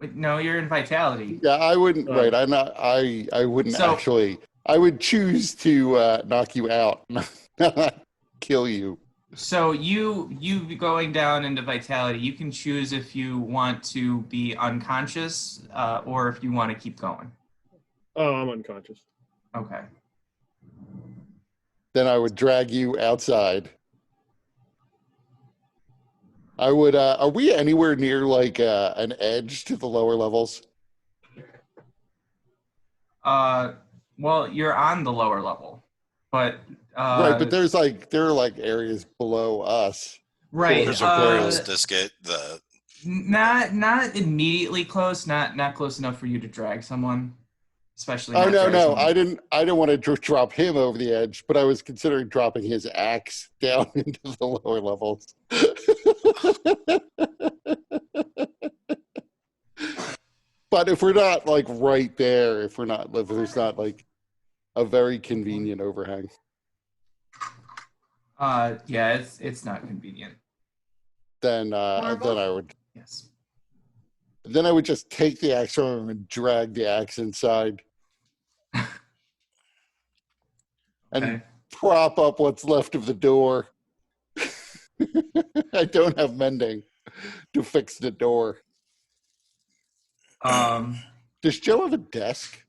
[SPEAKER 1] Wait, no, you're in vitality.
[SPEAKER 3] Yeah, I wouldn't. Right, I'm not. I wouldn't actually. I would choose to knock you out, not kill you.
[SPEAKER 1] So you going down into vitality, you can choose if you want to be unconscious or if you want to keep going.
[SPEAKER 4] Oh, I'm unconscious.
[SPEAKER 1] Okay.
[SPEAKER 3] Then I would drag you outside. I would. Are we anywhere near like an edge to the lower levels?
[SPEAKER 1] Well, you're on the lower level, but
[SPEAKER 3] Right, but there are like areas below us.
[SPEAKER 1] right.
[SPEAKER 2] There's a Royals Disket. The
[SPEAKER 1] Not immediately close, not close enough for you to drag someone, especially.
[SPEAKER 3] Oh
[SPEAKER 1] not
[SPEAKER 3] no,
[SPEAKER 1] drag
[SPEAKER 3] no,
[SPEAKER 1] someone.
[SPEAKER 3] I didn't want to drop him over the edge, but I was considering dropping his axe down into the lower levels. But if we're not like right there, if there's not like a very convenient overhang.
[SPEAKER 1] Yeah, it's not convenient.
[SPEAKER 3] Then I would
[SPEAKER 1] Yes.
[SPEAKER 3] then I would just take the axe from him and drag the axe inside and
[SPEAKER 1] Okay.
[SPEAKER 3] prop up what's left of the door. I don't have mending to fix the door. Does Joe have a desk?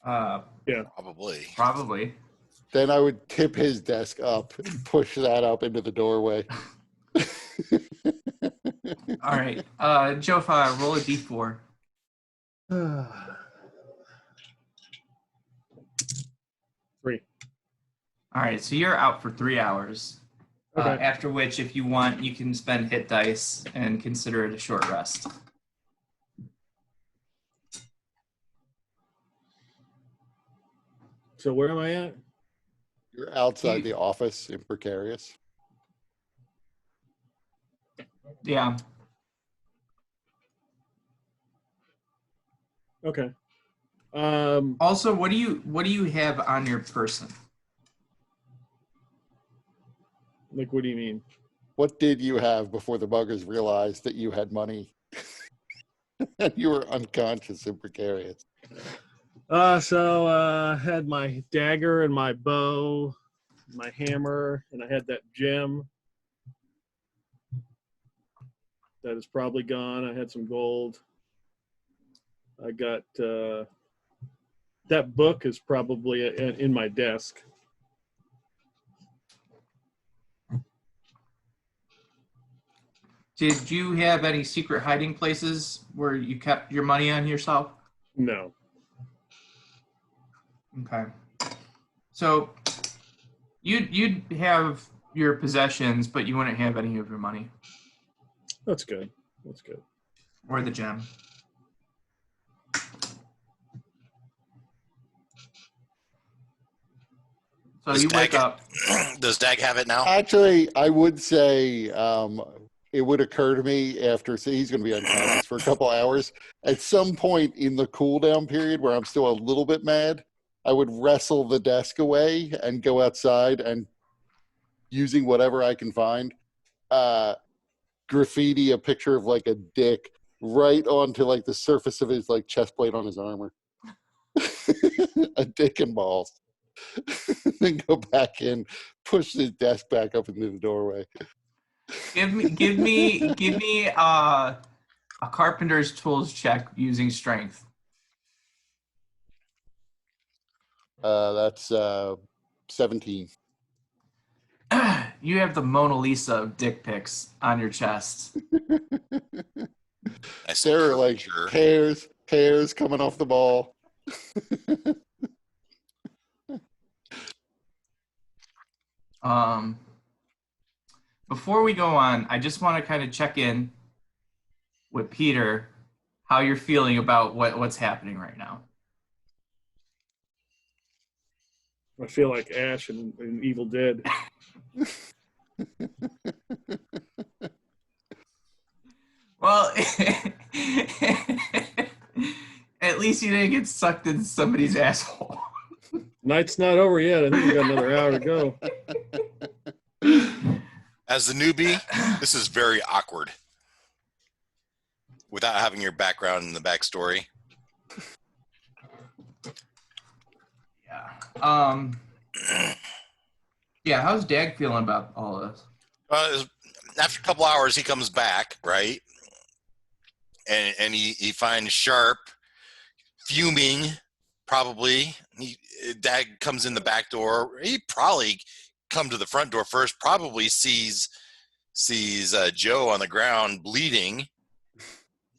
[SPEAKER 4] Yeah.
[SPEAKER 2] Probably.
[SPEAKER 3] Then I would tip his desk up and push that up into the doorway.
[SPEAKER 1] All right. Jofa, roll a d4.
[SPEAKER 4] 3.
[SPEAKER 1] All right, so you're out for 3 hours.
[SPEAKER 4] Okay.
[SPEAKER 1] After which, if you want, you can spend hit dice and consider it a short rest.
[SPEAKER 4] So where am I at?
[SPEAKER 3] You're outside the office in Precarious.
[SPEAKER 1] Yeah.
[SPEAKER 4] Okay.
[SPEAKER 1] Also, what do you have on your person?
[SPEAKER 4] Like, what do you mean?
[SPEAKER 3] What did you have before the buggers realized that you had money? And you were unconscious and precarious.
[SPEAKER 4] So I had my dagger and my bow, my hammer, and I had that gem. That is probably gone. I had some gold. I got that book is probably in my desk.
[SPEAKER 1] Did you have any secret hiding places where you kept your money on yourself?
[SPEAKER 4] No.
[SPEAKER 1] Okay. So you'd have your possessions, but you wouldn't have any of your money
[SPEAKER 4] That's good. That's good.
[SPEAKER 1] or the gem. So you wake up.
[SPEAKER 2] Does Dag have it now?
[SPEAKER 3] Actually, I would say it would occur to me after, so he's going to be unconscious for a couple hours. At some point in the cooldown period where I'm still a little bit mad, I would wrestle the desk away and go outside and using whatever I can find, graffiti a picture of like a dick right onto like the surface of his like chest plate on his armor. A dick and balls. Then go back in, push the desk back up into the doorway.
[SPEAKER 1] Give me a carpenter's tools check using strength.
[SPEAKER 3] That's 17.
[SPEAKER 1] You have the Mona Lisa of dick pics on your chest.
[SPEAKER 3] There are like hairs coming off the ball.
[SPEAKER 1] Before we go on, I just want to kind of check in with Peter, how you're feeling about what's happening right now.
[SPEAKER 4] I feel like Ash in Evil Dead.
[SPEAKER 1] Well, at least you didn't get sucked into somebody's asshole.
[SPEAKER 4] Night's not over yet. I think we got another hour to go.
[SPEAKER 2] As the newbie, this is very awkward. Without having your background and the backstory.
[SPEAKER 1] Yeah. Yeah, how's Dag feeling about all this?
[SPEAKER 2] After a couple hours, he comes back, right? And he finds Sharp fuming, probably. Dag comes in the back door. He probably come to the front door first, probably sees Joe on the ground bleeding.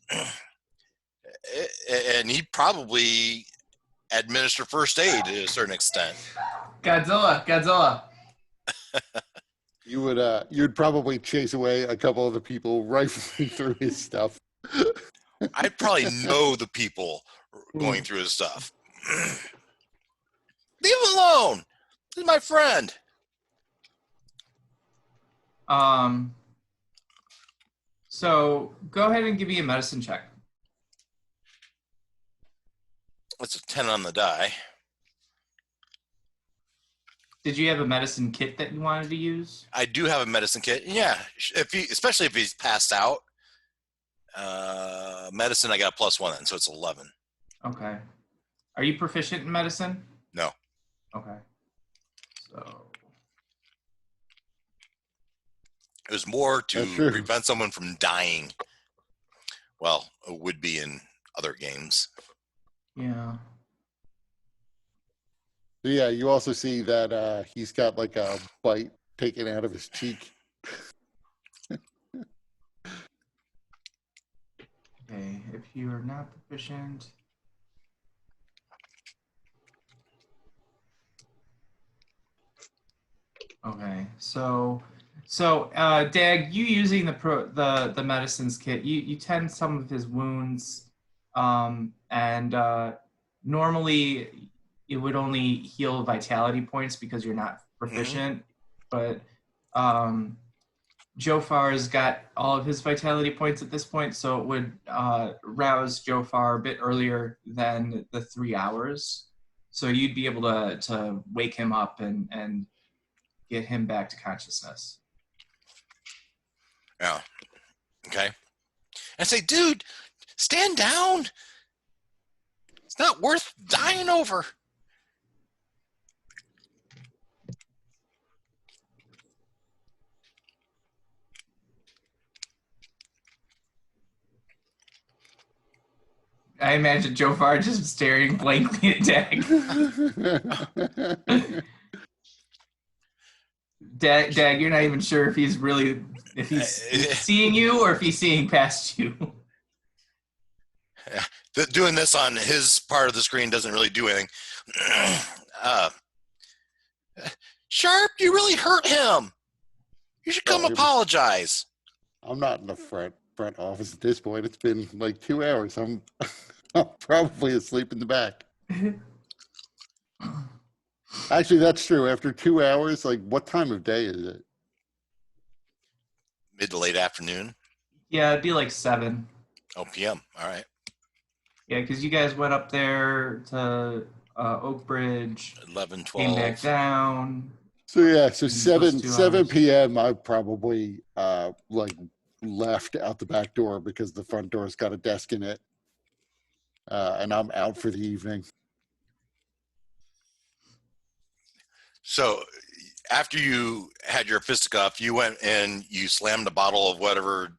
[SPEAKER 2] And he probably administer first aid to a certain extent.
[SPEAKER 1] Godzilla.
[SPEAKER 3] You'd probably chase away a couple of the people rifling through his stuff.
[SPEAKER 2] I'd probably know the people going through his stuff. Leave him alone. This is my friend.
[SPEAKER 1] So go ahead and give me a medicine check.
[SPEAKER 2] It's a 10 on the die.
[SPEAKER 1] Did you have a medicine kit that you wanted to use?
[SPEAKER 2] I do have a medicine kit. Yeah, especially if he's passed out. Medicine, I got a +1 then, so it's 11.
[SPEAKER 1] Okay. Are you proficient in medicine?
[SPEAKER 2] No.
[SPEAKER 1] Okay. So
[SPEAKER 2] it was more to
[SPEAKER 3] That's true.
[SPEAKER 2] prevent someone from dying. Well, it would be in other games.
[SPEAKER 1] yeah.
[SPEAKER 3] So yeah, you also see that he's got like a bite taken out of his cheek.
[SPEAKER 1] Okay. If you are not proficient. Okay. So Dag, you using the medicines kit, you tend some of his wounds, and normally it would only heal vitality points because you're not proficient, but Jofar's got all of his vitality points at this point, so it would rouse Jofar a bit earlier than the 3 hours. So you'd be able to wake him up and get him back to consciousness.
[SPEAKER 2] Yeah. Okay. I say, dude, stand down. It's not worth dying over.
[SPEAKER 1] I imagine Jofar just staring blankly at Dag. Dag, you're not even sure if he's seeing you or if he's seeing past you.
[SPEAKER 2] Doing this on his part of the screen doesn't really do anything. Sharp, you really hurt him. You should come apologize.
[SPEAKER 3] I'm not in the front office at this point. It's been like 2 hours. I'm probably asleep in the back. Actually, that's true. After 2 hours, like what time of day is it?
[SPEAKER 2] Mid to late afternoon.
[SPEAKER 1] Yeah, it'd be like 7.
[SPEAKER 2] Oh, PM. All right.
[SPEAKER 1] Yeah, because you guys went up there to Oak Bridge,
[SPEAKER 2] 11, 12.
[SPEAKER 1] came back down.
[SPEAKER 3] So yeah, so
[SPEAKER 1] And
[SPEAKER 3] 7
[SPEAKER 1] plus 2 hours.
[SPEAKER 3] p.m. I probably like left out the back door because the front door's got a desk in it, and I'm out for the evening.
[SPEAKER 2] So after you had your fisticuff, you went and you slammed a bottle of whatever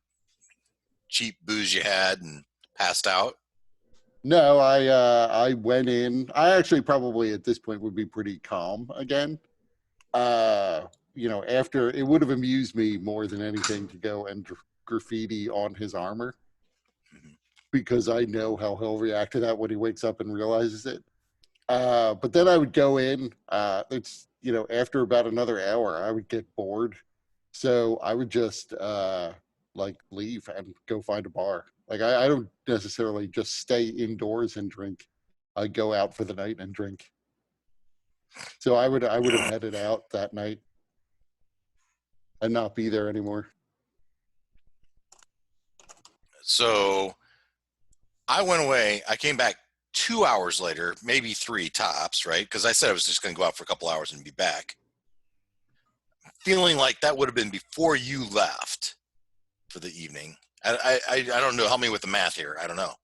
[SPEAKER 2] cheap booze you had and passed out.
[SPEAKER 3] No, I went in. I actually probably at this point would be pretty calm again. After it would have amused me more than anything to go and graffiti on his armor, because I know how he'll react to that when he wakes up and realizes it. But then I would go in. After about another hour, I would get bored, so I would just leave and go find a bar. Like I don't necessarily just stay indoors and drink. I go out for the night and drink. So I would have headed out that night and not be there anymore.
[SPEAKER 2] So I went away. I came back 2 hours later, maybe 3 tops, right? Because I said I was just going to go out for a couple hours and be back. Feeling like that would have been before you left for the evening. I don't know. Help me with the math here. I don't know.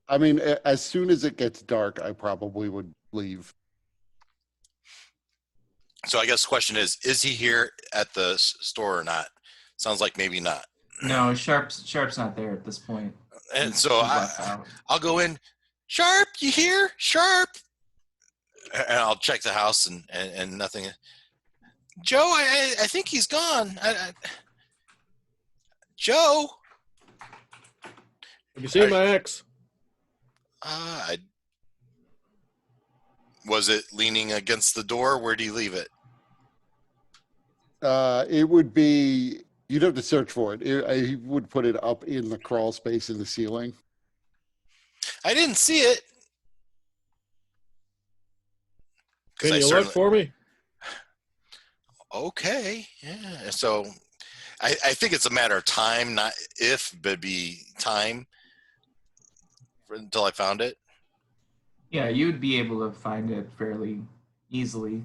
[SPEAKER 3] I mean, as soon as it gets dark, I probably would leave.
[SPEAKER 2] So I guess the question is he here at the store or not? Sounds like maybe not.
[SPEAKER 1] No, Sharp's not there at this point.
[SPEAKER 2] And
[SPEAKER 1] He's
[SPEAKER 2] so
[SPEAKER 1] left out.
[SPEAKER 2] I'll go in. Sharp, you here? Sharp. And I'll check the house and nothing. Joe, I think he's gone. Joe.
[SPEAKER 4] Have you seen my ex?
[SPEAKER 2] Was it leaning against the door? Where'd he leave it?
[SPEAKER 3] It would be, you'd have to search for it. I would put it up in the crawl space in the ceiling.
[SPEAKER 2] I didn't see it.
[SPEAKER 4] Can you look for me?
[SPEAKER 2] Okay, yeah. So I think it's a matter of time, not if, but it'd be time until I found it.
[SPEAKER 1] Yeah, you'd be able to find it fairly easily.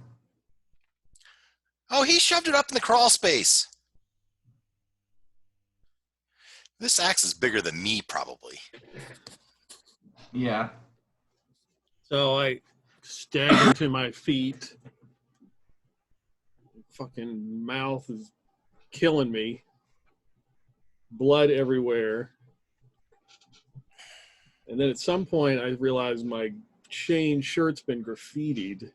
[SPEAKER 2] Oh, he shoved it up in the crawl space. This axe is bigger than me, probably.
[SPEAKER 1] Yeah.
[SPEAKER 4] So I stagger to my feet. Fucking mouth is killing me. Blood everywhere. And then at some point I realized my chain shirt's been graffitied.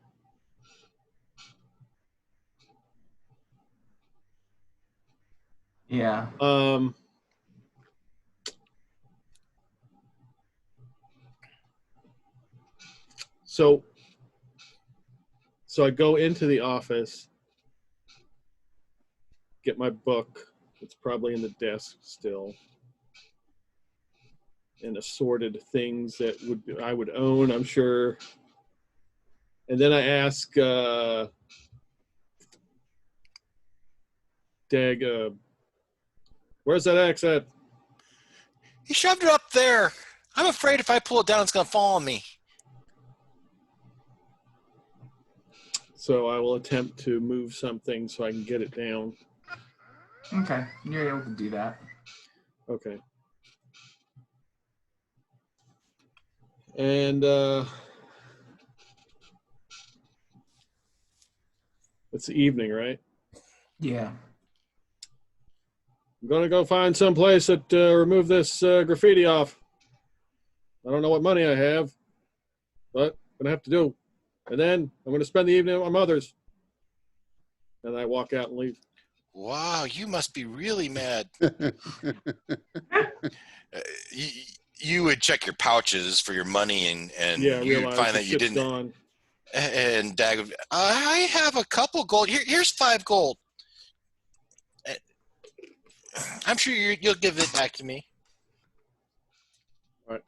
[SPEAKER 1] Yeah.
[SPEAKER 4] So I go into the office, get my book. It's probably in the desk still, and assorted things that I would own, I'm sure. And then I ask Dag, where's that axe at?
[SPEAKER 2] He shoved it up there. I'm afraid if I pull it down, it's going to fall on me.
[SPEAKER 4] So I will attempt to move something so I can get it down.
[SPEAKER 1] Okay, you're able to do that.
[SPEAKER 4] Okay. And it's the evening, right?
[SPEAKER 1] Yeah.
[SPEAKER 4] I'm going to go find some place that remove this graffiti off. I don't know what money I have, but I'm going to have to do. And then I'm going to spend the evening at my mother's. And I walk out and leave.
[SPEAKER 2] Wow, you must be really mad. You would check your pouches for your money and you would find that you didn't.
[SPEAKER 4] Gone.
[SPEAKER 2] And Dag would, I have a couple gold. Here's 5 gold. I'm sure you'll give it back to me.
[SPEAKER 4] All right.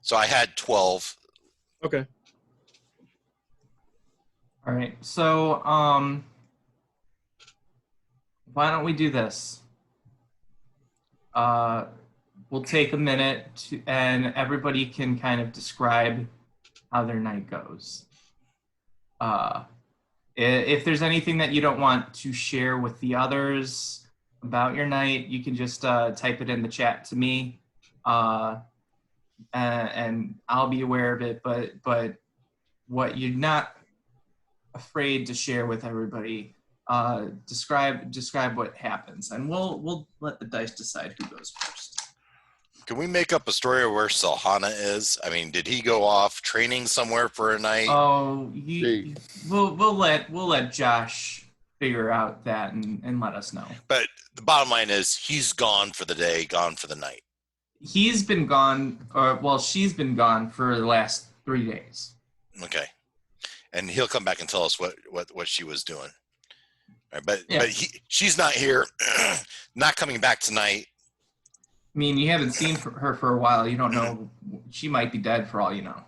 [SPEAKER 2] So I had 12.
[SPEAKER 4] Okay.
[SPEAKER 1] All right. So, why don't we do this? We'll take a minute and everybody can kind of describe how their night goes. If there's anything that you don't want to share with the others about your night, you can just type it in the chat to me, and I'll be aware of it. But what you're not afraid to share with everybody, describe what happens, and we'll let the dice decide who goes first.
[SPEAKER 2] Can we make up a story of where Salhana is? I mean, did he go off training somewhere for a night?
[SPEAKER 1] Oh, we'll let Josh figure out that and let us know.
[SPEAKER 2] But the bottom line is he's gone for the day, gone for the night.
[SPEAKER 1] He's been gone, she's been gone for the last 3 days.
[SPEAKER 2] Okay. And he'll come back and tell us what she was doing. All right, but she's not here, not coming back tonight.
[SPEAKER 1] I mean, you haven't seen her for a while. You don't know. She might be dead for all you know.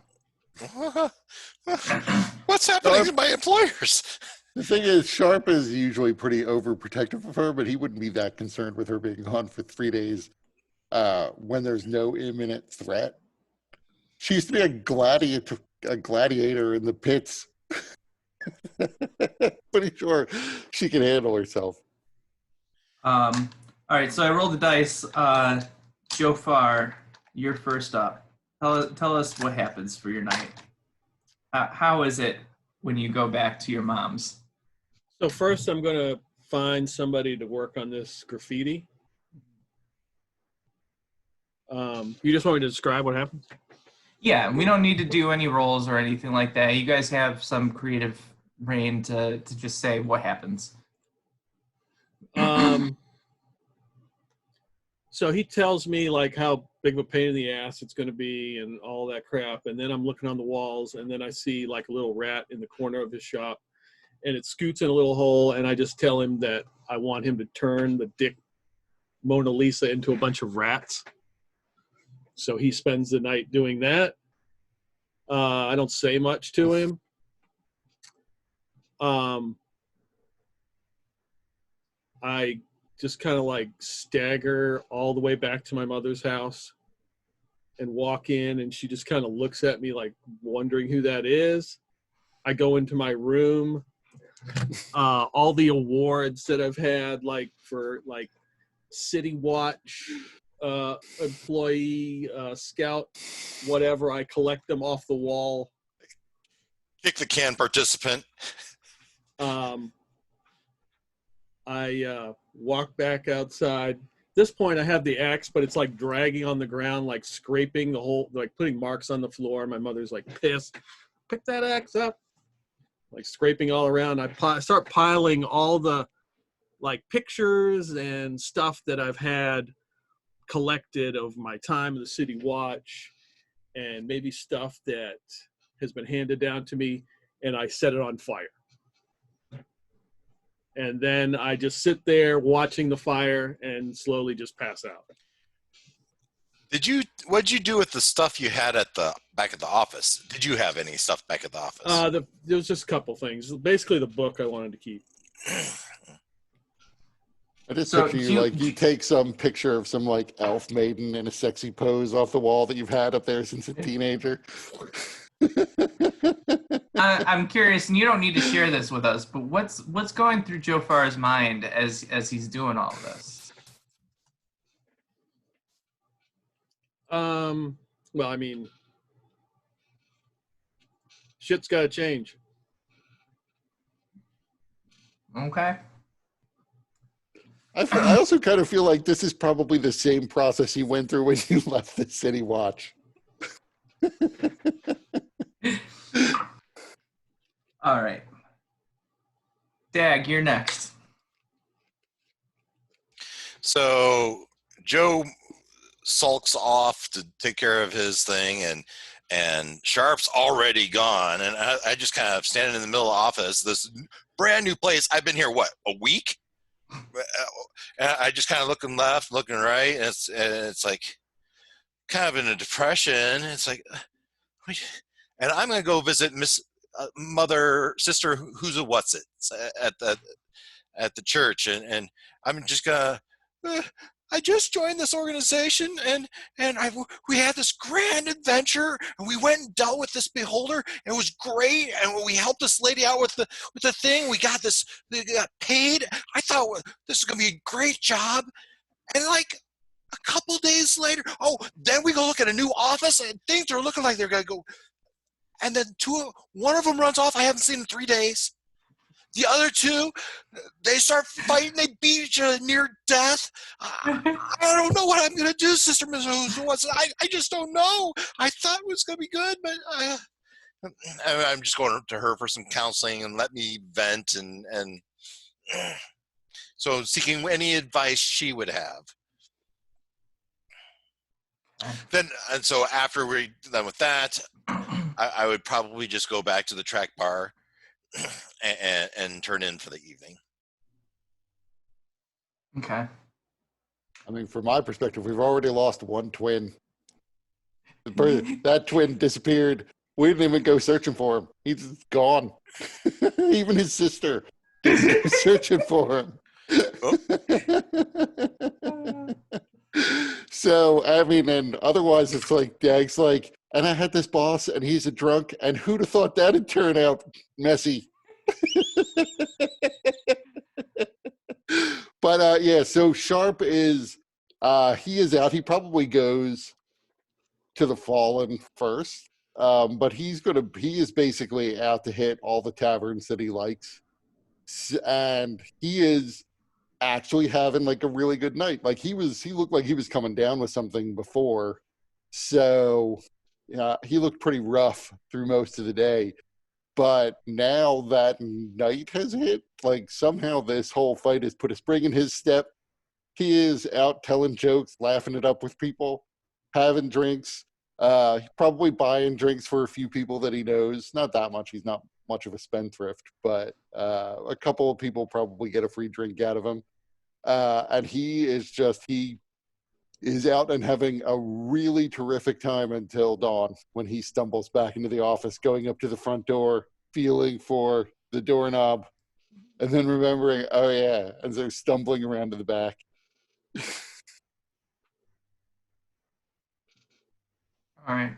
[SPEAKER 2] What's happening to my employers?
[SPEAKER 3] The thing is, Sharp is usually pretty overprotective of her, but he wouldn't be that concerned with her being gone for 3 days when there's no imminent threat. She used to be a gladiator in the pits. Pretty sure she can handle herself.
[SPEAKER 1] All right, so I rolled the dice. Jofar, you're first up. Tell us what happens for your night. How is it when you go back to your mom's?
[SPEAKER 4] So first I'm going to find somebody to work on this graffiti. You just want me to describe what happens?
[SPEAKER 1] Yeah, we don't need to do any rolls or anything like that. You guys have some creative reign to just say what happens.
[SPEAKER 4] So he tells me like how big of a pain in the ass it's going to be and all that crap. And then I'm looking on the walls and then I see like a little rat in the corner of his shop and it scoots in a little hole. And I just tell him that I want him to turn the Dick Mona Lisa into a bunch of rats. So he spends the night doing that. I don't say much to him. I just kind of like stagger all the way back to my mother's house and walk in, and she just kind of looks at me like wondering who that is. I go into my room. All the awards that I've had, like for like City Watch, employee, scout, whatever, I collect them off the wall.
[SPEAKER 2] Kick the can participant.
[SPEAKER 4] I walk back outside. At this point, I have the axe, but it's like dragging on the ground, like scraping the whole, like putting marks on the floor. My mother's like pissed. Pick that axe up. Like scraping all around. I start piling all the like pictures and stuff that I've had collected of my time in the City Watch and maybe stuff that has been handed down to me, and I set it on fire. And then I just sit there watching the fire and slowly just pass out.
[SPEAKER 2] What'd you do with the stuff you had back at the office? Did you have any stuff back at the office?
[SPEAKER 4] There was just a couple things. Basically the book I wanted to keep.
[SPEAKER 3] I just picture you take some picture of some like elf maiden in a sexy pose off the wall that you've had up there since a teenager.
[SPEAKER 1] I'm curious, and you don't need to share this with us, but what's going through Jofar's mind as he's doing all of this?
[SPEAKER 4] Well, I mean, shit's got to change.
[SPEAKER 1] Okay.
[SPEAKER 3] I also kind of feel like this is probably the same process you went through when you left the City Watch.
[SPEAKER 1] All right. Dag, you're next.
[SPEAKER 2] So Joe sulks off to take care of his thing, and Sharp's already gone, and I just kind of standing in the middle of the office, this brand new place. I've been here a week, and I just kind of looking left, looking right, and it's like kind of in a depression. It's like, and I'm gonna go visit Miss sister who's a what's it at the church, and I'm just gonna. I just joined this organization, and we had this grand adventure, and we went and dealt with this beholder, and it was great, and we helped this lady out with the thing. We got paid. I thought this was gonna be a great job, and like a couple days later, then we go look at a new office, and things are looking like they're gonna go. And then one of them runs off. I haven't seen in 3 days. The other two, they start fighting. They beat each other near death. I don't know what I'm going to do, Sister Miss. I just don't know. I thought it was going to be good, but I'm just going to her for some counseling and let me vent. And so seeking any advice she would have. And so after we're done with that, I would probably just go back to the track bar and turn in for the evening.
[SPEAKER 1] Okay.
[SPEAKER 3] I mean, from my perspective, we've already lost one twin. That twin disappeared. We didn't even go searching for him. He's gone. Even his sister didn't go searching for him. So, I mean, and otherwise it's like, Dag's like, and I had this boss and he's a drunk, and who'd have thought that'd turn out messy? But yeah, so Sharp is, he is out. He probably goes to the Fallen first. But he is basically out to hit all the taverns that he likes. And he is actually having like a really good night. Like he looked like he was coming down with something before. So yeah, he looked pretty rough through most of the day. But now that night has hit, like somehow this whole fight has put a spring in his step. He is out telling jokes, laughing it up with people, having drinks, probably buying drinks for a few people that he knows. Not that much. He's not much of a spendthrift, but a couple of people probably get a free drink out of him. And he is out and having a really terrific time until dawn when he stumbles back into the office, going up to the front door, feeling for the doorknob, and then remembering, oh yeah, and so stumbling around to the back.
[SPEAKER 1] All right.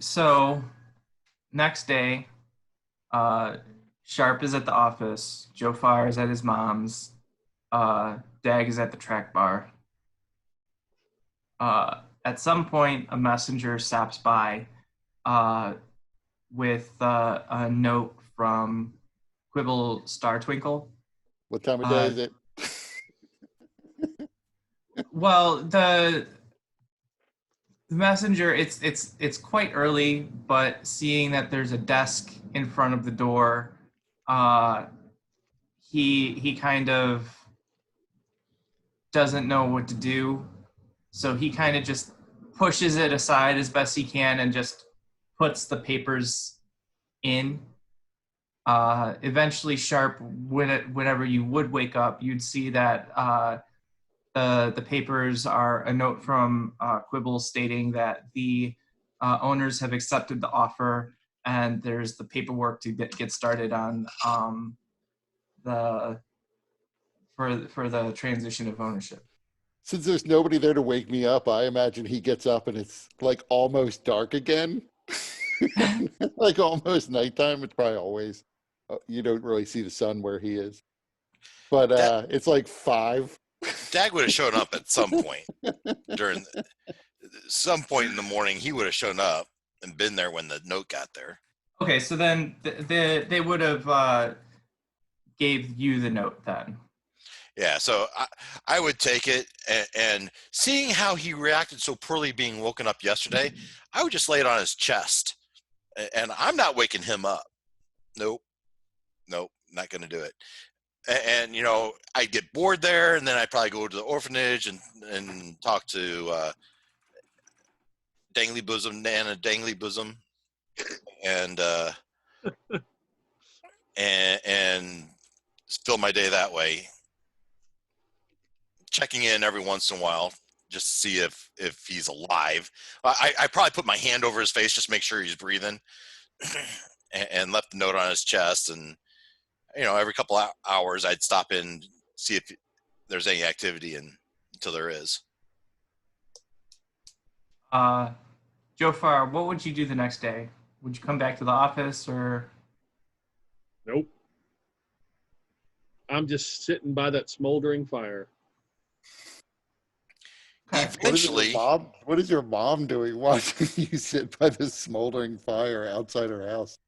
[SPEAKER 1] So next day, Sharp is at the office. Joe Farr is at his mom's. Dag is at the track bar. At some point, a messenger stops by with a note from Quibble Startwinkle.
[SPEAKER 3] What time of day is it?
[SPEAKER 1] Well, the messenger, it's quite early, but seeing that there's a desk in front of the door, he kind of doesn't know what to do, so he kind of just pushes it aside as best he can and just puts the papers in. Eventually, Sharp, whenever you would wake up, you'd see that the papers are a note from Quibble stating that the owners have accepted the offer, and there's the paperwork to get started on the for the transition of ownership.
[SPEAKER 3] Since there's nobody there to wake me up, I imagine he gets up and it's like almost dark again. Like almost nighttime. It's probably always, you don't really see the sun where he is. But it's like 5.
[SPEAKER 2] Dag would have shown up at some point during some point in the morning. He would have shown up and been there when the note got there.
[SPEAKER 1] Okay, so then they would have gave you the note then.
[SPEAKER 2] Yeah, so I would take it, and seeing how he reacted so poorly being woken up yesterday, I would just lay it on his chest, and I'm not waking him up. Nope, not going to do it. And you know, I'd get bored there, and then I'd probably go to the orphanage and talk to Dangly Bosom, Nana Dangly Bosom, and and fill my day that way. Checking in every once in a while just to see if he's alive. I probably put my hand over his face just to make sure he's breathing, and left the note on his chest. And you know, every couple of hours I'd stop in, see if there's any activity, until there is.
[SPEAKER 1] Joe Farr, what would you do the next day? Would you come back to the office or?
[SPEAKER 4] Nope. I'm just sitting by that smoldering fire.
[SPEAKER 1] Okay.
[SPEAKER 2] Eventually,
[SPEAKER 3] What is your mom doing watching you sit by this smoldering fire outside her house?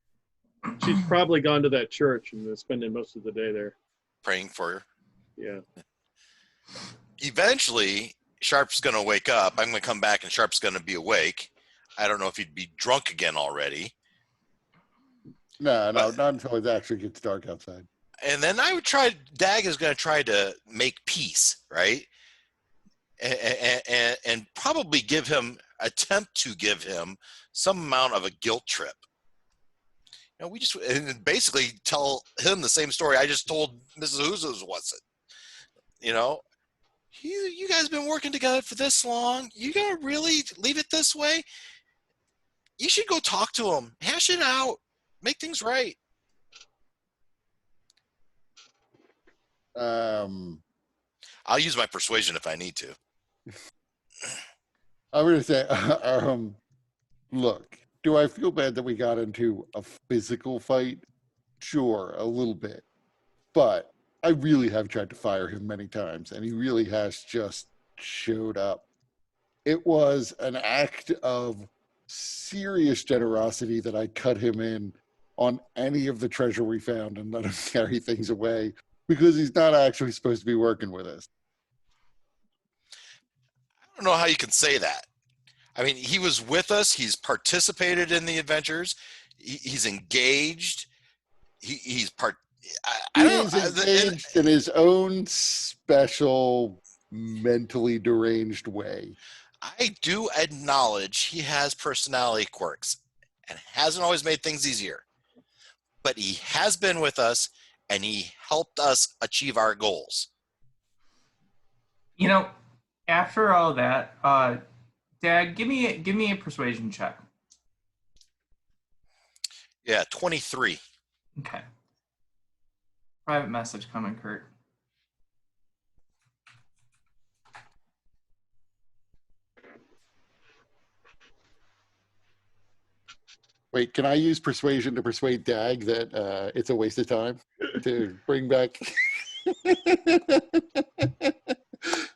[SPEAKER 4] She's probably gone to that church and is spending most of the day there.
[SPEAKER 2] praying for her.
[SPEAKER 4] Yeah.
[SPEAKER 2] Eventually, Sharp's going to wake up. I'm going to come back and Sharp's going to be awake. I don't know if he'd be drunk again already.
[SPEAKER 3] No, not until it actually gets dark outside.
[SPEAKER 2] And then I would Dag is going to try to make peace, right? And probably attempt to give him some amount of a guilt trip. You know, and basically tell him the same story I just told Mrs. Who's was it? You know, you guys been working together for this long. You gonna really leave it this way? You should go talk to him, hash it out, make things right. I'll use my persuasion if I need to.
[SPEAKER 3] I'm going to say, look, do I feel bad that we got into a physical fight? Sure, a little bit. But I really have tried to fire him many times, and he really has just showed up. it was an act of serious generosity that I cut him in on any of the treasure we found and let him carry things away because he's not actually supposed to be working with us.
[SPEAKER 2] I don't know how you can say that. I mean, he was with us. He's participated in the adventures. He's engaged. He's part. I
[SPEAKER 3] He's
[SPEAKER 2] don't know.
[SPEAKER 3] engaged in his own special, mentally deranged way.
[SPEAKER 2] I do acknowledge he has personality quirks and hasn't always made things easier. But he has been with us, and he helped us achieve our goals.
[SPEAKER 1] You know, after all that, Dad, give me a persuasion check.
[SPEAKER 2] Yeah, 23.
[SPEAKER 1] Okay. Private message coming, Kurt.
[SPEAKER 3] Wait, can I use persuasion to persuade Dag that it's a waste of time to bring back?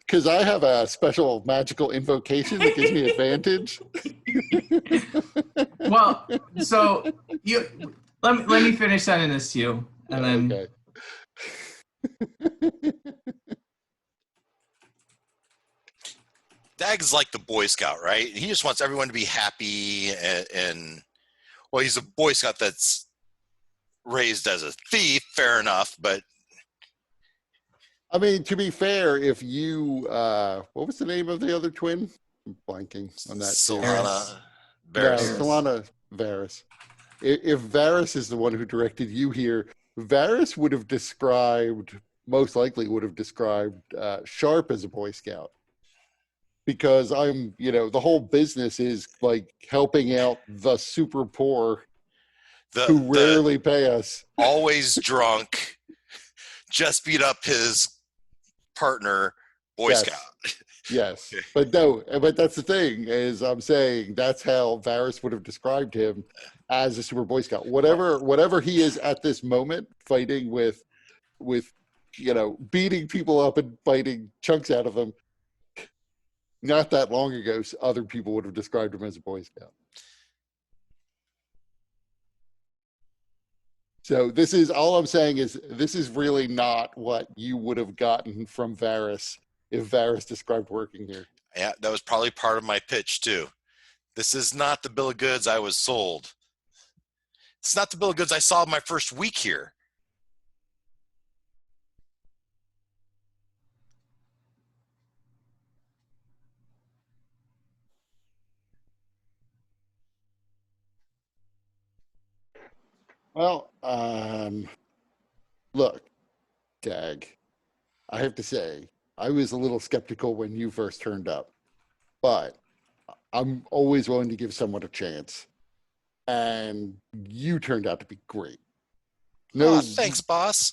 [SPEAKER 3] Because I have a special magical invocation that gives me advantage.
[SPEAKER 1] Well, so you let me finish sending this to you, and then.
[SPEAKER 3] Okay.
[SPEAKER 2] Dag's like the Boy Scout, right? He just wants everyone to be happy and well, he's a Boy Scout that's raised as a thief, fair enough, but
[SPEAKER 3] I mean, to be fair, if you, what was the name of the other twin? I'm blanking on that.
[SPEAKER 2] Solana
[SPEAKER 3] Varys.
[SPEAKER 2] Varys.
[SPEAKER 3] Solana Varys. If Varys is the one who directed you here, Varys would have described, most likely would have described Sharp as a Boy Scout. Because the whole business is like helping out the super poor who rarely pay us.
[SPEAKER 2] Always drunk, just beat up his partner, Boy Scout.
[SPEAKER 3] Yes, but that's the thing is I'm saying that's how Varys would have described him as a super Boy Scout. Whatever he is at this moment, fighting with beating people up and biting chunks out of them. Not that long ago, other people would have described him as a Boy Scout. So all I'm saying is this is really not what you would have gotten from Varys if Varys described working here.
[SPEAKER 2] Yeah, that was probably part of my pitch too. This is not the bill of goods I was sold. It's not the bill of goods I saw my first week here.
[SPEAKER 3] Well, look, Dag, I have to say, I was a little skeptical when you first turned up, but I'm always willing to give someone a chance. And you turned out to be great.
[SPEAKER 2] Thanks, boss.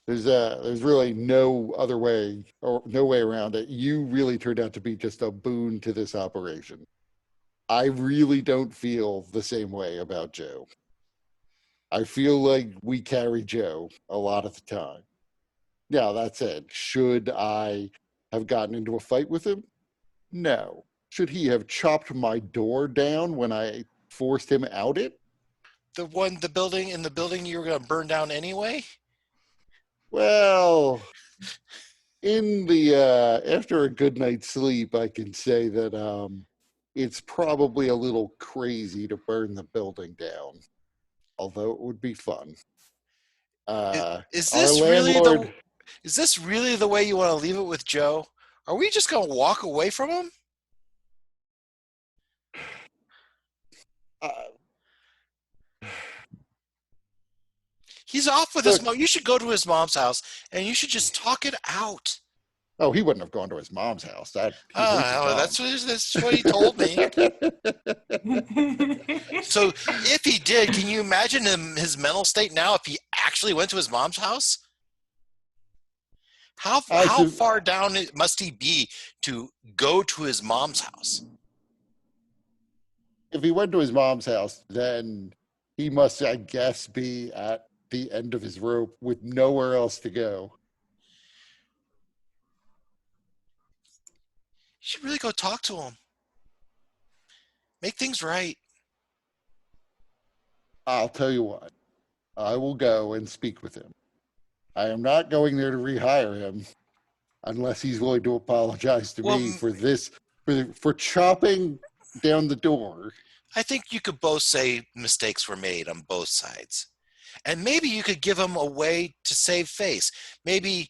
[SPEAKER 3] There's really no other way or no way around it. You really turned out to be just a boon to this operation. I really don't feel the same way about Joe. I feel like we carry Joe a lot of the time. Now, that said, should I have gotten into a fight with him? No. Should he have chopped my door down when I forced him out it?
[SPEAKER 2] The building you were going to burn down anyway?
[SPEAKER 3] Well, in the after a good night's sleep, I can say that it's probably a little crazy to burn the building down, although it would be fun.
[SPEAKER 2] Is this really the way you want to leave it with Joe? Are we just going to walk away from him? He's off with his mom. You should go to his mom's house and you should just talk it out.
[SPEAKER 3] Oh, he wouldn't have gone to his mom's house. That's
[SPEAKER 2] what he told me. So if he did, can you imagine his mental state now if he actually went to his mom's house? How far down must he be to go to his mom's house?
[SPEAKER 3] If he went to his mom's house, then he must, I guess, be at the end of his rope with nowhere else to go.
[SPEAKER 2] You should really go talk to him. Make things right.
[SPEAKER 3] I'll tell you what. I will go and speak with him. I am not going there to rehire him unless he's willing to apologize to
[SPEAKER 2] Well,
[SPEAKER 3] me for this, for chopping down the door.
[SPEAKER 2] I think you could both say mistakes were made on both sides. And maybe you could give him a way to save face. Maybe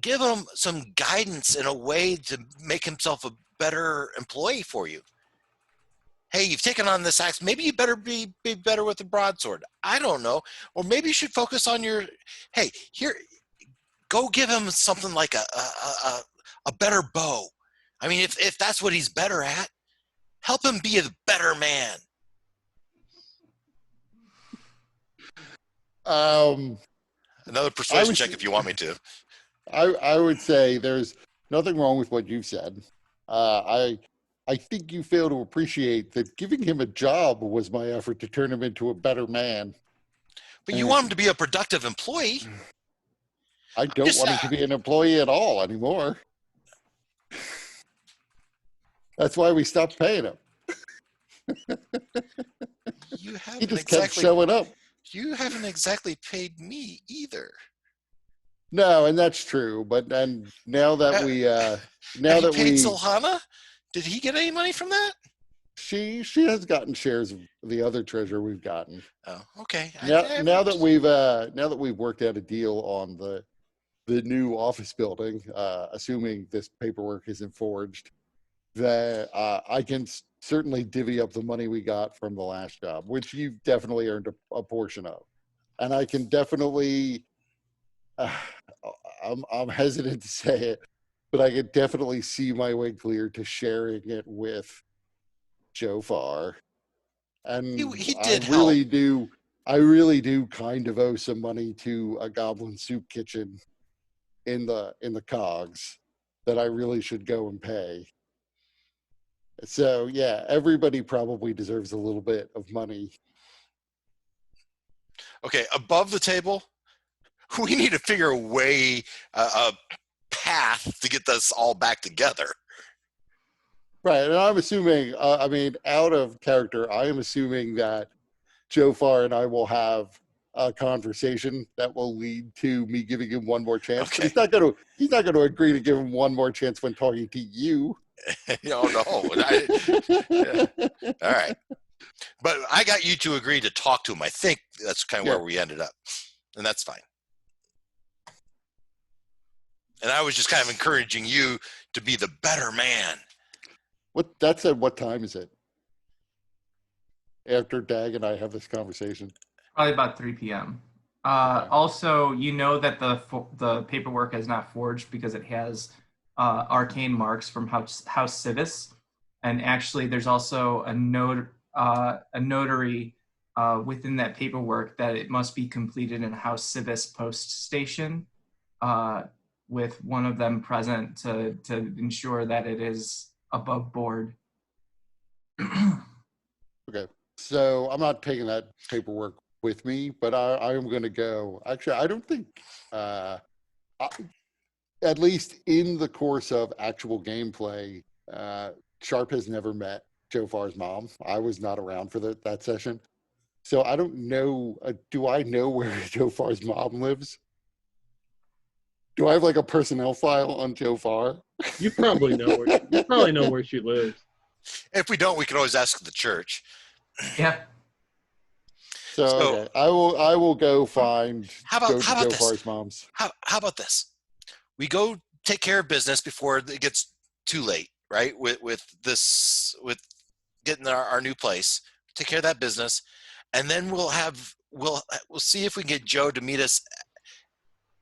[SPEAKER 2] give him some guidance in a way to make himself a better employee for you. Hey, you've taken on this axe. Maybe you better be better with the broadsword. I don't know. Or maybe you should focus on your, hey, here, go give him something like a better bow. I mean, if that's what he's better at, help him be a better man. Another persuasion check if you want me to.
[SPEAKER 3] I would say there's nothing wrong with what you've said. I think you fail to appreciate that giving him a job was my effort to turn him into a better man.
[SPEAKER 2] But you want him to be a productive employee.
[SPEAKER 3] I don't want him to be an employee at all anymore. That's why we stopped paying him. He just kept showing up.
[SPEAKER 2] You haven't exactly paid me either.
[SPEAKER 3] No, and that's true. But then now that we
[SPEAKER 2] paid Silhana, did he get any money from that?
[SPEAKER 3] She has gotten shares of the other treasure we've gotten.
[SPEAKER 2] Oh, okay.
[SPEAKER 3] Now that we've worked out a deal on the new office building, assuming this paperwork isn't forged, that I can certainly divvy up the money we got from the last job, which you've definitely earned a portion of, and I can definitely. I'm hesitant to say it, but I could definitely see my way clear to sharing it with Jofar. And
[SPEAKER 2] he did
[SPEAKER 3] I really do kind of owe some money to a goblin soup kitchen in the cogs that I really should go and pay. So yeah, everybody probably deserves a little bit of money.
[SPEAKER 2] Okay, above the table, we need to figure a path to get this all back together.
[SPEAKER 3] Right, and I'm assuming, out of character, I am assuming that Jofar and I will have a conversation that will lead to me giving him one more chance.
[SPEAKER 2] Okay.
[SPEAKER 3] He's not going to agree to give him one more chance when talking to you.
[SPEAKER 2] No. Yeah. All right. But I got you to agree to talk to him. I think that's kind of where we ended up. And that's fine. And I was just kind of encouraging you to be the better man.
[SPEAKER 3] What time is it? After Dag and I have this conversation.
[SPEAKER 1] Probably about 3 p.m. Also, you know that the paperwork is not forged because it has arcane marks from House Civis, and actually, there's also a notary within that paperwork that it must be completed in House Civis post station, with one of them present to ensure that it is above board.
[SPEAKER 3] Okay, so I'm not taking that paperwork with me, but I am going to go. Actually, I don't think, at least in the course of actual gameplay, Sharp has never met Jofar's mom. I was not around for that session. So I don't know. Do I know where Jofar's mom lives? Do I have like a personnel file on Jofar?
[SPEAKER 5] You probably know where she lives.
[SPEAKER 2] If we don't, we can always ask the church.
[SPEAKER 1] Yeah.
[SPEAKER 3] So okay. I will go find
[SPEAKER 2] how about
[SPEAKER 3] Jofar's mom's.
[SPEAKER 2] How about this? We go take care of business before it gets too late, right? With getting our new place. Take care of that business, and then we'll see if we can get Joe to meet us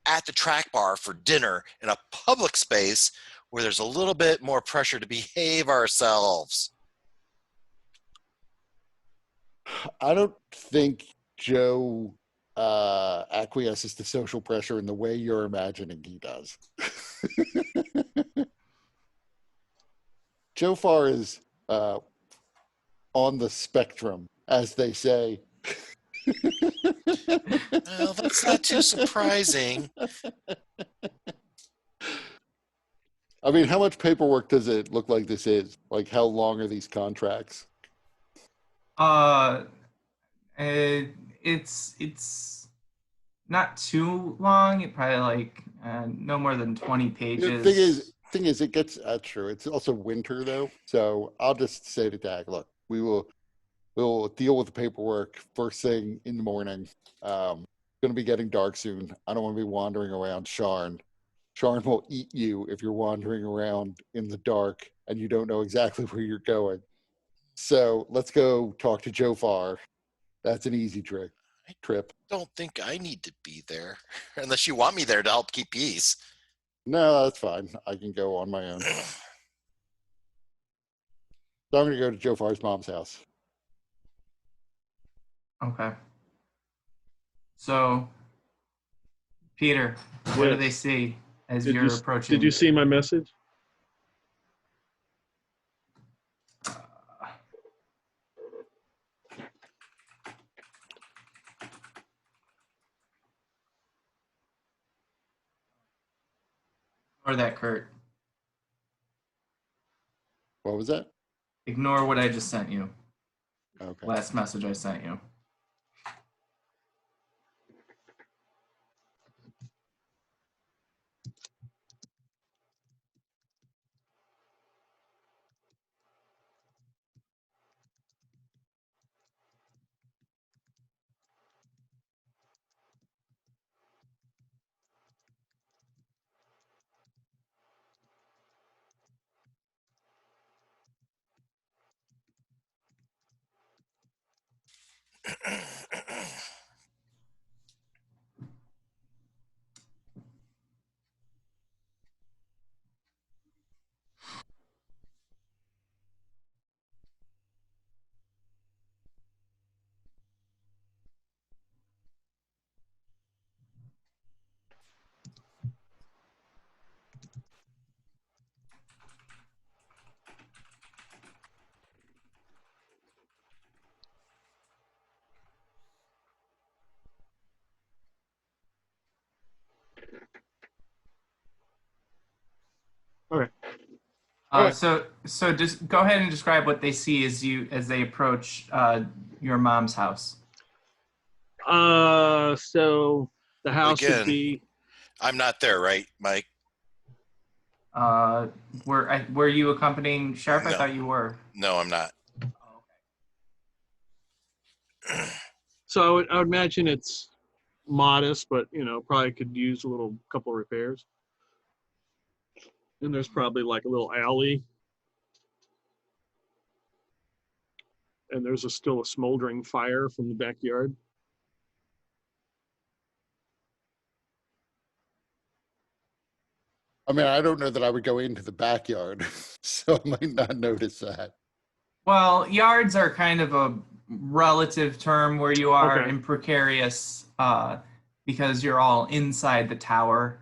[SPEAKER 2] at the track bar for dinner in a public space where there's a little bit more pressure to behave ourselves.
[SPEAKER 3] I don't think Joe acquiesces to social pressure in the way you're imagining he does. Jofar is on the spectrum, as they say.
[SPEAKER 2] Well, that's not too surprising.
[SPEAKER 3] I mean, how much paperwork does it look like this is? Like, how long are these contracts?
[SPEAKER 1] Uh, it's not too long. It probably like no more than 20
[SPEAKER 3] The
[SPEAKER 1] pages.
[SPEAKER 3] thing is, it gets true. It's also winter though, so I'll just say to Dag, look, we'll deal with the paperwork first thing in the morning. Going to be getting dark soon. I don't want to be wandering around Sharn. Sharn will eat you if you're wandering around in the dark and you don't know exactly where you're going. So let's go talk to Jofar. That's an easy trip.
[SPEAKER 2] Don't think I need to be there unless you want me there to help keep peace.
[SPEAKER 3] No, that's fine. I can go on my own. So I'm going to go to Jofar's mom's house.
[SPEAKER 1] Okay. So, Peter, what do
[SPEAKER 5] Yes.
[SPEAKER 1] they see as
[SPEAKER 5] Did
[SPEAKER 1] you're
[SPEAKER 5] you
[SPEAKER 1] approaching?
[SPEAKER 5] did you see my message?
[SPEAKER 1] Ignore that, Kurt.
[SPEAKER 3] What was that?
[SPEAKER 1] Ignore what I just sent you.
[SPEAKER 3] Okay.
[SPEAKER 1] Last message I sent you.
[SPEAKER 5] Okay. All right.
[SPEAKER 1] So just go ahead and describe what they see as they approach your mom's house.
[SPEAKER 5] So the house would
[SPEAKER 2] Again,
[SPEAKER 5] be.
[SPEAKER 2] I'm not there, right, Mike?
[SPEAKER 1] Were you accompanying Sharp? I
[SPEAKER 2] No.
[SPEAKER 1] thought you were.
[SPEAKER 2] No, I'm not.
[SPEAKER 5] So I would imagine it's modest, but probably could use a couple repairs. And there's probably like a little alley, and there's still a smoldering fire from the backyard.
[SPEAKER 3] I mean, I don't know that I would go into the backyard, so I might not notice that.
[SPEAKER 1] Well, yards are kind of a relative term where you are
[SPEAKER 5] Okay.
[SPEAKER 1] in precarious because you're all inside the tower.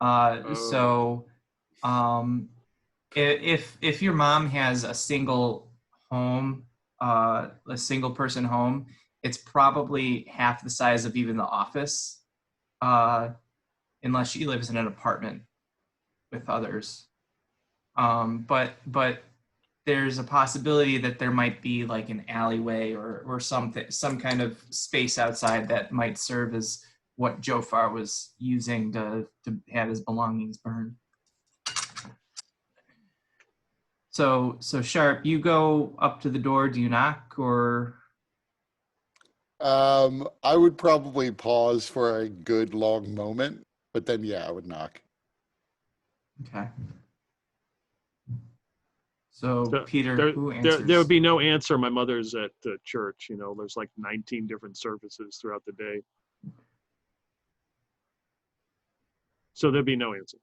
[SPEAKER 1] So if your mom has a single home, a single person home, it's probably half the size of even the office, unless she lives in an apartment with others. But there's a possibility that there might be like an alleyway or some kind of space outside that might serve as what Jofar was using to have his belongings burned. So Sharp, you go up to the door. Do you knock or?
[SPEAKER 3] I would probably pause for a good long moment, but then yeah, I would knock.
[SPEAKER 1] Okay. So Peter,
[SPEAKER 5] there,
[SPEAKER 1] who
[SPEAKER 5] there,
[SPEAKER 1] answers?
[SPEAKER 5] there would be no answer. My mother's at the church. There's like 19 different services throughout the day. So there'd be no answer.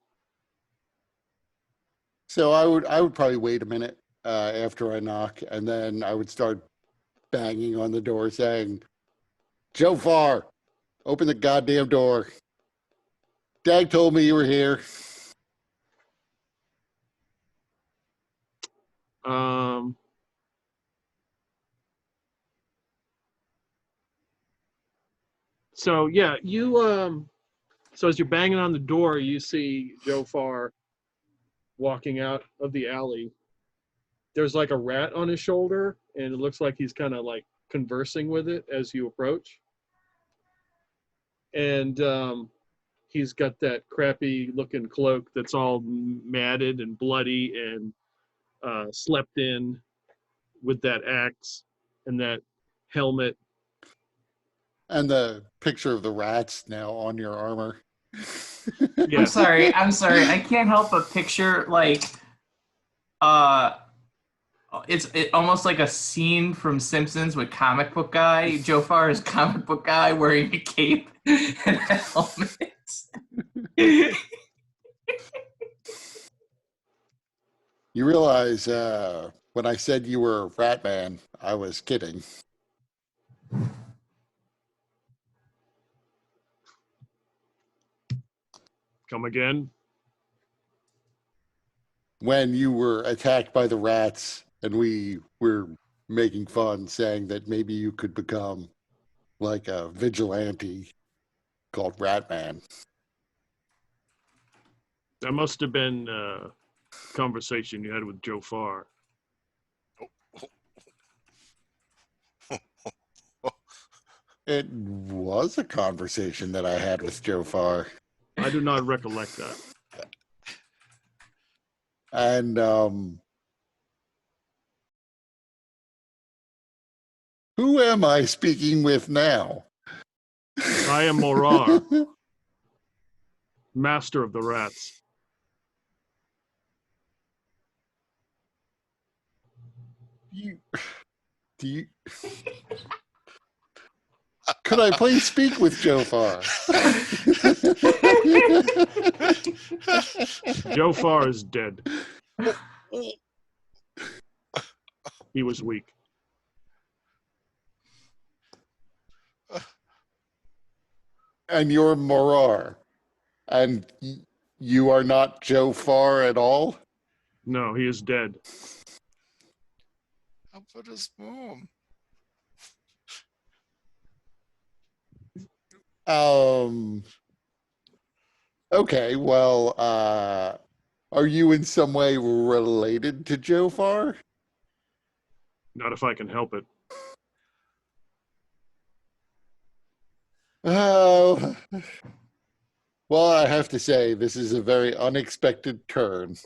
[SPEAKER 3] So I would probably wait a minute after I knock, and then I would start banging on the door saying, Jofar, open the goddamn door. Dag told me you were here.
[SPEAKER 5] So yeah, so as you're banging on the door, you see Jofar walking out of the alley. There's like a rat on his shoulder, and it looks like he's kind of like conversing with it as you approach. And he's got that crappy looking cloak that's all matted and bloody and slept in, with that axe and that helmet.
[SPEAKER 3] And the picture of the rats now on your armor.
[SPEAKER 5] Yes.
[SPEAKER 1] I'm sorry. I can't help but picture like it's almost like a scene from Simpsons with comic book guy. Jofar is comic book guy wearing a cape and a helmet.
[SPEAKER 3] You realize when I said you were Rat Man, I was kidding.
[SPEAKER 5] Come again?
[SPEAKER 3] When you were attacked by the rats and we were making fun, saying that maybe you could become like a vigilante called Rat Man.
[SPEAKER 5] That must have been a conversation you had with Jofar.
[SPEAKER 3] It was a conversation that I had with Jofar.
[SPEAKER 5] I do not recollect that.
[SPEAKER 3] And who am I speaking with now?
[SPEAKER 5] I am Morar, master of the rats.
[SPEAKER 3] Do you could I please speak with Jofar?
[SPEAKER 5] Jofar is dead. He was weak.
[SPEAKER 3] And you're Morar. And you are not Jofar at all?
[SPEAKER 5] No, he is dead.
[SPEAKER 2] How about his mom?
[SPEAKER 3] Okay, well, are you in some way related to Jofar?
[SPEAKER 5] Not if I can help it.
[SPEAKER 3] Oh, well, I have to say, this is a very unexpected turn.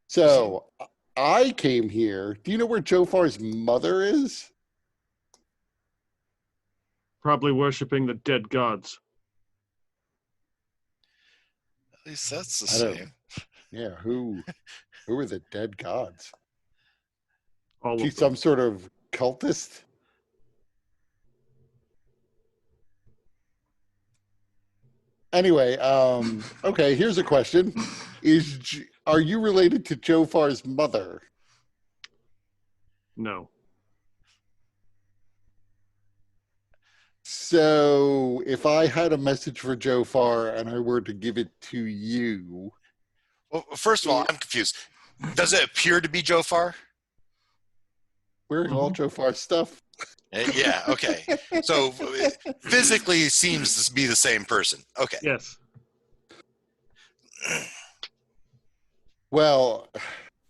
[SPEAKER 3] So, I came here. Do you know where Jofar's mother is?
[SPEAKER 5] Probably worshiping the dead gods.
[SPEAKER 2] At least that's the
[SPEAKER 3] I don't-
[SPEAKER 2] same.
[SPEAKER 3] Yeah, who are the dead gods?
[SPEAKER 5] All
[SPEAKER 3] She's
[SPEAKER 5] of them.
[SPEAKER 3] some sort of cultist? Anyway, okay, here's a question. Are you related to Jofar's mother?
[SPEAKER 5] No.
[SPEAKER 3] So if I had a message for Jofar and I were to give it to you,
[SPEAKER 2] Well, first of all, I'm confused. Does it appear to be Jofar?
[SPEAKER 3] wearing all Jofar's stuff?
[SPEAKER 2] Yeah, okay. So physically it seems to be the same person. Okay.
[SPEAKER 5] Yes.
[SPEAKER 3] Well,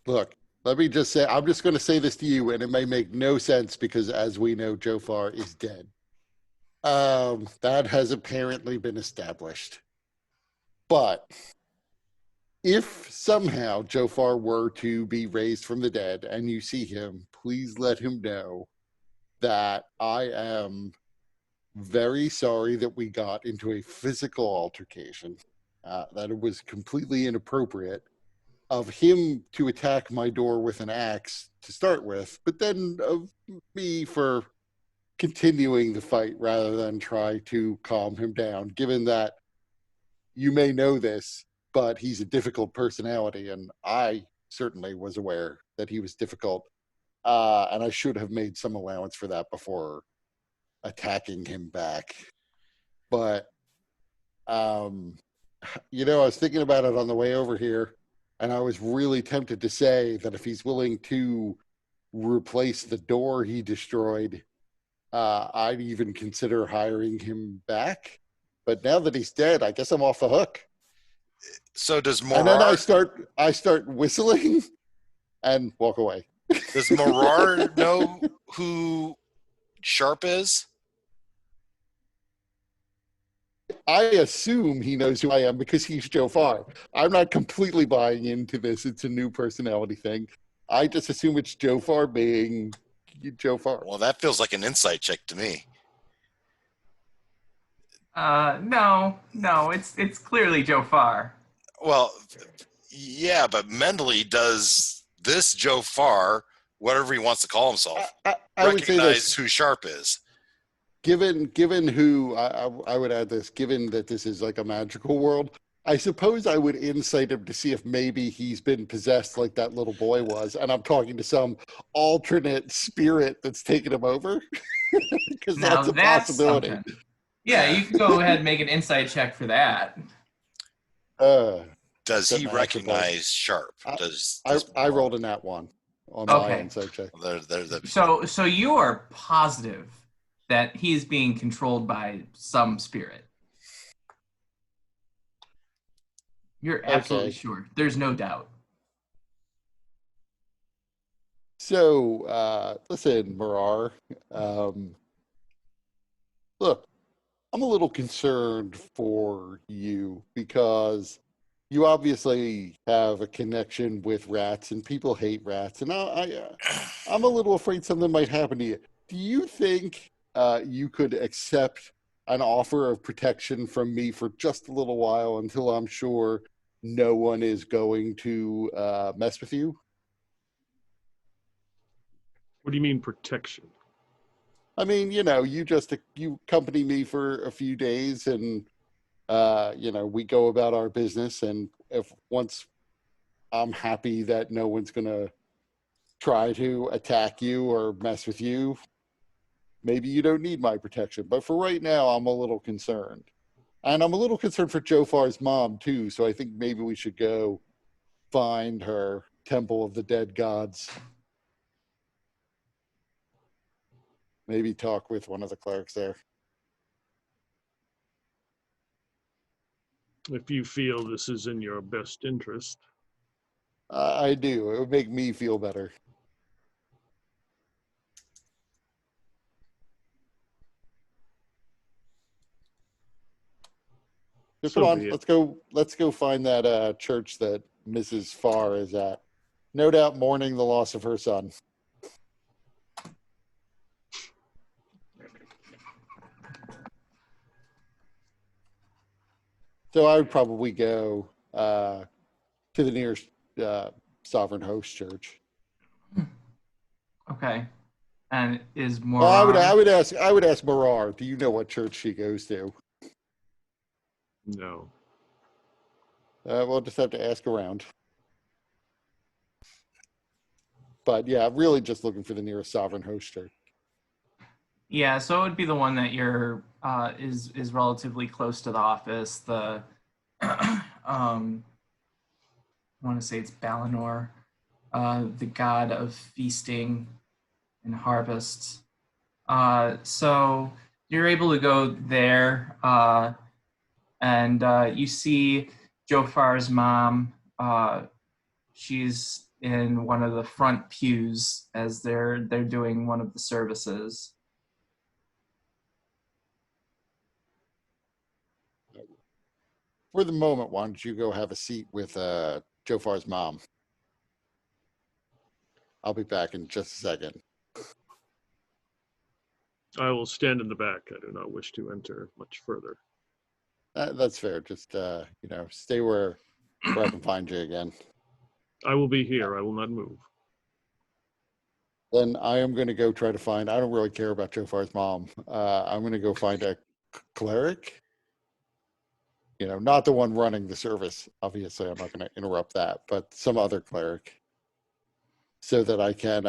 [SPEAKER 3] look, let me just say, I'm just going to say this to you, and it may make no sense because, as we know, Jofar is dead. That has apparently been established. But if somehow Jofar were to be raised from the dead and you see him, please let him know that I am very sorry that we got into a physical altercation, that it was completely inappropriate of him to attack my door with an axe to start with, but then of me for continuing the fight rather than try to calm him down, given that you may know this, but he's a difficult personality, and I certainly was aware that he was difficult, and I should have made some allowance for that before attacking him back. But, I was thinking about it on the way over here, and I was really tempted to say that if he's willing to replace the door he destroyed, I'd even consider hiring him back. But now that he's dead, I guess I'm off the hook.
[SPEAKER 2] So does
[SPEAKER 3] And then
[SPEAKER 2] Morar
[SPEAKER 3] I start whistling and walk away.
[SPEAKER 2] does Morar know who Sharp is?
[SPEAKER 3] I assume he knows who I am because he's Joe Farr. I'm not completely buying into this. It's a new personality thing. I just assume it's Joe Farr being Joe Farr.
[SPEAKER 2] Well, that feels like an insight check to me.
[SPEAKER 1] No, it's clearly Joe Farr.
[SPEAKER 2] Well, yeah, but mentally, does this Joe Farr, whatever he wants to call himself,
[SPEAKER 3] I would say
[SPEAKER 2] recognize
[SPEAKER 3] this.
[SPEAKER 2] who Sharp is?
[SPEAKER 3] Given who I would add this, given that this is like a magical world, I suppose I would insight him to see if maybe he's been possessed like that little boy was, and I'm talking to some alternate spirit that's taken him over, because
[SPEAKER 1] Now
[SPEAKER 3] that's a
[SPEAKER 1] that's
[SPEAKER 3] possibility.
[SPEAKER 1] something. Yeah, you can go ahead and make an insight check for that.
[SPEAKER 2] Does he
[SPEAKER 3] Doesn't
[SPEAKER 2] recognize Sharp?
[SPEAKER 3] I rolled a nat one on my
[SPEAKER 1] Okay.
[SPEAKER 3] insight check.
[SPEAKER 1] So you are positive that he's being controlled by some spirit. You're absolutely sure. There's no doubt.
[SPEAKER 3] So, listen, Marar, look, I'm a little concerned for you because you obviously have a connection with rats, and people hate rats, and I'm a little afraid something might happen to you. Do you think you could accept an offer of protection from me for just a little while until I'm sure no one is going to mess with you?
[SPEAKER 5] What do you mean protection?
[SPEAKER 3] I mean, you accompany me for a few days, and we go about our business. And if once I'm happy that no one's going to try to attack you or mess with you, maybe you don't need my protection. But for right now, I'm a little concerned. And I'm a little concerned for Joe Farr's mom, too. So I think maybe we should go find her Temple of the Dead Gods. Maybe talk with one of the clerics there.
[SPEAKER 5] If you feel this is in your best interest.
[SPEAKER 3] I do. It would make me feel better. So come on, let's go find that church that Mrs. Farr is at. No doubt mourning the loss of her son. So I would probably go to the nearest sovereign host church.
[SPEAKER 1] Okay. And is Morar?
[SPEAKER 3] Well, I would ask Morar. Do you know what church she goes to?
[SPEAKER 5] No.
[SPEAKER 3] We'll just have to ask around. But yeah, I'm really just looking for the nearest sovereign host church.
[SPEAKER 1] Yeah, so it would be the one that is relatively close to the office. The I want to say it's Balinor, the god of feasting and harvest. So you're able to go there, and you see Joe Farr's mom. She's in one of the front pews as they're doing one of the services.
[SPEAKER 3] For the moment, why don't you go have a seat with Joe Farr's mom? I'll be back in just a second.
[SPEAKER 5] I will stand in the back. I do not wish to enter much further.
[SPEAKER 3] That's fair. Just stay where I can find you again.
[SPEAKER 5] I will be here. I will not move.
[SPEAKER 3] Then I am going to go try to find. I don't really care about Joe Farr's mom. I'm going to go find a cleric. Not the one running the service. Obviously, I'm not going to interrupt that, but some other cleric, so that I can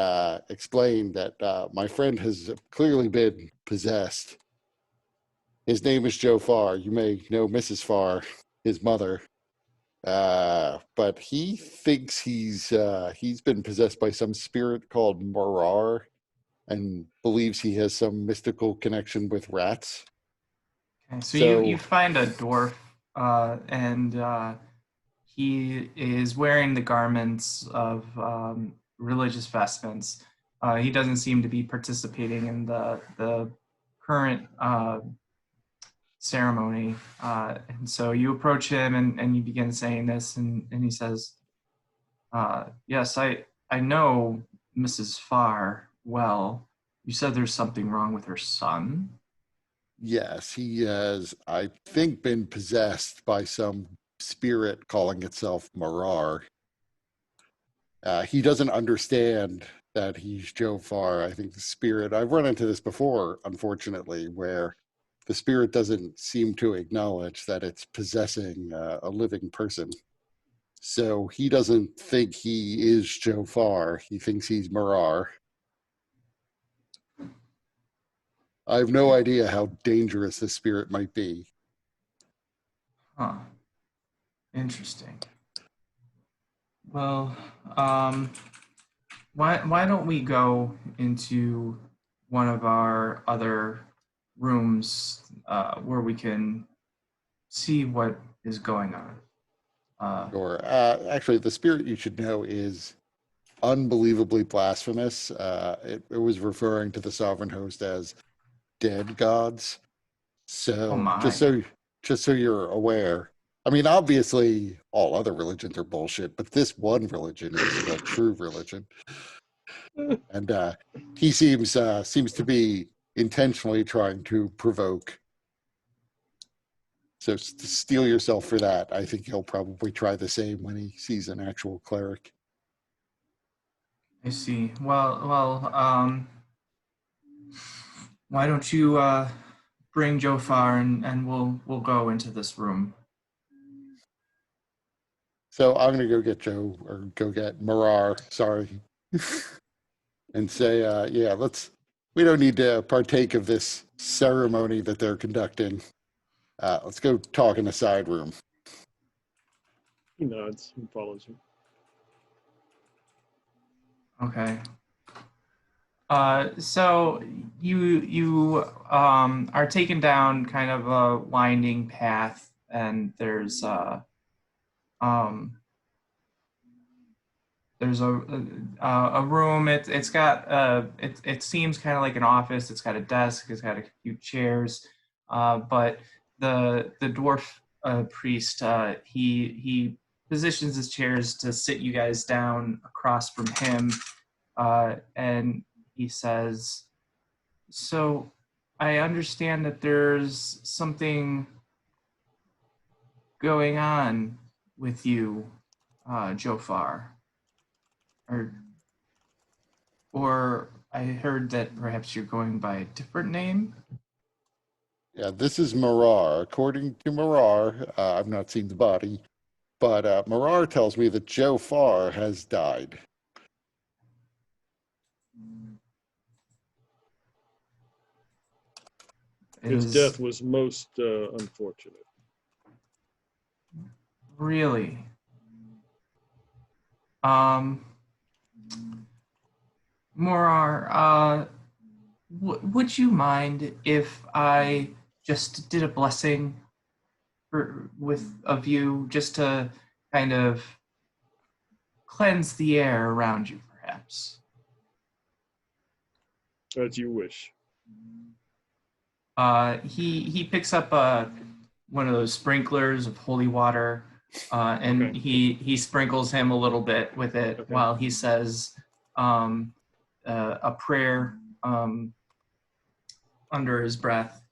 [SPEAKER 3] explain that my friend has clearly been possessed. His name is Joe Farr. You may know Mrs. Farr, his mother, but he thinks he's been possessed by some spirit called Morar, and believes he has some mystical connection with rats.
[SPEAKER 1] Okay, so you find a dwarf, and he is wearing the garments of religious vestments. He doesn't seem to be participating in the current ceremony. And so you approach him and you begin saying this, and he says, yes, I know Mrs. Farr well. You said there's something wrong with her son?
[SPEAKER 3] Yes, he has, I think, been possessed by some spirit calling itself Marar. He doesn't understand that he's Jofar. I think the spirit, I've run into this before, unfortunately, where the spirit doesn't seem to acknowledge that it's possessing a living person. So he doesn't think he is Jofar. He thinks he's Marar. I have no idea how dangerous this spirit might be.
[SPEAKER 1] Huh. Interesting. Well, why don't we go into one of our other rooms where we can see what is going on?
[SPEAKER 3] Or actually, the spirit you should know is unbelievably blasphemous. It was referring to the sovereign host as dead gods.
[SPEAKER 1] Oh
[SPEAKER 3] So
[SPEAKER 1] my.
[SPEAKER 3] just so you're aware. I mean, obviously, all other religions are bullshit, but this one religion is the true religion. And he seems to be intentionally trying to provoke. So to steel yourself for that. I think he'll probably try the same when he sees an actual cleric.
[SPEAKER 1] I see. Well, why don't you bring Jofar and we'll go into this room.
[SPEAKER 3] So I'm gonna go get Joe or go get Marar. Sorry, and say, yeah, let's. We don't need to partake of this ceremony that they're conducting. Let's go talk in the side room.
[SPEAKER 5] He nods and follows you.
[SPEAKER 1] Okay. So you are taken down kind of a winding path, and there's a room. It's got it seems kind of like an office. It's got a desk. It's got a few chairs, but the dwarf priest he positions his chairs to sit you guys down across from him, and he says, "So I understand that there's something going on with you, Jofar, or." Or I heard that perhaps you're going by a different name?
[SPEAKER 3] Yeah, this is Marar. According to Marar, I've not seen the body, but Marar tells me that Joe Farr has died.
[SPEAKER 5] His death was most unfortunate.
[SPEAKER 1] Really? Morar, would you mind if I just did a blessing of you, just to kind of cleanse the air around you, perhaps?
[SPEAKER 5] As you wish.
[SPEAKER 1] He picks up one of those sprinklers of holy water, and
[SPEAKER 5] Okay.
[SPEAKER 1] he sprinkles him a little bit with it while he says a prayer under his breath,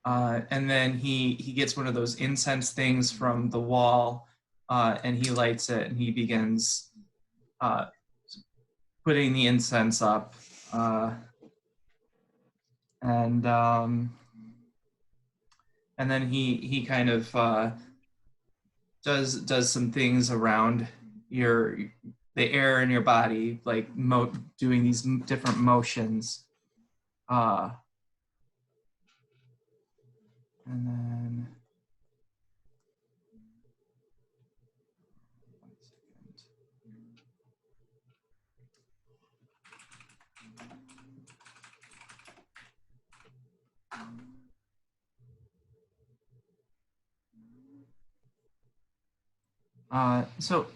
[SPEAKER 1] and then he gets one of those incense things from the wall, and he lights it, and he begins putting the incense up, and then he kind of does some things around the air in your body, like doing these different motions, and then one second. So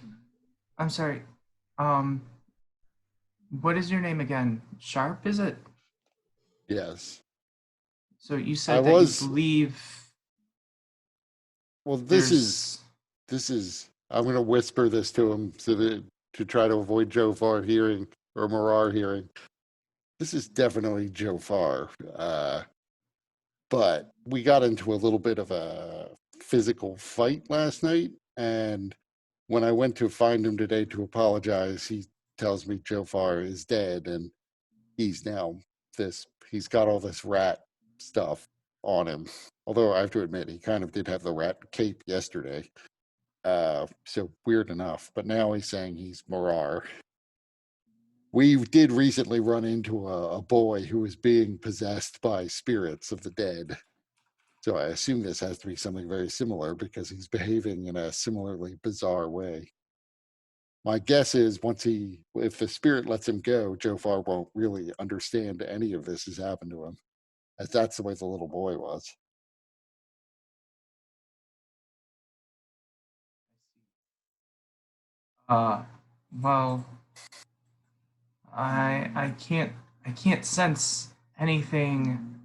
[SPEAKER 1] I'm sorry. Um, what is your name again? Sharp, is it?
[SPEAKER 3] Yes.
[SPEAKER 1] So you
[SPEAKER 3] I
[SPEAKER 1] said that you
[SPEAKER 3] was,
[SPEAKER 1] believe
[SPEAKER 3] well,
[SPEAKER 1] there's.
[SPEAKER 3] I'm going to whisper this to him to try to avoid Joe Farr hearing or Marar hearing. This is definitely Joe Farr. But we got into a little bit of a physical fight last night. And when I went to find him today to apologize, he tells me Joe Farr is dead and he's now he's got all this rat stuff on him. Although I have to admit, he kind of did have the rat cape yesterday. So weird enough. But now he's saying he's Marar. We did recently run into a boy who was being possessed by spirits of the dead. So I assume this has to be something very similar because he's behaving in a similarly bizarre way. My guess is if the spirit lets him go, Joe Farr won't really understand any of this has happened to him, as that's the way the little boy was.
[SPEAKER 1] Uh, well, I can't sense anything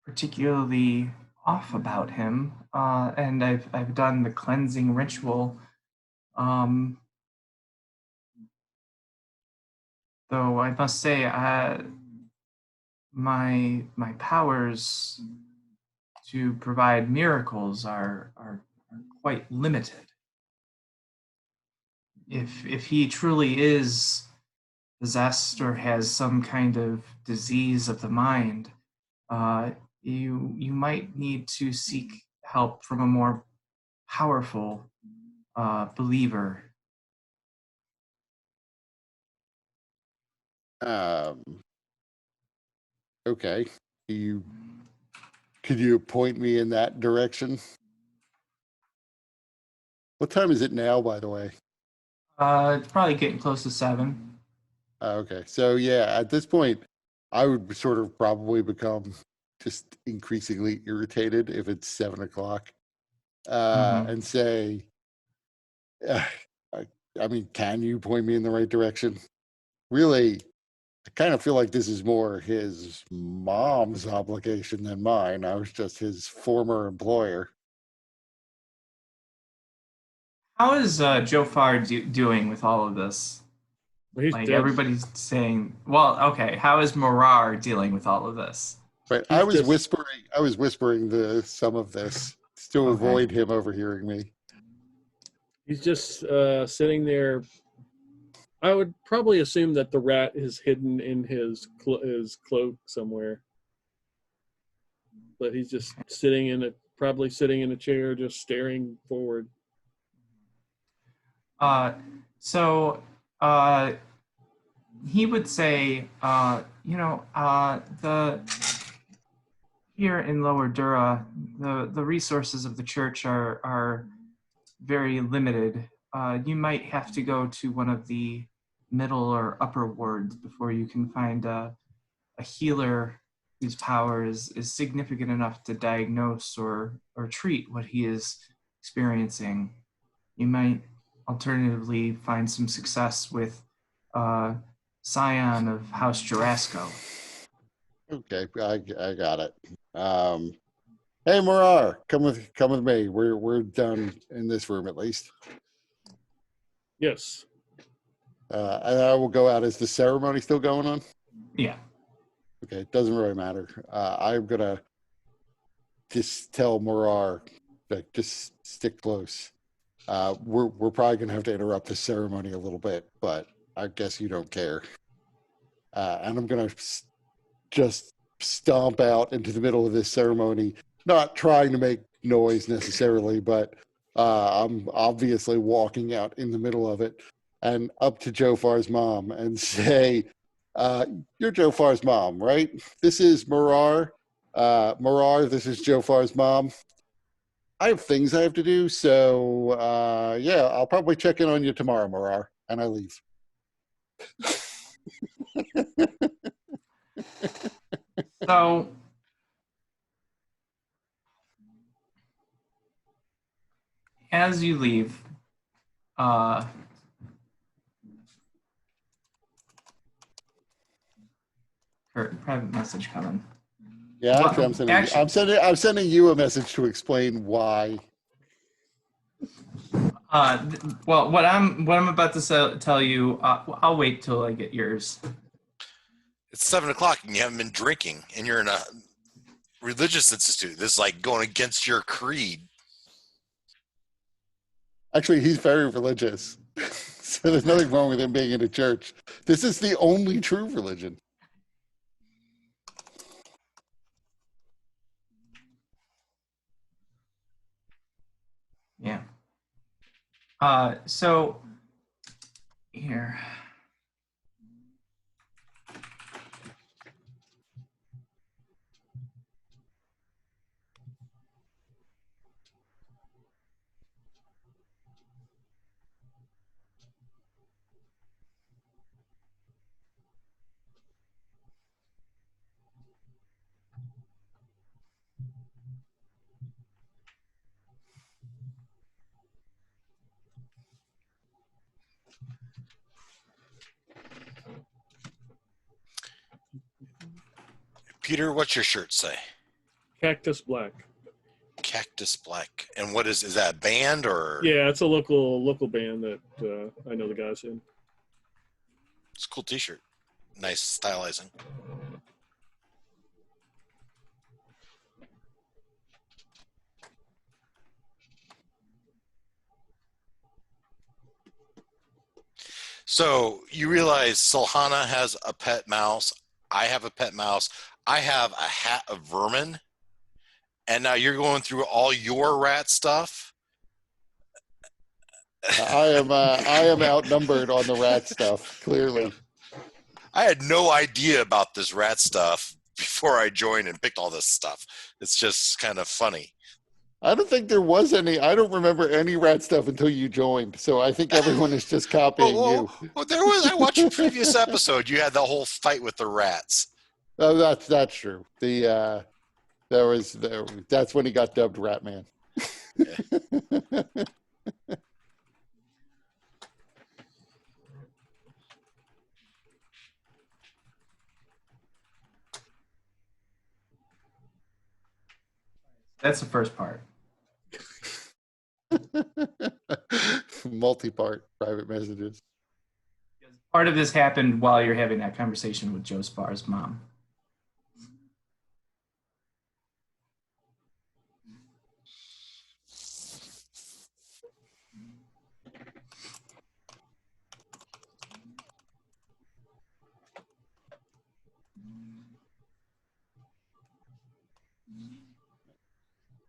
[SPEAKER 1] particularly off about him. And I've done the cleansing ritual. Um, though I must say, my powers to provide miracles are quite limited. If he truly is possessed or has some kind of disease of the mind, uh, you might need to seek help from a more powerful believer.
[SPEAKER 3] Um, okay. You Could you point me in that direction? What time is it now, by the way?
[SPEAKER 1] It's probably getting close to 7.
[SPEAKER 3] Okay. So yeah, at this point, I would sort of probably become just increasingly irritated if it's 7 o'clock,
[SPEAKER 1] Mm-hmm.
[SPEAKER 3] and say, uh, I, I mean, can you point me in the right direction? Really, I kind of feel like this is more his mom's obligation than mine. I was just his former employer.
[SPEAKER 1] How is Joe Farr doing with all of this?
[SPEAKER 5] He's
[SPEAKER 1] Like
[SPEAKER 5] dead.
[SPEAKER 1] everybody's saying, well, okay, how is Morar dealing with all of this?
[SPEAKER 3] But
[SPEAKER 5] He's just
[SPEAKER 3] I was whispering some of this to
[SPEAKER 1] Okay.
[SPEAKER 3] avoid him overhearing me.
[SPEAKER 5] he's just sitting there. I would probably assume that the rat is hidden in his cloak somewhere, but he's just probably sitting in a chair, just staring forward.
[SPEAKER 1] Uh, so uh, he would say, the here in Lower Dura, the resources of the church are very limited. You might have to go to one of the middle or upper wards before you can find a healer whose power is significant enough to diagnose or treat what he is experiencing. You might alternatively find some success with Scion of House Jarasco.
[SPEAKER 3] Okay, I got it. Um, hey, Marar, come with me. We're done in this room at least.
[SPEAKER 5] Yes.
[SPEAKER 3] And I will go out. Is the ceremony still going on?
[SPEAKER 1] Yeah.
[SPEAKER 3] Okay, it doesn't really matter. I'm gonna just tell Marar that just stick close. We're probably gonna have to interrupt the ceremony a little bit, but I guess you don't care. And I'm gonna just stomp out into the middle of this ceremony, not trying to make noise necessarily, but I'm obviously walking out in the middle of it and up to Joe Farr's mom and say, "You're Joe Farr's mom, right? This is Marar. Marar, this is Joe Farr's mom. I have things I have to do, so yeah, I'll probably check in on you tomorrow, Marar." And I leave.
[SPEAKER 1] So as you leave, Private message coming.
[SPEAKER 3] Yeah,
[SPEAKER 1] Well,
[SPEAKER 3] actually,
[SPEAKER 1] actually-
[SPEAKER 3] I'm sending you a message to explain why.
[SPEAKER 1] Well, what I'm about to tell you, I'll wait till I get yours.
[SPEAKER 2] It's 7 o'clock and you haven't been drinking, and you're in a religious institute. This is like going against your creed.
[SPEAKER 3] Actually, he's very religious. So there's nothing wrong with him being in a church. This is the only true religion.
[SPEAKER 1] Yeah. So here.
[SPEAKER 2] Peter, what's your shirt say?
[SPEAKER 5] Cactus Black.
[SPEAKER 2] Cactus Black. And what is that, a band or?
[SPEAKER 5] Yeah, it's a local band that I know the guys in.
[SPEAKER 2] It's a cool t-shirt. Nice stylizing. So you realize Sulhana has a pet mouse. I have a pet mouse. I have a hat of vermin. And now you're going through all your rat stuff.
[SPEAKER 3] I am outnumbered on the rat stuff, clearly.
[SPEAKER 2] I had no idea about this rat stuff before I joined and picked all this stuff. It's just kind of funny.
[SPEAKER 3] I don't think there was any. I don't remember any rat stuff until you joined. So I think everyone is just copying you.
[SPEAKER 2] Well, there was. I watched a previous episode. You had the whole fight with the rats.
[SPEAKER 3] Oh, that's true. That's when he got dubbed Rat Man.
[SPEAKER 1] That's the first part.
[SPEAKER 3] Multi-part private messages.
[SPEAKER 1] Part of this happened while you're having that conversation with Joe Spar's mom.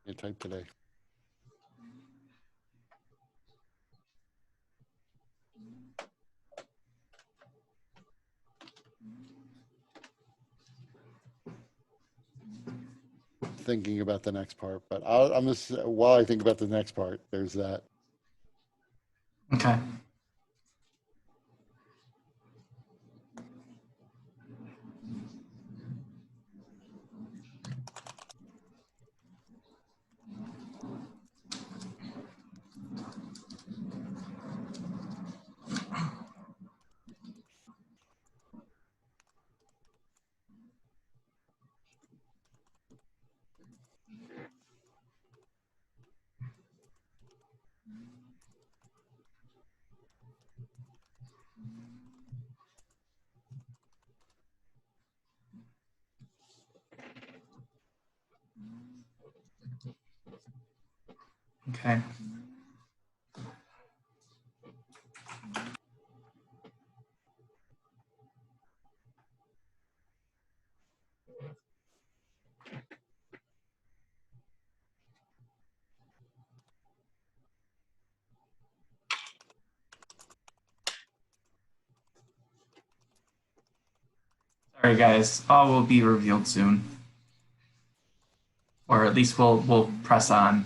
[SPEAKER 3] You type today. Thinking about the next part, but I'm just while I think about the next part, there's that.
[SPEAKER 1] Okay. Okay. Sorry, guys. All will be revealed soon, or at least we'll press on.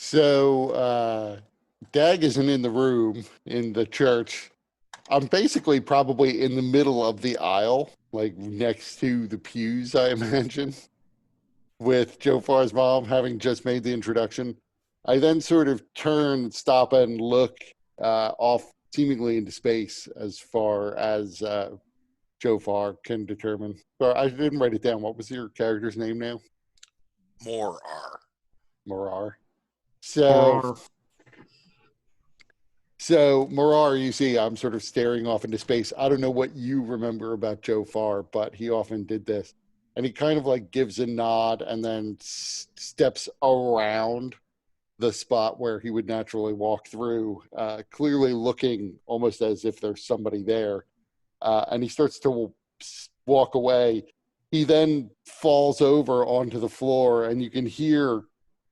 [SPEAKER 3] So Dag isn't in the room in the church. I'm basically probably in the middle of the aisle, like next to the pews, I imagine, with Joe Farr's mom having just made the introduction. I then sort of turn, stop, and look off seemingly into space as far as Joe Farr can determine. Sorry, I didn't write it down. What was your character's name now?
[SPEAKER 2] More are.
[SPEAKER 3] Morar. So Morar, you see, I'm sort of staring off into space. I don't know what you remember about Joe Farr, but he often did this. And he kind of like gives a nod and then steps around the spot where he would naturally walk through, clearly looking almost as if there's somebody there. And he starts to walk away. He then falls over onto the floor, and you can hear,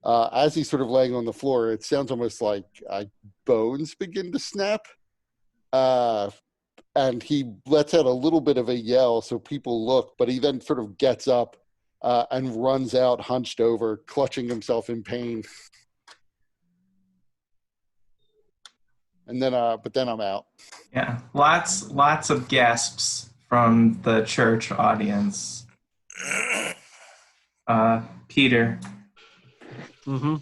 [SPEAKER 3] as he's sort of laying on the floor, it sounds almost like bones begin to snap. And he lets out a little bit of a yell, so people look, but he then sort of gets up and runs out, hunched over, clutching himself in pain. And then, but then I'm out.
[SPEAKER 1] Yeah, lots of gasps from the church audience. Peter.
[SPEAKER 5] Mm-hmm.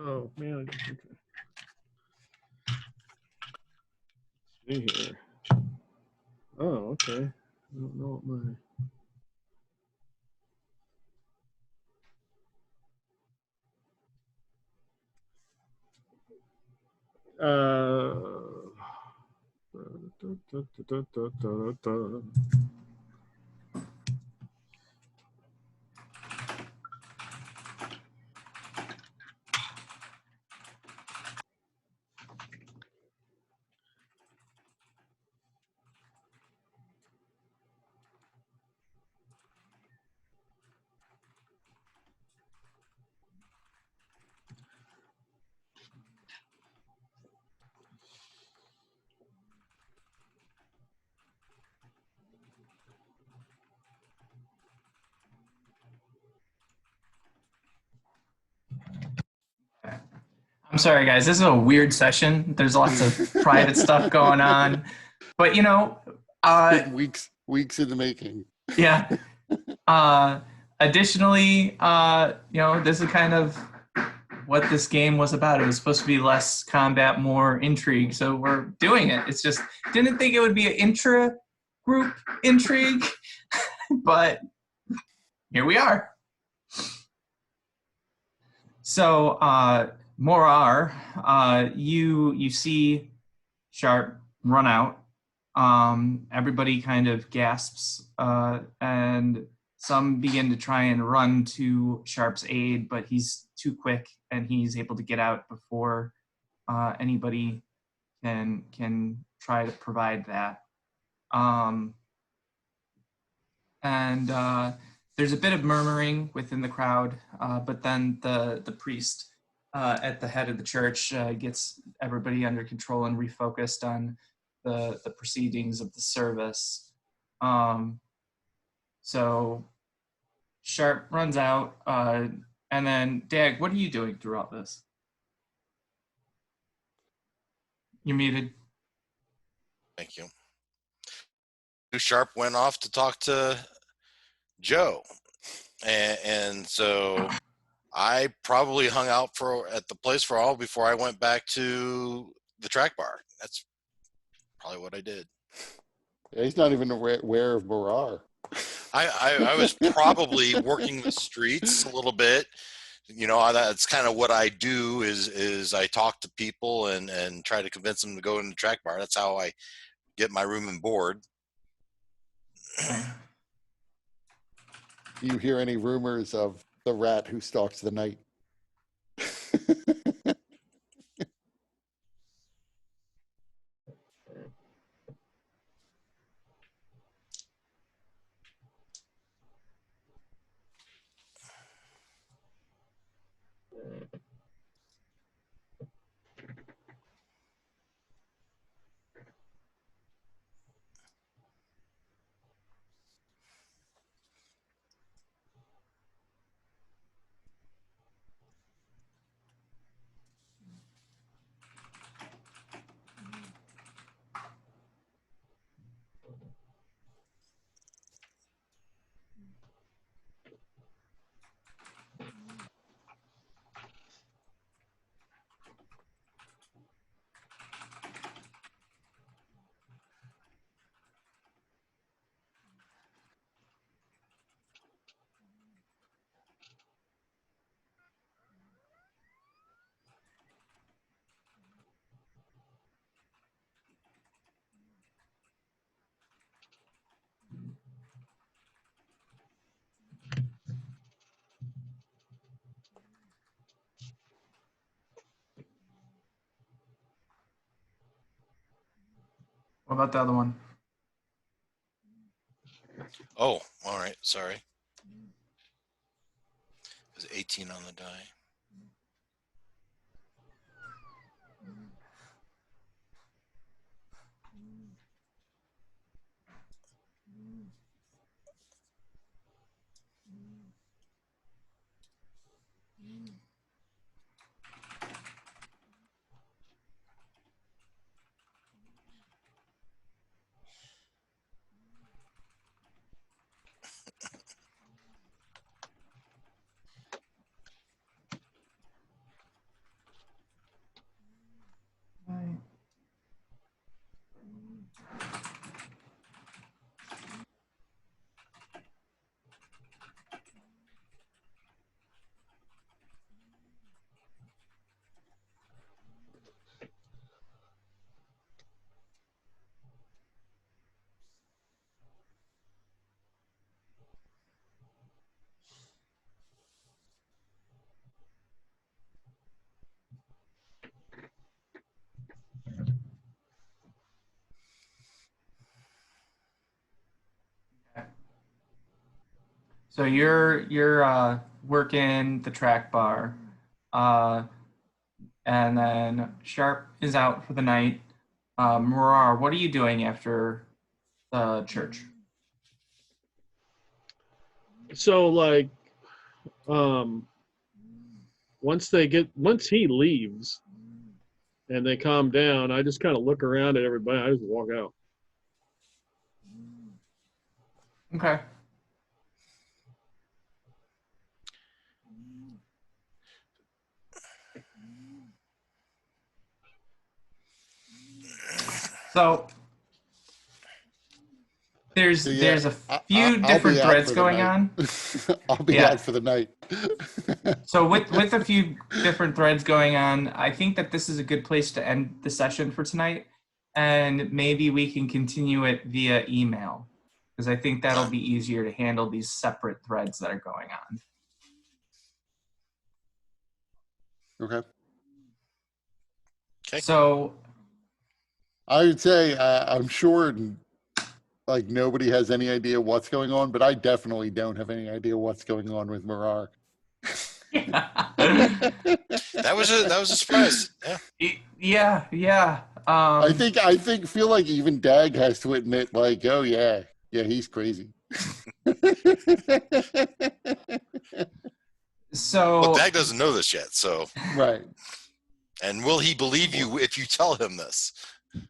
[SPEAKER 5] Oh man. See here. Oh, okay. I don't know what my.
[SPEAKER 1] I'm sorry, guys. This is a weird session. There's lots of private stuff going on, but
[SPEAKER 3] It's been weeks in the making.
[SPEAKER 1] yeah. Additionally, this is kind of what this game was about. It was supposed to be less combat, more intrigue. So we're doing it. It's just didn't think it would be an intra-group intrigue, but here we are. So, Morar, you see Sharp run out. Everybody kind of gasps, and some begin to try and run to Sharp's aid, but he's too quick, and he's able to get out before anybody can try to provide that. And there's a bit of murmuring within the crowd, but then the priest at the head of the church gets everybody under control and refocused on the proceedings of the service. So Sharp runs out, and then Dag, what are you doing throughout this? You're muted.
[SPEAKER 2] Thank you. Sharp went off to talk to Joe, and so I probably hung out at the place for all before I went back to the track bar. That's probably what I did.
[SPEAKER 3] Yeah, he's not even aware of Morar.
[SPEAKER 2] I was probably working the streets a little bit. That's kind of what I do is I talk to people and try to convince them to go in the track bar. That's how I get my room and board.
[SPEAKER 3] Do you hear any rumors of the rat who stalks the night?
[SPEAKER 1] What about the other one?
[SPEAKER 2] Oh, all right. Sorry. It was 18 on the die.
[SPEAKER 1] So you're working the track bar, and then Sharp is out for the night. Murar, what are you doing after the church?
[SPEAKER 5] So like, once he leaves and they calm down, I just kind of look around at everybody. I just walk out.
[SPEAKER 1] Okay. So there's a few different threads going on.
[SPEAKER 3] I'll be out for the night.
[SPEAKER 1] So with a few different threads going on, I think that this is a good place to end the session for tonight, and maybe we can continue it via email, because I think that'll be easier to handle these separate threads that are going on.
[SPEAKER 3] Okay.
[SPEAKER 2] Okay.
[SPEAKER 1] So
[SPEAKER 3] I would say I'm sure like nobody has any idea what's going on, but I definitely don't have any idea what's going on with Murar.
[SPEAKER 2] That was a surprise. Yeah.
[SPEAKER 1] Yeah.
[SPEAKER 3] I feel like even Dag has to admit, like, oh yeah, he's crazy.
[SPEAKER 1] So
[SPEAKER 2] Well, Dag doesn't know this yet, so
[SPEAKER 3] right.
[SPEAKER 2] And will he believe you if you tell him this?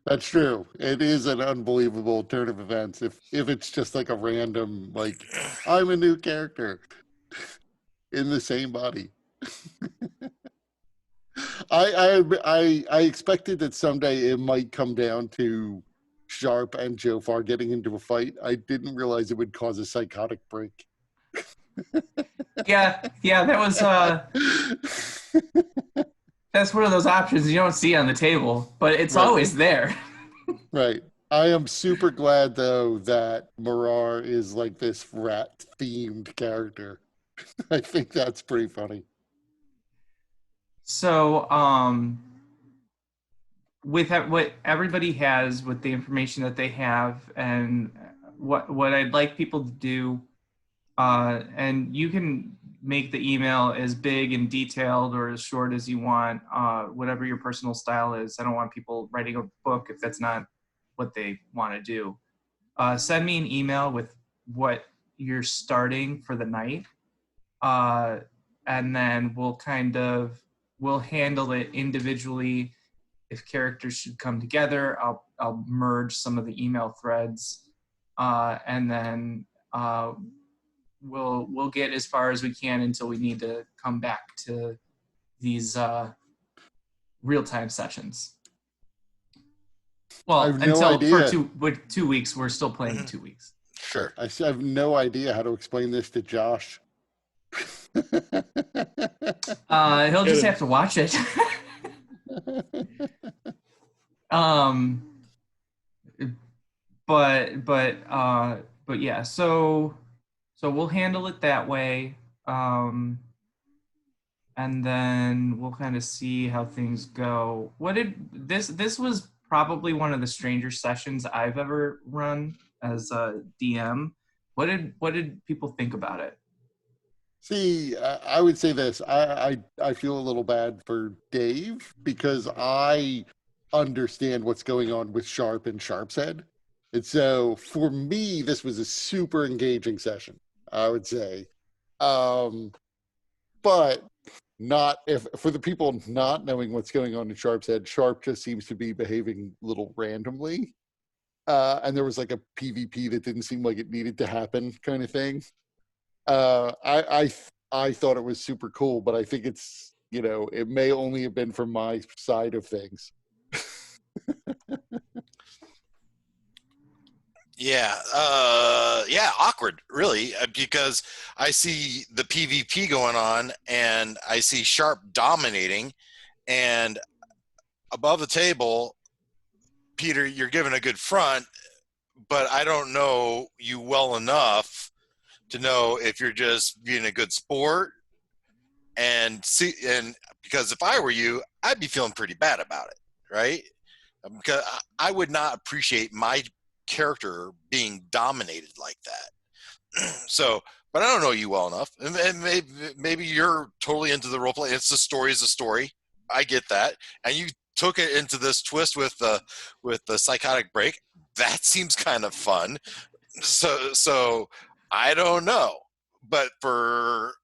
[SPEAKER 3] That's true. It is an unbelievable turn of events. If it's just like a random, like, I'm a new character in the same body. I expected that someday it might come down to Sharp and Jofar getting into a fight. I didn't realize it would cause a psychotic break.
[SPEAKER 1] yeah, that was that's one of those options you don't see on the table, but it's
[SPEAKER 3] Right.
[SPEAKER 1] always there.
[SPEAKER 3] Right. I am super glad though that Murar is like this rat themed character. I think that's pretty funny.
[SPEAKER 1] So, with what everybody has, with the information that they have, and what I'd like people to do, and you can make the email as big and detailed or as short as you want, whatever your personal style is. I don't want people writing a book if that's not what they want to do. Send me an email with what you're starting for the night, and then we'll handle it individually. If characters should come together, I'll merge some of the email threads, and then we'll get as far as we can until we need to come back to these real-time sessions. Well,
[SPEAKER 3] I have no idea.
[SPEAKER 1] For 2 weeks, we're still playing 2 weeks.
[SPEAKER 2] Sure.
[SPEAKER 3] I have no idea how to explain this to Josh.
[SPEAKER 1] He'll just have to watch it. But yeah, so we'll handle it that way, and then we'll kind of see how things go. This was probably one of the stranger sessions I've ever run as a DM. What did people think about it?
[SPEAKER 3] See, I would say this. I feel a little bad for Dave because I understand what's going on with Sharp and Sharp's Head. And so for me, this was a super engaging session, I would say. But not if for the people not knowing what's going on in Sharp's Head, Sharp just seems to be behaving a little randomly. And there was like a PvP that didn't seem like it needed to happen kind of thing. I thought it was super cool, but I think it's, it may only have been from my side of things.
[SPEAKER 2] Yeah, awkward, really, because I see the PvP going on, and I see Sharp dominating, and above the table, Peter, you're giving a good front, but I don't know you well enough to know if you're just being a good sport, and because if I were you, I'd be feeling pretty bad about it, right? Because I would not appreciate my character being dominated like that. So, but I don't know you well enough, and maybe you're totally into the role play. It's the story is a story. I get that, and you took it into this twist with the psychotic break. That seems kind of fun. So I don't know, but for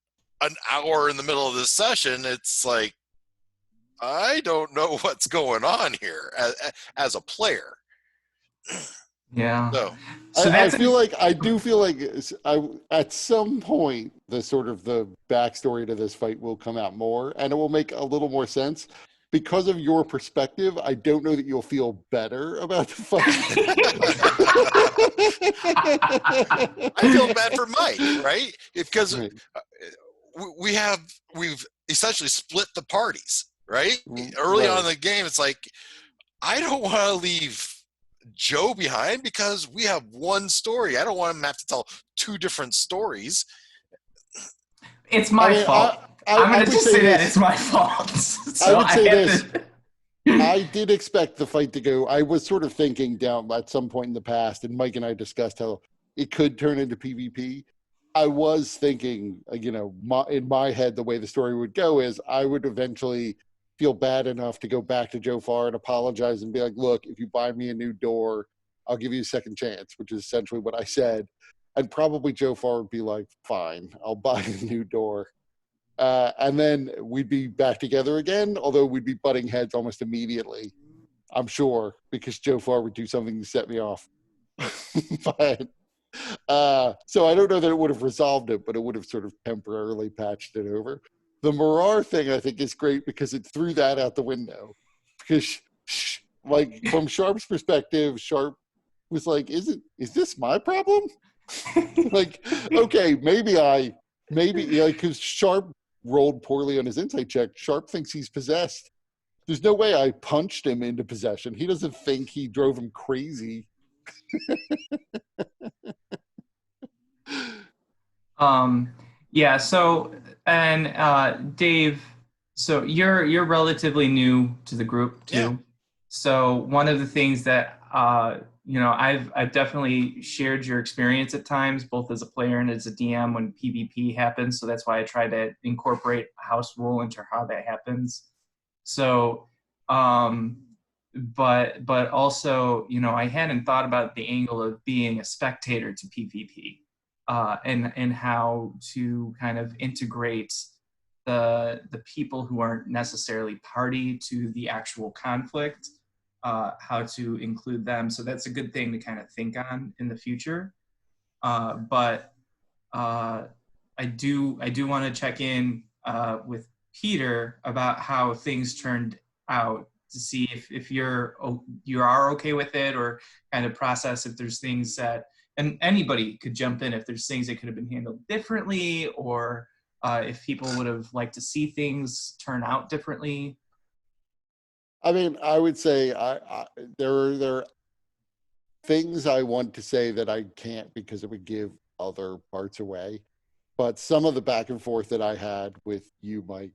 [SPEAKER 2] an hour in the middle of this session, it's like I don't know what's going on here as a player.
[SPEAKER 1] Yeah.
[SPEAKER 2] So
[SPEAKER 3] I feel like I do feel like at some point the sort of the backstory to this fight will come out more, and it will make a little more sense. Because of your perspective, I don't know that you'll feel better about the fight.
[SPEAKER 2] I feel bad for Mike, right? Because
[SPEAKER 3] Right.
[SPEAKER 2] we've essentially split the parties, right?
[SPEAKER 3] Right.
[SPEAKER 2] Early on in the game, it's like I don't want to leave Joe behind because we have one story. I don't want him to have to tell two different stories.
[SPEAKER 1] It's my fault. I'm going to just say that it's my fault.
[SPEAKER 3] I would say this. I did expect the fight to go. I was sort of thinking down at some point in the past, and Mike and I discussed how it could turn into PvP. I was thinking, in my head, the way the story would go is I would eventually feel bad enough to go back to Joe Farr and apologize and be like, look, if you buy me a new door, I'll give you a second chance, which is essentially what I said. And probably Joe Farr would be like, fine, I'll buy a new door. And then we'd be back together again, although we'd be butting heads almost immediately, I'm sure, because Joe Farr would do something to set me off. But so I don't know that it would have resolved it, but it would have sort of temporarily patched it over. The Marar thing, I think, is great because it threw that out the window. Because, like, from Sharp's perspective, Sharp was like, is this my problem? Like, okay, maybe, because Sharp rolled poorly on his insight check. Sharp thinks he's possessed. There's no way I punched him into possession. He doesn't think he drove him crazy.
[SPEAKER 1] Yeah. So, and Dave, so you're relatively new to the group too.
[SPEAKER 2] Yeah.
[SPEAKER 1] So one of the things that I've definitely shared your experience at times, both as a player and as a DM when PvP happens. So that's why I try to incorporate a house rule into how that happens. So, but also, I hadn't thought about the angle of being a spectator to PvP, and how to kind of integrate the people who aren't necessarily party to the actual conflict. How to include them. So that's a good thing to kind of think on in the future. But I do want to check in with Peter about how things turned out to see if you are okay with it, or kind of process if there's things that, and anybody could jump in if there's things that could have been handled differently, or if people would have liked to see things turn out differently.
[SPEAKER 3] I mean, I would say there are things I want to say that I can't because it would give other parts away. But some of the back and forth that I had with you, Mike,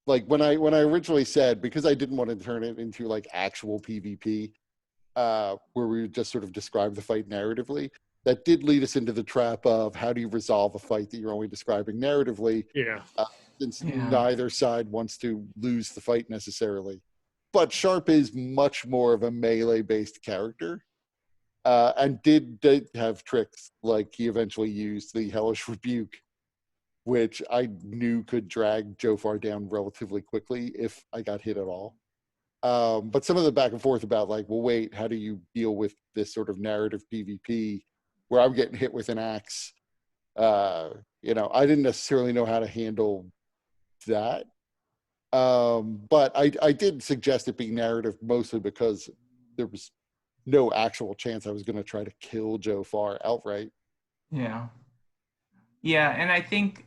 [SPEAKER 3] like when I originally said, because I didn't want to turn it into like actual PvP, where we would just sort of describe the fight narratively, that did lead us into the trap of how do you resolve a fight that you're only describing narratively,
[SPEAKER 5] Yeah.
[SPEAKER 3] since
[SPEAKER 1] Yeah.
[SPEAKER 3] neither side wants to lose the fight necessarily. But Sharp is much more of a melee-based character, and did have tricks like he eventually used the Hellish Rebuke, which I knew could drag Jofar down relatively quickly if I got hit at all. But some of the back and forth about like, well, wait, how do you deal with this sort of narrative PvP where I'm getting hit with an axe? You know, I didn't necessarily know how to handle that. But I did suggest it being narrative mostly because there was no actual chance I was going to try to kill Jofar outright.
[SPEAKER 1] Yeah. Yeah, and I think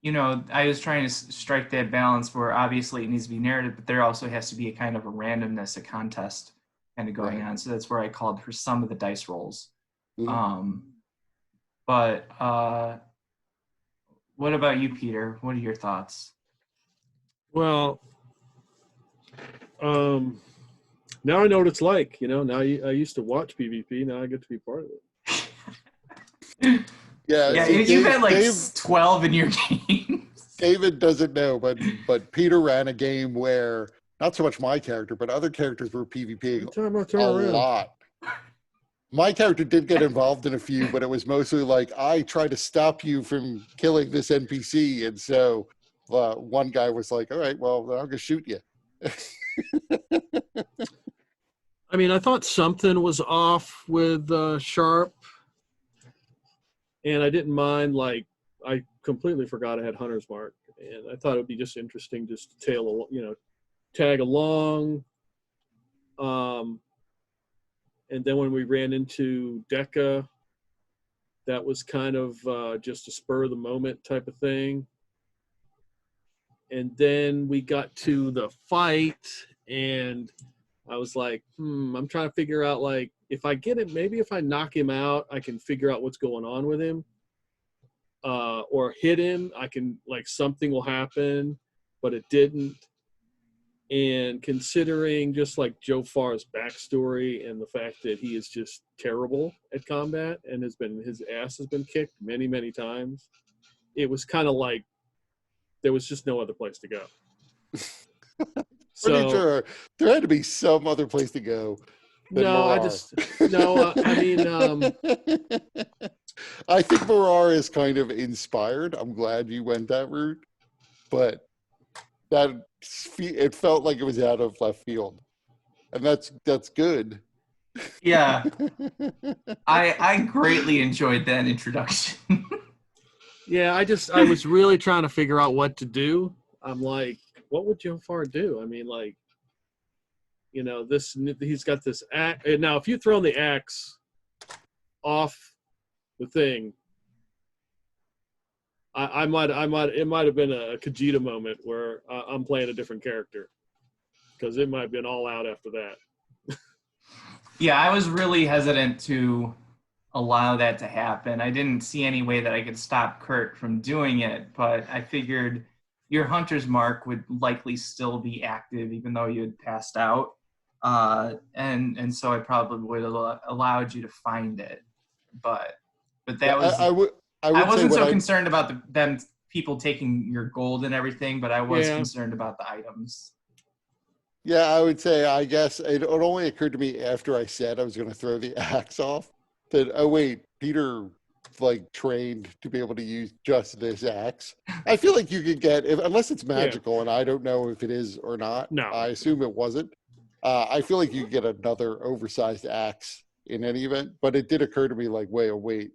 [SPEAKER 1] you know, I was trying to strike that balance where obviously it needs to be narrative, but there also has to be a kind of a randomness, a contest kind of going
[SPEAKER 3] Right.
[SPEAKER 1] on. So that's where I called for some of the dice rolls.
[SPEAKER 3] Mhm.
[SPEAKER 1] But what about you, Peter? What are your thoughts?
[SPEAKER 5] Well, now I know what it's like. You know, now I used to watch PvP. Now I get to be part of it.
[SPEAKER 3] Yeah,
[SPEAKER 1] Yeah,
[SPEAKER 3] see,
[SPEAKER 1] you've had like
[SPEAKER 3] Dave
[SPEAKER 1] 12 in your games.
[SPEAKER 3] David doesn't know, but Peter ran a game where not so much my character, but other characters were
[SPEAKER 5] Every
[SPEAKER 3] PvPing
[SPEAKER 5] time I turn
[SPEAKER 3] a
[SPEAKER 5] around,
[SPEAKER 3] lot. My character did get involved in a few, but it was mostly like, I try to stop you from killing this NPC. And so one guy was like, all right, well, I'm going to shoot you.
[SPEAKER 5] I mean, I thought something was off with Sharp, and I didn't mind. Like, I completely forgot I had Hunter's Mark, and I thought it would be just interesting just to tag along. And then when we ran into Deca, that was kind of just a spur of the moment type of thing. And then we got to the fight, and I was like, I'm trying to figure out, like, if I get him, maybe if I knock him out, I can figure out what's going on with him. Or hit him, I can, like, something will happen, but it didn't. And considering just like Jofar's backstory and the fact that he is just terrible at combat and his ass has been kicked many, many times, it was kind of like there was just no other place to go.
[SPEAKER 3] Pretty
[SPEAKER 5] So
[SPEAKER 3] sure there had to be some other place to go than
[SPEAKER 5] no,
[SPEAKER 3] Marar.
[SPEAKER 5] I mean,
[SPEAKER 3] I think Marar is kind of inspired. I'm glad you went that route, but it felt like it was out of left field, and that's good.
[SPEAKER 1] Yeah, I greatly enjoyed that introduction.
[SPEAKER 5] yeah, I was really trying to figure out what to do. I'm like, what would Jofar do? I mean, like, he's got this axe. Now, if you throw the axe off the thing, it might have been a Khajiit moment where I'm playing a different character, because it might have been all out after that.
[SPEAKER 1] Yeah, I was really hesitant to allow that to happen. I didn't see any way that I could stop Kurt from doing it, but I figured your hunter's mark would likely still be active even though you had passed out. And so I probably would have allowed you to find it. But that was
[SPEAKER 3] I would
[SPEAKER 1] I
[SPEAKER 3] say
[SPEAKER 1] wasn't
[SPEAKER 3] what
[SPEAKER 1] so
[SPEAKER 3] I
[SPEAKER 1] concerned about them people taking your gold and everything, but I was
[SPEAKER 5] Yeah.
[SPEAKER 1] concerned about the items.
[SPEAKER 3] yeah, I would say, I guess it only occurred to me after I said I was going to throw the axe off that, oh wait, Peter like trained to be able to use just this axe. I feel like you could get, unless it's magical, and I don't know if it is or not.
[SPEAKER 5] No.
[SPEAKER 3] I assume it wasn't. I feel like you could get another oversized axe in any event, but it did occur to me like, wait,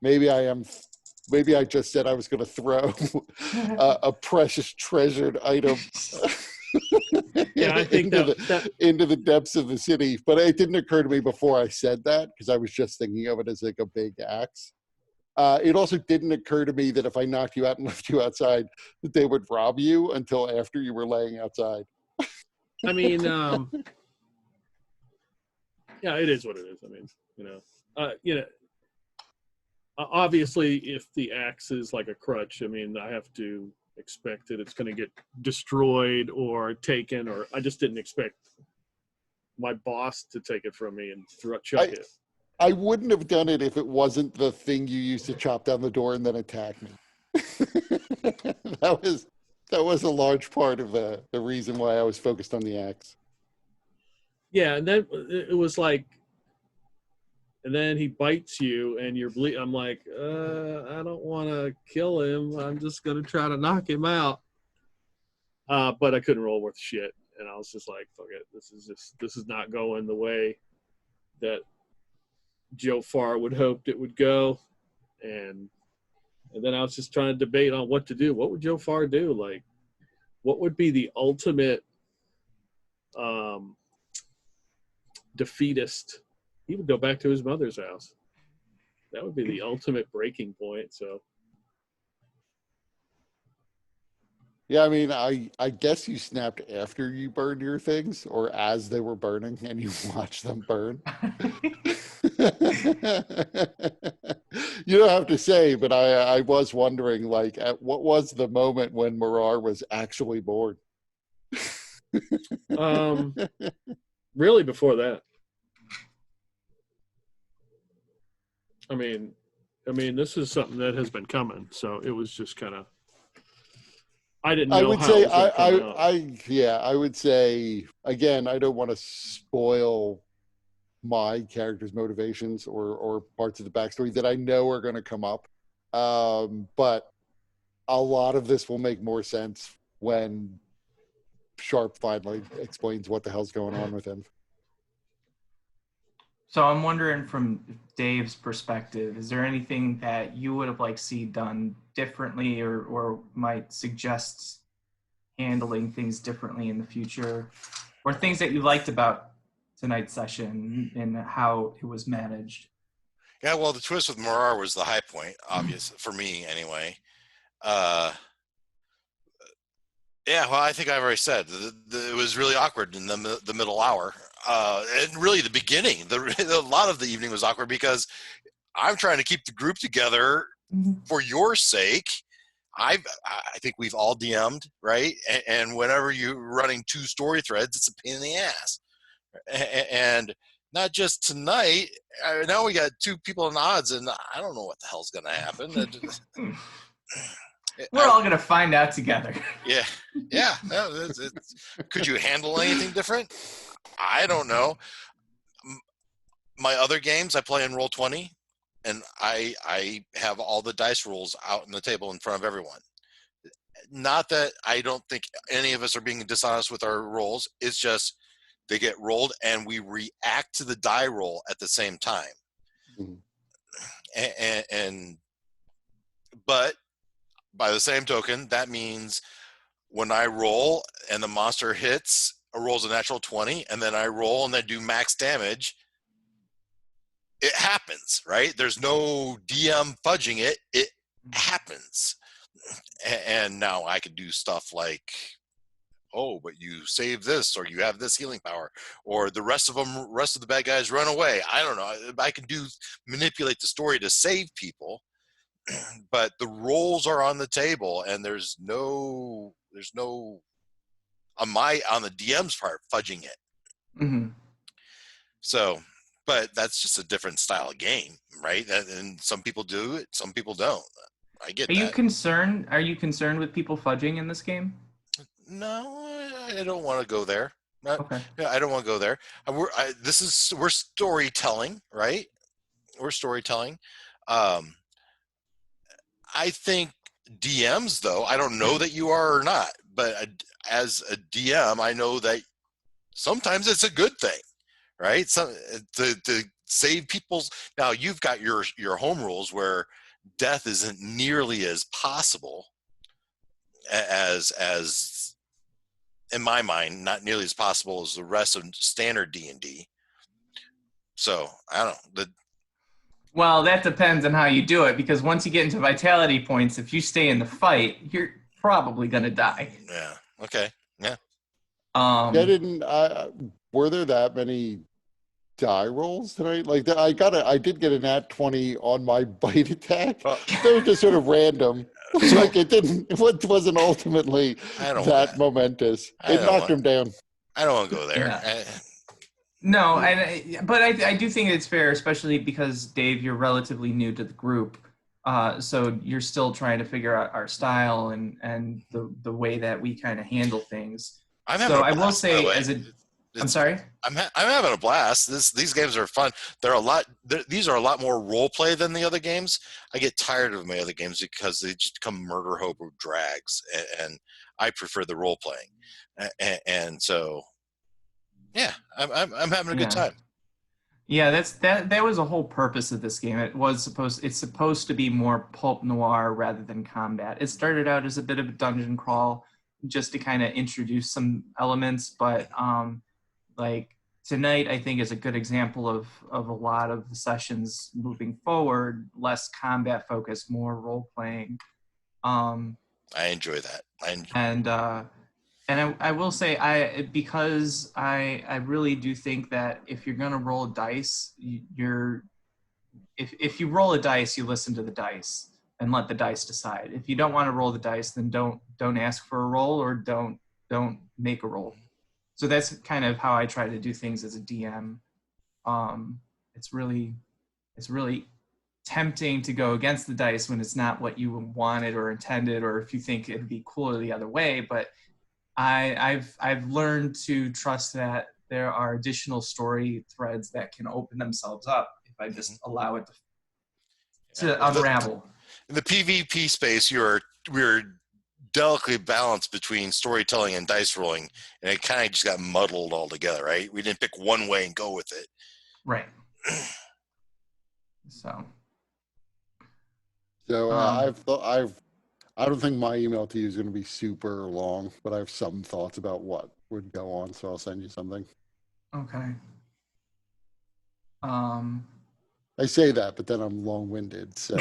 [SPEAKER 3] maybe I just said I was going to throw a precious treasured item
[SPEAKER 5] Yeah, I think
[SPEAKER 3] into the depths of the city. But it didn't occur to me before I said that, because I was just thinking of it as like a big axe. It also didn't occur to me that if I knocked you out and left you outside, that they would rob you until after you were laying outside.
[SPEAKER 5] I mean, yeah, it is what it is. I mean, obviously, if the axe is like a crutch, I mean, I have to expected it's going to get destroyed or taken, or I just didn't expect my boss to take it from me and chuck it.
[SPEAKER 3] I wouldn't have done it if it wasn't the thing you used to chop down the door and then attack me. That was a large part of the reason why I was focused on the axe.
[SPEAKER 5] Yeah, and then it was like, and then he bites you and you're bleeding. I'm like, I don't want to kill him. I'm just going to try to knock him out. But I couldn't roll worth shit. And I was just like, fuck it. This is not going the way that Joe Farr would hoped it would go. And then I was just trying to debate on what to do. What would Joe Farr do? Like, what would be the ultimate defeatist? He would go back to his mother's house. That would be the ultimate breaking point. So,
[SPEAKER 3] yeah, I mean, I guess you snapped after you burned your things, or as they were burning, and you watched them burn. You don't have to say, but I was wondering, like, what was the moment when Marar was actually born?
[SPEAKER 5] really before that. I mean, this is something that has been coming, so it was just kind of. I didn't know.
[SPEAKER 3] I would say again, I don't want to spoil my character's motivations or parts of the backstory that I know are going to come up, but a lot of this will make more sense when Sharp finally explains what the hell's going on with him.
[SPEAKER 1] So I'm wondering, from Dave's perspective, is there anything that you would have liked to see done differently, or might suggest handling things differently in the future, or things that you liked about tonight's session and how it was managed?
[SPEAKER 2] Yeah, well, the twist with Marar was the high point, obvious for me anyway. Yeah, well, I think I've already said it was really awkward in the middle hour. And really the beginning, a lot of the evening was awkward because I'm trying to keep the group together for your sake. I think we've all DM'd, right? And whenever you're running 2 story threads, it's a pain in the ass. And not just tonight. Now we got 2 people in odds, and I don't know what the hell's going to happen.
[SPEAKER 1] We're all going to find out together.
[SPEAKER 2] Yeah. Could you handle anything different? I don't know. My other games, I play in Roll20, and I have all the dice rolls out on the table in front of everyone. Not that I don't think any of us are being dishonest with our rolls. It's just they get rolled, and we react to the die roll at the same time. Mm-hmm. But by the same token, that means when I roll and the monster hits, rolls a natural 20, and then I roll and then do max damage, it happens, right? There's no DM fudging it. It happens. And now I can do stuff like, oh, but you save this, or you have this healing power, or the rest of the bad guys run away. I don't know. I can manipulate the story to save people, but the roles are on the table, and there's no on the DM's part fudging it. Mm-hmm. So, but that's just a different style of game, right? And some people do it, some people don't. I get that.
[SPEAKER 1] Are you concerned with people fudging in this game?
[SPEAKER 2] No, I don't want to go there.
[SPEAKER 1] Okay.
[SPEAKER 2] Yeah, I don't want to go there. We're storytelling, right? We're storytelling. I think DMs, though, I don't know that you are or not, but as a DM, I know that sometimes it's a good thing, right? So to save people's. Now you've got your home rules where death isn't nearly as possible as in my mind, not nearly as possible as the rest of standard D&D. So I don't know.
[SPEAKER 1] Well, that depends on how you do it, because once you get into vitality points, if you stay in the fight, you're probably going to die.
[SPEAKER 2] Yeah. Okay. Yeah.
[SPEAKER 3] Were there that many die rolls tonight? Like I did get a nat 20 on my bite attack. They were just sort of random. Like it wasn't ultimately
[SPEAKER 2] I don't
[SPEAKER 3] that momentous.
[SPEAKER 2] I
[SPEAKER 3] It
[SPEAKER 2] don't
[SPEAKER 3] knocked
[SPEAKER 2] want-
[SPEAKER 3] him down.
[SPEAKER 2] I don't want to go there.
[SPEAKER 1] Yeah. No, but I do think it's fair, especially because Dave, you're relatively new to the group, so you're still trying to figure out our style and the way that we kind of handle things.
[SPEAKER 2] I'm having
[SPEAKER 1] So
[SPEAKER 2] a
[SPEAKER 1] I will
[SPEAKER 2] blast, by the
[SPEAKER 1] say,
[SPEAKER 2] way.
[SPEAKER 1] I'm sorry.
[SPEAKER 2] I'm having a blast. These games are fun. These are a lot more role play than the other games. I get tired of my other games because they just become murder hope or drags, and I prefer the role playing. And so, yeah, I'm having a good time.
[SPEAKER 1] Yeah, that was the whole purpose of this game. It's supposed to be more pulp noir rather than combat. It started out as a bit of a dungeon crawl just to kind of introduce some elements, but like tonight I think is a good example of a lot of the sessions moving forward, less combat focused, more role playing.
[SPEAKER 2] I enjoy that.
[SPEAKER 1] And I will say because I really do think that if you're gonna roll a dice, if you roll a dice, you listen to the dice and let the dice decide. If you don't want to roll the dice, then don't ask for a roll or don't make a roll. So that's kind of how I try to do things as a DM. It's really tempting to go against the dice when it's not what you wanted or intended, or if you think it'd be cooler the other way. But I've learned to trust that there are additional story threads that can open themselves up if I just allow it to unravel.
[SPEAKER 2] In the PvP space, we're delicately balanced between storytelling and dice rolling, and it kind of just got muddled all together, right? We didn't pick one way and go with it.
[SPEAKER 1] Right. So
[SPEAKER 3] I don't think my email to you is going to be super long, but I have some thoughts about what would go on, so I'll send you something.
[SPEAKER 1] Okay.
[SPEAKER 3] I say that, but then I'm long-winded, so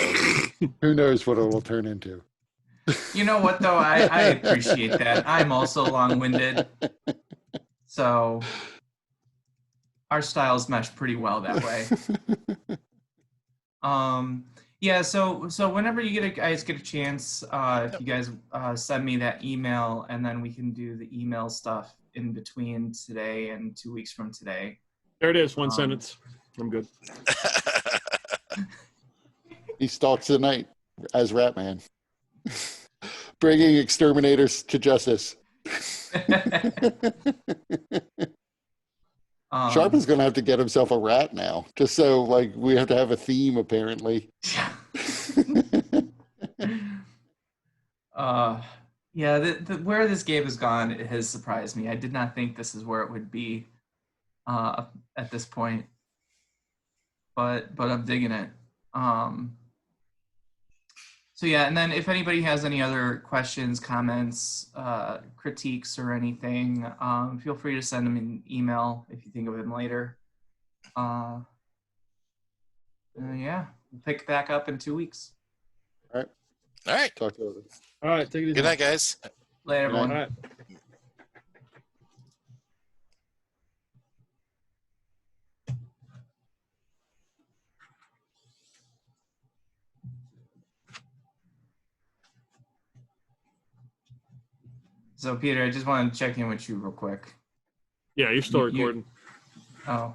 [SPEAKER 3] who knows what it will turn into.
[SPEAKER 1] You know what, though? I appreciate that. I'm also long-winded, so our styles mesh pretty well that way. Yeah, so whenever you guys get a chance, if you guys send me that email, and then we can do the email stuff in between today and 2 weeks from today.
[SPEAKER 5] There it is. One sentence. I'm good.
[SPEAKER 3] He stalks the night as Ratman, bringing exterminators to justice. Sharp is going to have to get himself a rat now, just so like we have to have a theme apparently.
[SPEAKER 1] Yeah, where this game has gone, it has surprised me. I did not think this is where it would be at this point, but I'm digging it. So yeah, and then if anybody has any other questions, comments, critiques, or anything, feel free to send them an email if you think of them later. Yeah, we'll pick it back up in 2 weeks.
[SPEAKER 3] All right. Talk to you.
[SPEAKER 5] All right. Take it easy.
[SPEAKER 2] Good night, guys.
[SPEAKER 1] Later, everyone.
[SPEAKER 5] All right.
[SPEAKER 1] So Peter, I just want to check in with you real quick.
[SPEAKER 5] Yeah, you're still recording.
[SPEAKER 1] Oh.